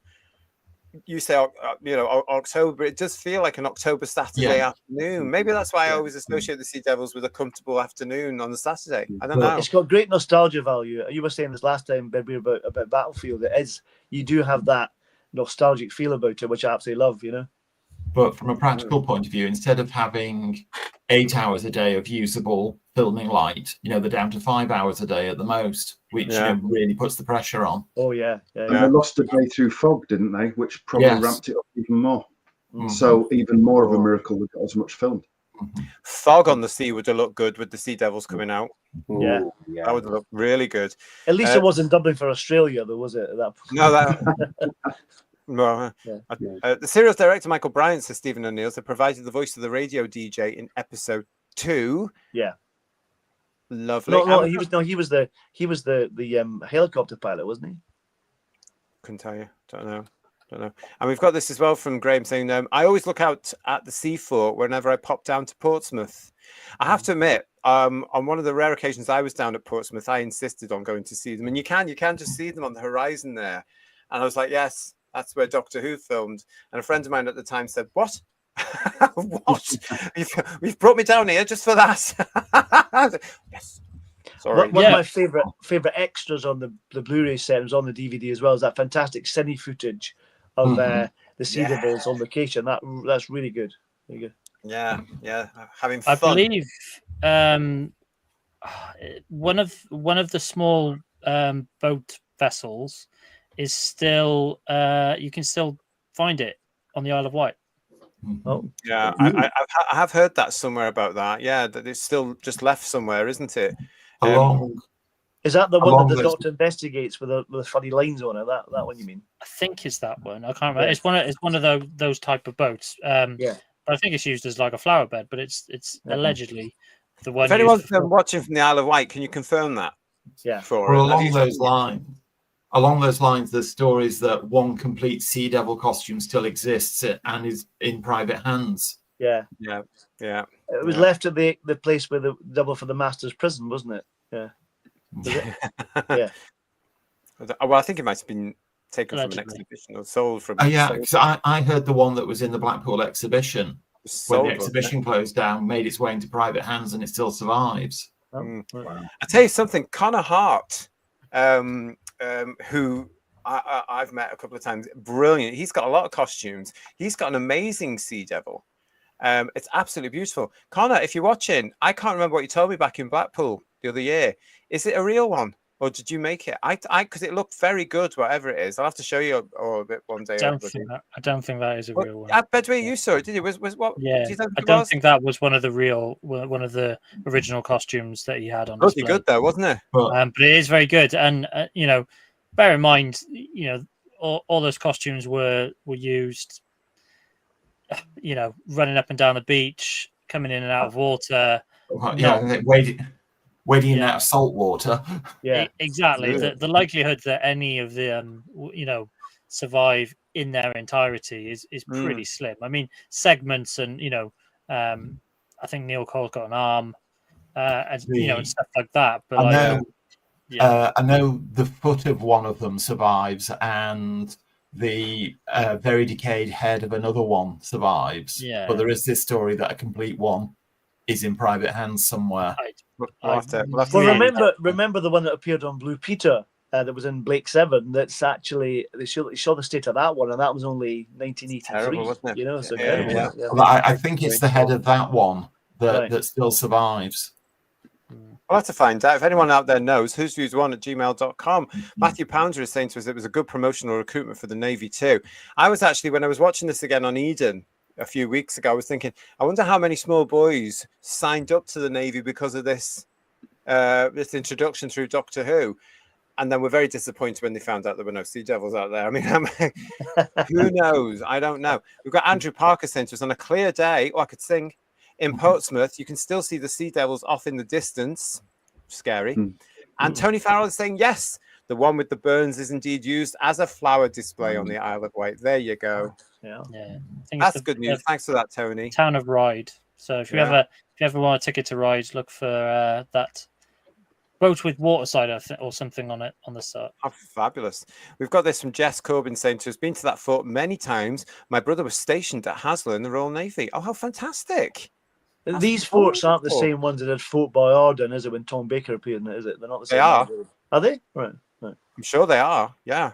you say, October. It does feel like an October Saturday afternoon. Maybe that's why I always associate the Sea Devils with a comfortable afternoon on the Saturday. I don't know. It's got great nostalgia value. You were saying this last time, Ben, about Battlefield. It is. You do have that nostalgic feel about it, which I absolutely love. But from a practical point of view, instead of having 8 hours a day of usable filming light, they're down to 5 hours a day at the most, which really puts the pressure on. Oh, yeah. And they lost a day through fog, didn't they? Which probably ramped it up even more. So even more of a miracle we got as much filmed. Fog on the sea would have looked good with the Sea Devils coming out. Yeah. That would have looked really good. At least it wasn't dubbing for Australia, though, was it? At that point? No, the serial's director Michael Bryant, says Stephen O'Neill, so provided the voice of the radio DJ in episode 2. Yeah, lovely. He was the helicopter pilot, wasn't he? Couldn't tell you. Don't know. And we've got this as well from Graham saying, I always look out at the sea fort whenever I pop down to Portsmouth. I have to admit, on one of the rare occasions I was down at Portsmouth, I insisted on going to see them, and you can just see them on the horizon there. And I was like, yes, that's where Doctor Who filmed. And a friend of mine at the time said, what? What? You've brought me down here just for that? Yes. Sorry. One of my favorite extras on the Blu-ray set was on the DVD as well. Is that fantastic cine footage of the Sea Devils on location? That's really good. Really good. Yeah, having fun. I believe one of the small boat vessels is still you can still find it on the Isle of Wight. Oh, yeah, I have heard that somewhere about that. Yeah, that it's still just left somewhere, isn't it? Is that the one that the Doctor investigates with the funny lines on it? That one you mean? I think it's that one. I can't remember. Yeah. It's one of those type of boats. Yeah. I think it's used as like a flower bed, but it's allegedly the one. If anyone's watching from the Isle of Wight, can you confirm that? Yeah. Along those lines, there's stories that one complete Sea Devil costume still exists and is in private hands. Yeah. It was left at the place where the double for the Master's prison, wasn't it? Yeah. Was it? Yeah. Well, I think it might have been taken from an exhibition or sold from. Because I heard the one that was in the Blackpool exhibition when the exhibition closed down made its way into private hands and it still survives. Wow. I tell you something, Connor Hart, who I've met a couple of times, brilliant. He's got a lot of costumes. He's got an amazing Sea Devil. It's absolutely beautiful. Connor, if you're watching, I can't remember what you told me back in Blackpool the other year. Is it a real one? Or did you make it? Because it looked very good, whatever it is. I'll have to show you a bit one day. I don't think that is a real one. I bet you saw it, did you? Was what? Yeah, I don't think that was one of the original costumes that he had on display. Pretty good though, wasn't it? But it is very good, and bear in mind, all those costumes were used. Running up and down the beach, coming in and out of water. Wading out of salt water. Yeah, exactly. The likelihood that any of them, survive in their entirety is pretty slim. I mean, segments and I think Neil Cole's got an arm, and stuff like that. But I know the foot of one of them survives, and the very decayed head of another one survives. Yeah. But there is this story that a complete one is in private hands somewhere. Remember the one that appeared on Blue Peter that was in Blake 7? That's actually they saw the state of that one, and that was only 1983. Terrible, wasn't it? So I think it's the head of that one that still survives. I'll have to find out. If anyone out there knows, whosviews1@gmail.com. Matthew Pounder is saying to us it was a good promotional recruitment for the Navy too. I was actually, when I was watching this again on Eden a few weeks ago, I was thinking, I wonder how many small boys signed up to the Navy because of this introduction through Doctor Who. And then we're very disappointed when they found out there were no Sea Devils out there. I mean, who knows? I don't know. We've got Andrew Parker saying to us, on a clear day, I could sing, in Portsmouth, you can still see the Sea Devils off in the distance. Scary. And Tony Farrell is saying, yes, the one with the burns is indeed used as a flower display on the Isle of Wight. There you go. Yeah. That's good news. Thanks for that, Tony. Town of Ryde. So if you ever want a ticket to Ryde, look for that boat with waterside or something on it on the start. Oh, fabulous. We've got this from Jess Corbyn saying to us, been to that fort many times. My brother was stationed at Haslar in the Royal Navy. Oh, how fantastic. These forts aren't the same ones that had Fort Boyardon, is it, when Tom Baker appeared in it, is it? They're not the same. They are. Are they? Right. I'm sure they are, yeah.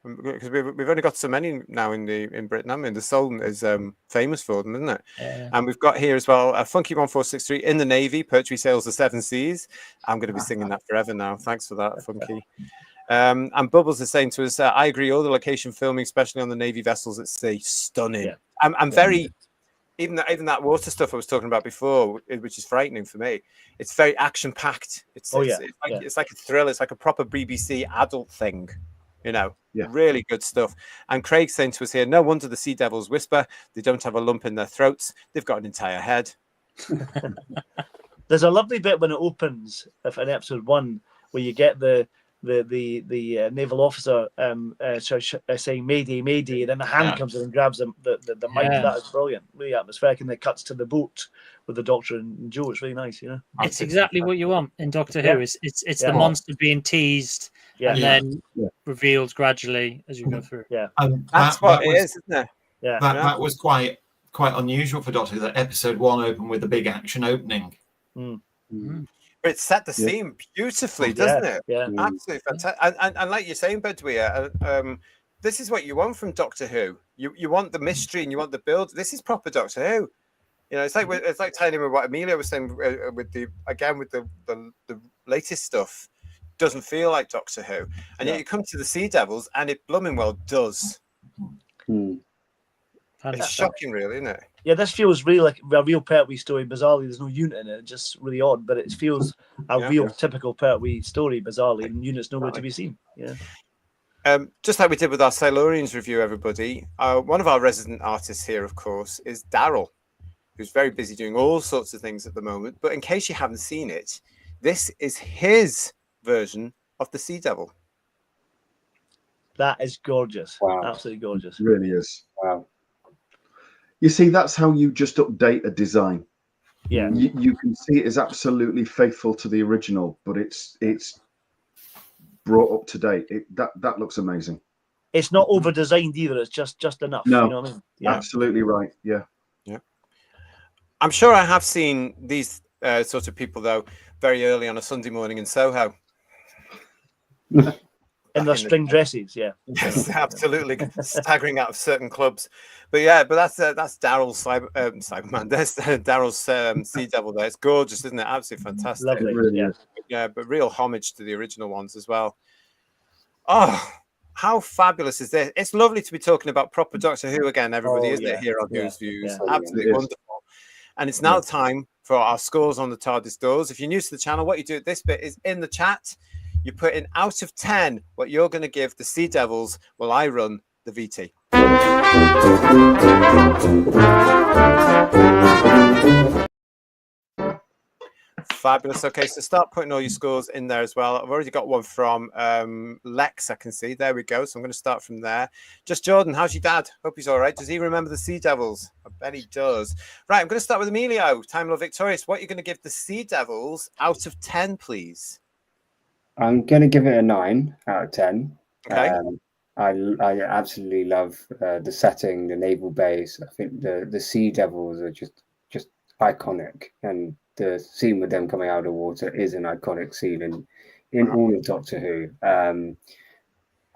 Because we've only got so many now in Britain. I mean, the Solent is famous for them, isn't it? Yeah. And we've got here as well a Funky 1463 in the Navy. Pertwee sails the Seven Seas. I'm going to be singing that forever now. Thanks for that, Funky. And Bubbles is saying to us, I agree. All the location filming, especially on the Navy vessels at sea, stunning. Yeah. I'm very. Even that water stuff I was talking about before, which is frightening for me, it's very action packed. It's like a thrill. It's like a proper BBC adult thing. Really good stuff. And Craig saying to us here, no wonder the Sea Devils whisper. They don't have a lump in their throats. They've got an entire head. There's a lovely bit when it opens in episode 1 where you get the naval officer saying "Mayday, Mayday," and then the hand comes in and grabs the mic. That is brilliant, really atmospheric, and then it cuts to the boat with the Doctor and Joe. It's really nice, It's exactly what you want in Doctor Who. It's the monster being teased Yeah. and then Yeah. revealed gradually as you go through. Yeah. That's what it is, isn't it? Yeah. That was quite unusual for Doctor Who, that episode 1 opened with a big action opening. But it set the scene beautifully, doesn't it? Yeah. Absolutely fantastic. And like you're saying, Bedouin, this is what you want from Doctor Who. You want the mystery and you want the build. This is proper Doctor Who. You know, it's like tying in with what Amelia was saying with the latest stuff. Doesn't feel like Doctor Who, and yet you come to the Sea Devils, and it blooming well does. It's shocking, really, isn't it? Yeah, this feels really like a real Pertwee story. Bizarrely, there's no unit in it. It's just really odd, but it feels a real typical Pertwee story. Bizarrely, and units nowhere to be seen. Yeah. Just like we did with our Silurians review, everybody. One of our resident artists here, of course, is Daryl, who's very busy doing all sorts of things at the moment. But in case you haven't seen it, this is his version of the Sea Devil. That is gorgeous. Wow. Absolutely gorgeous. It really is. Wow. You see, that's how you just update a design. Yeah. You can see it is absolutely faithful to the original, but it's brought up to date. That looks amazing. It's not over designed either. It's just enough. No, you know what I mean? Yeah. Absolutely right. Yeah. I'm sure I have seen these sort of people, though, very early on a Sunday morning in Soho. In their string dresses, yeah. Yes, absolutely. Staggering out of certain clubs. But yeah, that's Daryl's Cyberman. That's Daryl's Sea Devil there. It's gorgeous, isn't it? Absolutely fantastic. Lovely. really Yeah. is. Yeah, but real homage to the original ones as well. Oh, how fabulous is this? It's lovely to be talking about proper Doctor Who again, everybody, isn't it, here on Who's Views? Yeah. Absolutely wonderful. And it's now time for our scores on the TARDIS doors. If you're new to the channel, what you do at this bit is in the chat, you put in out of 10 what you're going to give the Sea Devils while I run the VT. Fabulous. Okay, so start putting all your scores in there as well. I've already got one from Lex, I can see. There we go. So I'm going to start from there. Just Jordan, how's your dad? Hope he's all right. Does he remember the Sea Devils? I bet he does. Right, I'm going to start with Emilio. Time Lord Victorious. What are you going to give the Sea Devils out of 10, please? I'm going to give it a 9 out of 10. Okay. I absolutely love the setting, the naval base. I think the Sea Devils are just iconic, and the scene with them coming out of the water is an iconic scene in all of Doctor Who.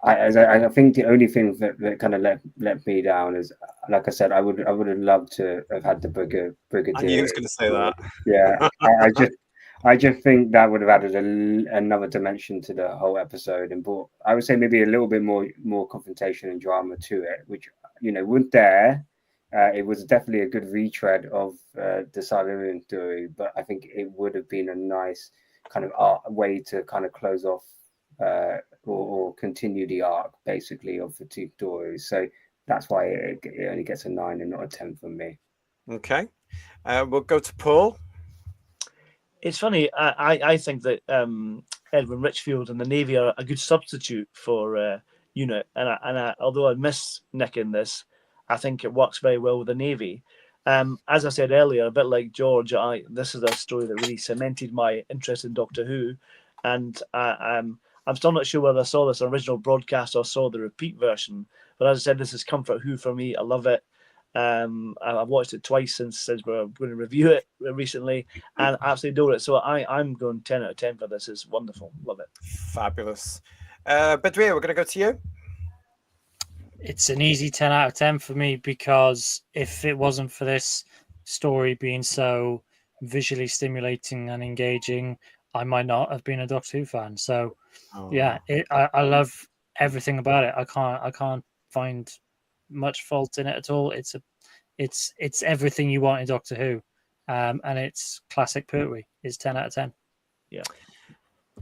I think the only thing that kind of let me down is, like I said, I would have loved to have had the Brigadier. I knew he was going to say that. Yeah, I just think that would have added another dimension to the whole episode, and brought, I would say, maybe a little bit more confrontation and drama to it, which, you know, weren't there. It was definitely a good retread of the Silurian story, but I think it would have been a nice kind of way to kind of close off or continue the arc, basically, of the two stories. So that's why it only gets a 9 and not a 10 from me. Okay. We'll go to Paul. It's funny. I think that Edwin Richfield and the Navy are a good substitute for UNIT, and although I miss Nick in this, I think it works very well with the Navy. As I said earlier, a bit like George, this is a story that really cemented my interest in Doctor Who, and I'm still not sure whether I saw this original broadcast or saw the repeat version. But as I said, this is comfort Who for me. I love it. I've watched it twice since we're going to review it recently, and I absolutely adore it. So I'm going 10 out of 10 for this. It's wonderful. Love it. Fabulous. Bedouin, we're going to go to you. It's an easy 10 out of 10 for me, because if it wasn't for this story being so visually stimulating and engaging, I might not have been a Doctor Who fan. So I love everything about it. I can't find much fault in it at all. It's everything you want in Doctor Who, and it's classic Pertwee. It's 10 out of 10. Yeah.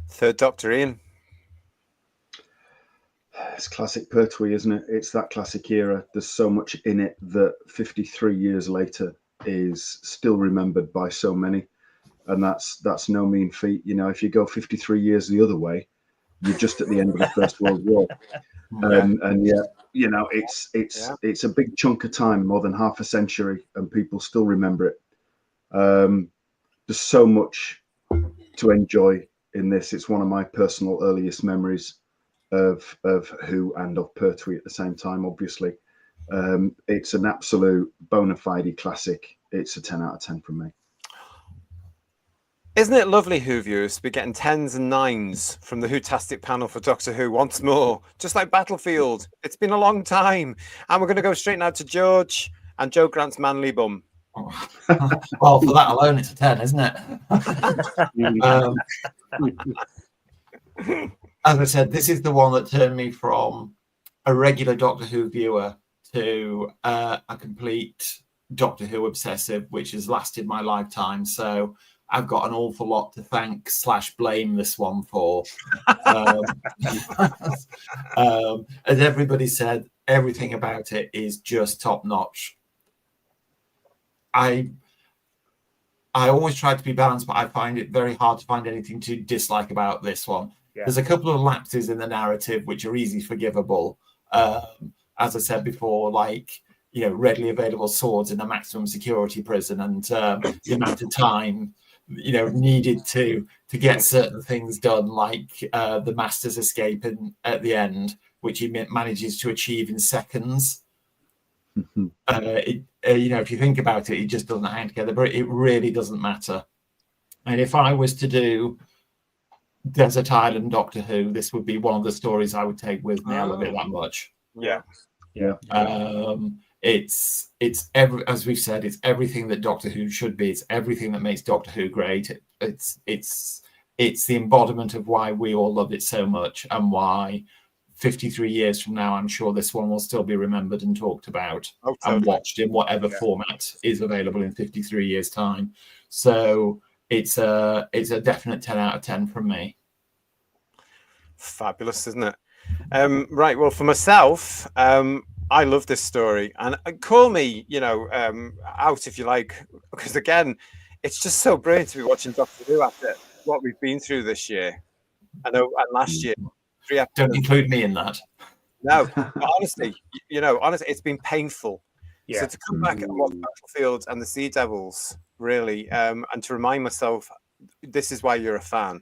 Third Doctor, Ian. It's classic Pertwee, isn't it? It's that classic era. There's so much in it that 53 years later is still remembered by so many, and that's no mean feat. You know, if you go 53 years the other way, you're just at the end of the First World War. And yet, you know, it's a big chunk of time, more than half a century, and people still remember it. There's so much to enjoy in this. It's one of my personal earliest memories. of Who and of Pertwee at the same time, obviously. It's an absolute bona fide classic. It's a 10 out of 10 from me. Isn't it lovely, Who viewers, to be getting 10s and 9s from the Whotastic panel for Doctor Who once more, just like Battlefield. It's been a long time. And we're going to go straight now to George and Joe Grant's manly bum. Well, for that alone, it's a 10, isn't it? As I said, this is the one that turned me from a regular Doctor Who viewer to a complete Doctor Who obsessive, which has lasted my lifetime. So I've got an awful lot to thank / blame this one for. As everybody said, everything about it is just top notch. I always try to be balanced, but I find it very hard to find anything to dislike about this one. Yeah. There's a couple of lapses in the narrative which are easy forgivable. As I said before, like, readily available swords in a maximum security prison, and the amount of time needed to get certain things done, like the Master's escape at the end, which he manages to achieve in seconds. If you think about it, it just doesn't hang together, but it really doesn't matter. And if I was to do Desert Island Doctor Who, this would be one of the stories I would take with me. I love it that much. Yeah. It's as we've said, it's everything that Doctor Who should be. It's everything that makes Doctor Who great. It's the embodiment of why we all love it so much, and why 53 years from now, I'm sure this one will still be remembered and talked about and watched in whatever format is available in 53 years' time. So it's a definite 10 out of 10 from me. Fabulous, isn't it? Right. Well, for myself, I love this story, and call me, out if you like, because again, it's just so brilliant to be watching Doctor Who after what we've been through this year. I know, and last year. Don't include me in that. No, but honestly, it's been painful. Yeah. So to come back and watch Battlefield and the Sea Devils, really, and to remind myself, this is why you're a fan.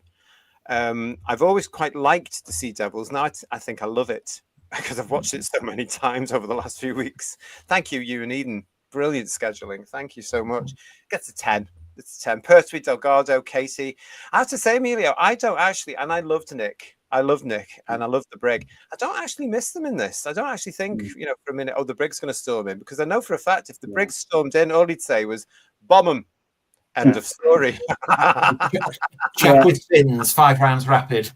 I've always quite liked the Sea Devils. Now I think I love it because I've watched it so many times over the last few weeks. Thank you, you and Eden. Brilliant scheduling. Thank you so much. Gets a 10. It's a 10. Pertwee, Delgado, Casey. I have to say, Emilio, I don't actually, and I loved Nick. I love Nick and I love the Brig. I don't actually miss them in this. I don't actually think, for a minute, the Brig's going to storm in, because I know for a fact if the Brig stormed in, all he'd say was, bomb them. End of story. Check with fins, 5 rounds rapid.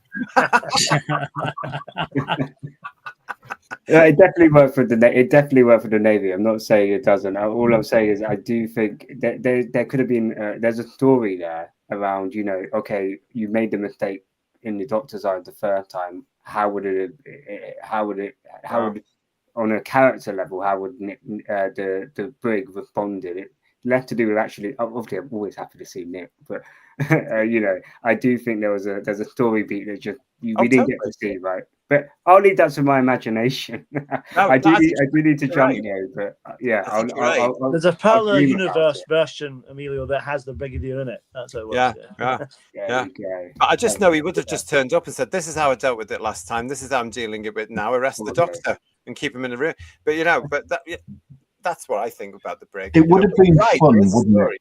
It definitely worked for the Navy. I'm not saying it doesn't. All I'm saying is I do think that there could have been there's a story there around, okay, you made the mistake in the Doctor's Eye the first time. How would on a character level, how would Nick, the Brig responded? It left to do with actually. Obviously, I'm always happy to see Nick, but I do think there's a story beat that just we didn't get to see, right? But I'll leave that to my imagination. I do need to jump there, but I'll there's a parallel universe version, Emilio, that has the Brigadier in it. That's how it works. Yeah. But I just know he would have just turned up and said, "This is how I dealt with it last time. This is how I'm dealing with it now. Arrest the Doctor and keep him in the room." But that's what I think about the Brig. It would have been fun, wouldn't it?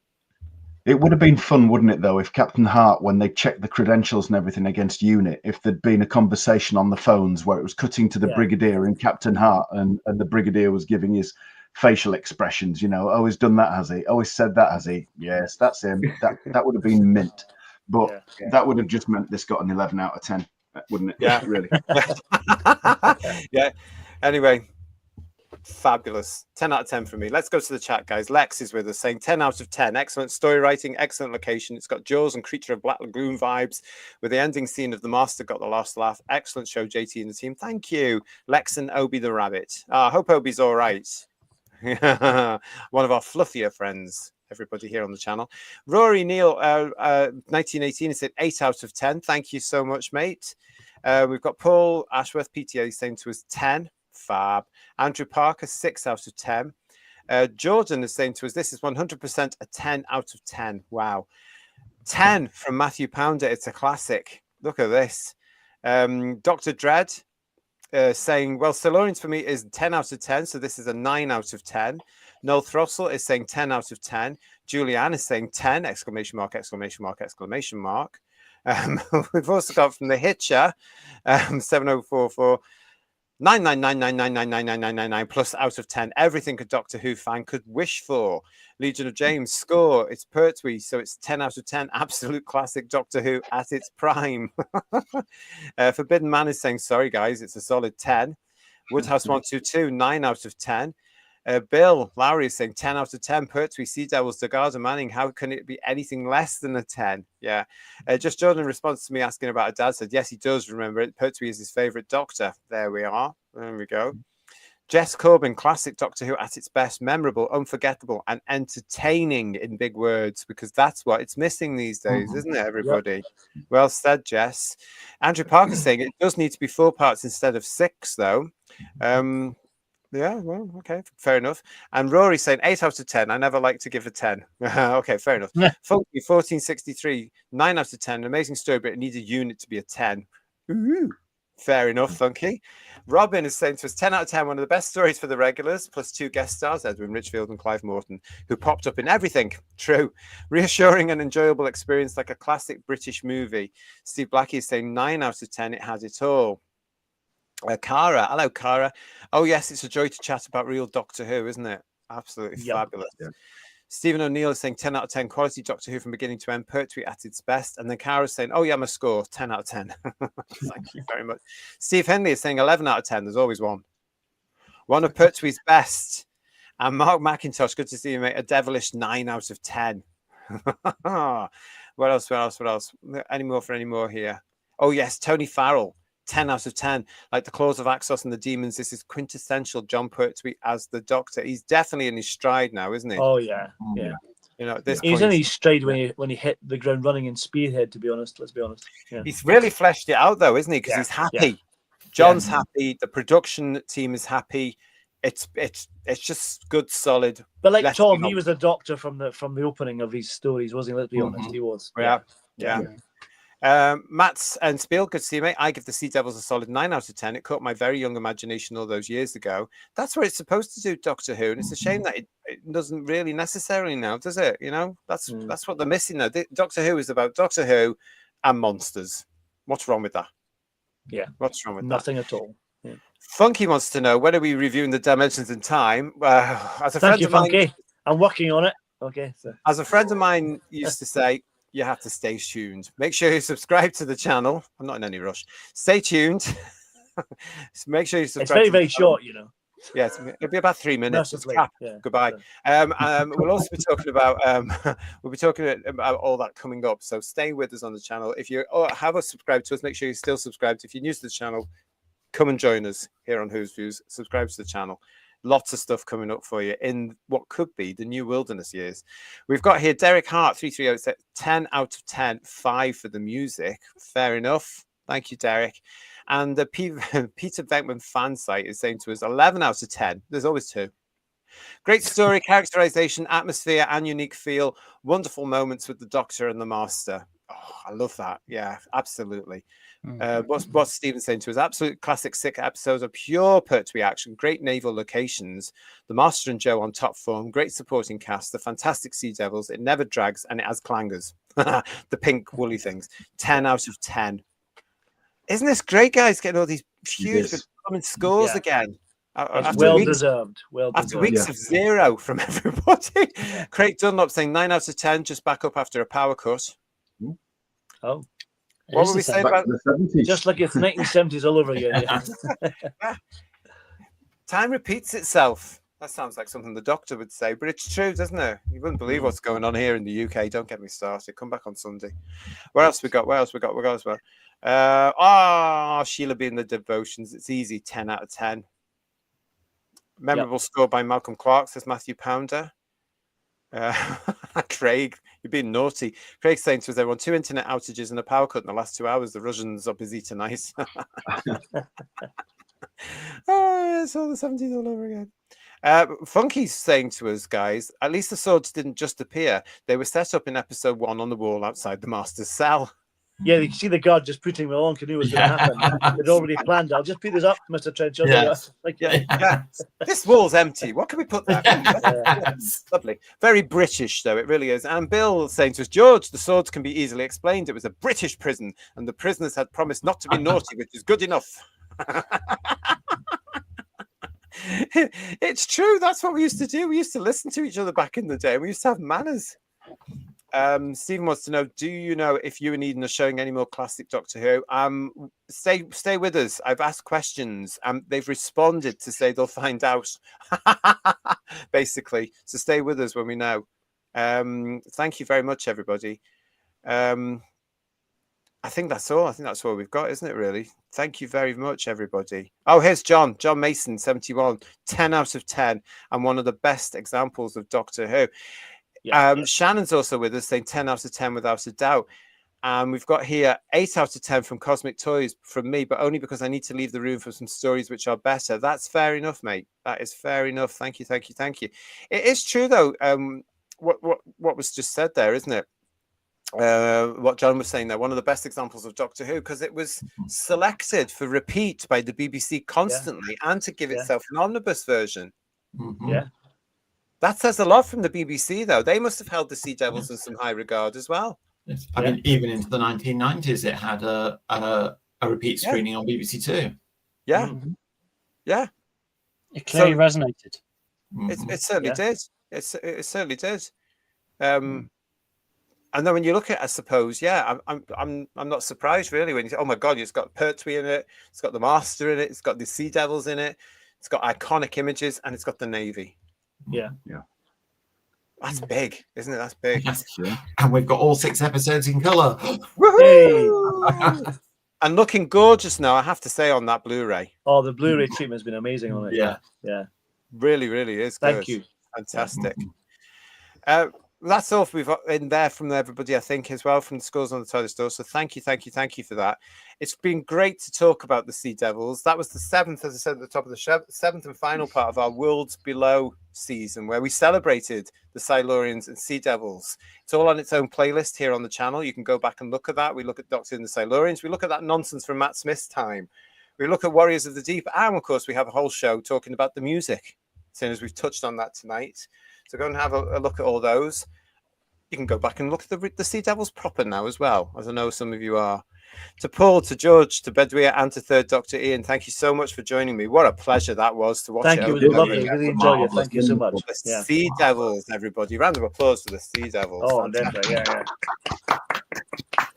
It would have been fun, wouldn't it, though, if Captain Hart, when they checked the credentials and everything against UNIT, if there'd been a conversation on the phones where it was cutting to the Brigadier and Captain Hart, and the Brigadier was giving his facial expressions, he's done that, has he? Oh, he's said that, has he? Yes, that's him. That would have been mint. But that would have just meant this got an 11 out of 10, wouldn't it? Yeah. Really. Yeah. Anyway. Fabulous. 10 out of 10 for me. Let's go to the chat, guys. Lex is with us saying 10 out of 10. Excellent story writing, excellent location. It's got Jaws and Creature of Black Lagoon vibes, with the ending scene of The Master got the last laugh. Excellent show, JT and the team. Thank you. Lex and Obi the Rabbit. I hope Obi's all right. One of our fluffier friends, everybody here on the channel. Rory Neal, 1918, said 8 out of 10. Thank you so much, mate. We've got Paul Ashworth, PTA, saying to us 10. Fab. Andrew Parker, 6 out of 10. Jordan is saying to us, this is 100% a 10 out of 10. Wow. 10 from Matthew Pounder. It's a classic. Look at this. Dr. Dredd, saying, well, Silurians for me is 10 out of 10. So this is a 9 out of 10. Noel Throssell is saying 10 out of 10. Julianne is saying 10, exclamation mark, exclamation mark, exclamation mark. We've also got from the Hitcher, 7044, 99999999999 plus out of 10. Everything a Doctor Who fan could wish for. Legion of James score. It's Pertwee, so it's 10 out of 10. Absolute classic Doctor Who at its prime. Forbidden Man is saying, sorry guys, it's a solid 10. Woodhouse 122, 9 out of 10. Bill Lowry is saying 10 out of 10. Pertwee, Sea Devils, Degarda, Manning. How can it be anything less than a 10? Yeah. Just Jordan, in response to me asking about a dad, said, yes, he does remember it. Pertwee is his favourite Doctor. There we are. There we go. Jess Corbin, classic Doctor Who at its best, memorable, unforgettable, and entertaining in big words, because that's what it's missing these days, isn't it, everybody? Yep. Well said, Jess. Andrew Parker saying it does need to be 4 parts instead of 6, though. Yeah, well, okay, fair enough. And Rory saying 8 out of 10. I never like to give a 10. Okay, fair enough. Funky 1463, 9 out of 10. Amazing story, but it needs a unit to be a 10. Ooh. Fair enough, Funky. Robin is saying to us 10 out of 10, one of the best stories for the regulars, plus 2 guest stars, Edwin Richfield and Clive Morton, who popped up in everything. True. Reassuring and enjoyable experience like a classic British movie. Steve Blackie is saying 9 out of 10, it has it all. Cara, hello, Cara. Oh, yes, it's a joy to chat about real Doctor Who, isn't it? Absolutely fabulous. Yeah. Stephen O'Neill is saying 10 out of 10, quality Doctor Who from beginning to end, Pertwee at its best. And then Cara's saying, oh, yeah, my score, 10 out of 10. Thank you very much. Steve Henley is saying 11 out of 10. There's always one. One of Pertwee's best. And Mark McIntosh, good to see you, mate, a devilish 9 out of 10. What else? Any more here? Oh, yes, Tony Farrell. 10 out of 10, like the Claws of Axos and the Demons. This is quintessential John Pertwee as the Doctor. He's definitely in his stride now, isn't he? Oh yeah. You know, at this he's point, in his stride when he hit the ground running in Spearhead. To be honest, let's be honest. Yeah. He's really fleshed it out, though, isn't he? Because he's happy. Yeah. John's happy. The production team is happy. It's just good, solid. But like Tom, he was the Doctor from the opening of his stories, wasn't he? Let's be honest, he was. Yeah. Mats and Spiel, good to see you, mate. I give the Sea Devils a solid 9 out of 10. It caught my very young imagination all those years ago. That's what it's supposed to do, Doctor Who, and it's a shame that it doesn't really necessarily now, does it? You know, that's what they're missing now. Doctor Who is about Doctor Who and monsters. What's wrong with that? Yeah, what's wrong with nothing at all. Yeah. Funky wants to know, when are we reviewing the Dimensions in Time? As a Thank you, Funky. I'm working on it. Okay. So. As a friend of mine used to say, you have to stay tuned. Make sure you subscribe to the channel. I'm not in any rush. Stay tuned. Make sure you subscribe. It's very short, you know. Yes, it'll be about 3 minutes. Yeah. Goodbye. We'll also be talking about all that coming up. So stay with us on the channel. If you haven't subscribed to us, make sure you're still subscribed. If you're new to the channel, come and join us here on Who's Views. Subscribe to the channel. Lots of stuff coming up for you in what could be the new wilderness years. We've got here Derek Hart, 330, 10 out of 10, 5 for the music. Fair enough. Thank you, Derek. And the Peter Beckman fan site is saying to us 11 out of 10. There's always 2. Great story, characterization, atmosphere, and unique feel. Wonderful moments with the Doctor and the Master. Oh, I love that. Yeah, absolutely. What's Stephen saying to us? Absolute classic sick episodes of pure Pertwee action, great naval locations, the Master and Joe on top form, great supporting cast, the fantastic Sea Devils. It never drags and it has clangers. The pink woolly things. 10 out of 10. Isn't this great, guys? Getting all these huge common scores again. Well deserved. After weeks of 0 from everybody. Craig Dunlop saying 9 out of 10, just back up after a power cut. Oh. What were we saying about the 70s? Just like it's 1970s all over again. Yeah. Time repeats itself. That sounds like something the Doctor would say, but it's true, doesn't it? You wouldn't believe what's going on here in the UK. Don't get me started. Come back on Sunday. Where else we got? Sheila being the Devotions. It's easy. 10 out of 10. Memorable score by Malcolm Clark, says Matthew Pounder. Craig, you're being naughty. Craig saying to us, everyone, 2 internet outages and a power cut in the last 2 hours. The Russians are busy tonight. It's all the 70s all over again. Funky's saying to us, guys, at least the swords didn't just appear. They were set up in episode 1 on the wall outside the Master's cell. Yeah, you can see the guard just putting me on, knew what was going to happen. They'd already planned it. I'll just put this up, Mr. Trenchard. Yes. Thank you. Yeah. This wall's empty. What can we put there? Yes. Lovely. Very British, though, it really is. And Bill saying to us, George, the swords can be easily explained. It was a British prison, and the prisoners had promised not to be naughty, which is good enough. It's true. That's what we used to do. We used to listen to each other back in the day. We used to have manners. Stephen wants to know, do you know if you and Eden are showing any more classic Doctor Who? Stay with us. I've asked questions. They've responded to say they'll find out, basically. So stay with us when we know. Thank you very much, everybody. I think that's all. I think that's all we've got, isn't it, really? Thank you very much, everybody. Oh, here's John Mason, 71, 10 out of 10, and one of the best examples of Doctor Who. Shannon's also with us, saying 10 out of 10 without a doubt. We've got here 8 out of 10 from Cosmic Toys from me, but only because I need to leave the room for some stories which are better. That's fair enough, mate. That is fair enough. Thank you. It is true, though, what was just said there, isn't it? What John was saying there, one of the best examples of Doctor Who, because it was selected for repeat by the BBC constantly and to give itself an omnibus version. Mm-hmm. Yeah. That says a lot from the BBC, though. They must have held the Sea Devils in some high regard as well. Yes. I mean, even into the 1990s, it had a repeat screening on BBC Two. Yeah. Mm-hmm. Yeah. It clearly resonated. It certainly did. It certainly did. And then when you look at it, I suppose, I'm not surprised really when you say, oh my God, it's got Pertwee in it, it's got the Master in it, it's got the Sea Devils in it, it's got iconic images, and it's got the Navy. Yeah. That's big, isn't it? That's big. Yes. And we've got all 6 episodes in colour. Woohoo! And looking gorgeous now, I have to say, on that Blu-ray. Oh, the Blu-ray treatment's been amazing on it. Yeah. Really, really is good. Thank you. Fantastic. That's all we've got in there from everybody, I think, as well, from the Schools on the Toilet Store. So thank you for that. It's been great to talk about the Sea Devils. That was the 7th, as I said at the top of the show, 7th and final part of our Worlds Below season, where we celebrated the Silurians and Sea Devils. It's all on its own playlist here on the channel. You can go back and look at that. We look at Doctor and the Silurians. We look at that nonsense from Matt Smith's time. We look at Warriors of the Deep. And, of course, we have a whole show talking about the music, seeing as we've touched on that tonight. So go and have a look at all those. You can go back and look at the Sea Devils proper now as well, as I know some of you are. To Paul, to George, to Bedouin, and to Third Doctor Ian, thank you so much for joining me. What a pleasure that was to watch. Thank you. It was lovely. Really enjoyed it. Thank you so much. The Sea Devils, everybody. Round of applause for the Sea Devils. Oh, definitely. Yeah.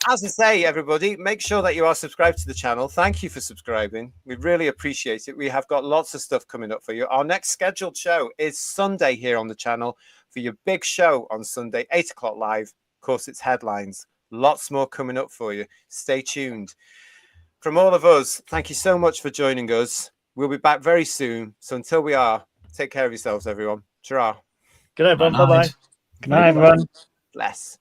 As I say, everybody, make sure that you are subscribed to the channel. Thank you for subscribing. We really appreciate it. We have got lots of stuff coming up for you. Our next scheduled show is Sunday here on the channel for your big show on Sunday, 8 o'clock live. Of course, it's headlines. Lots more coming up for you. Stay tuned. From all of us, thank you so much for joining us. We'll be back very soon. So until we are, take care of yourselves, everyone. Ta-ra. Good night, everyone. Bye-bye. Good night, everyone. Bless.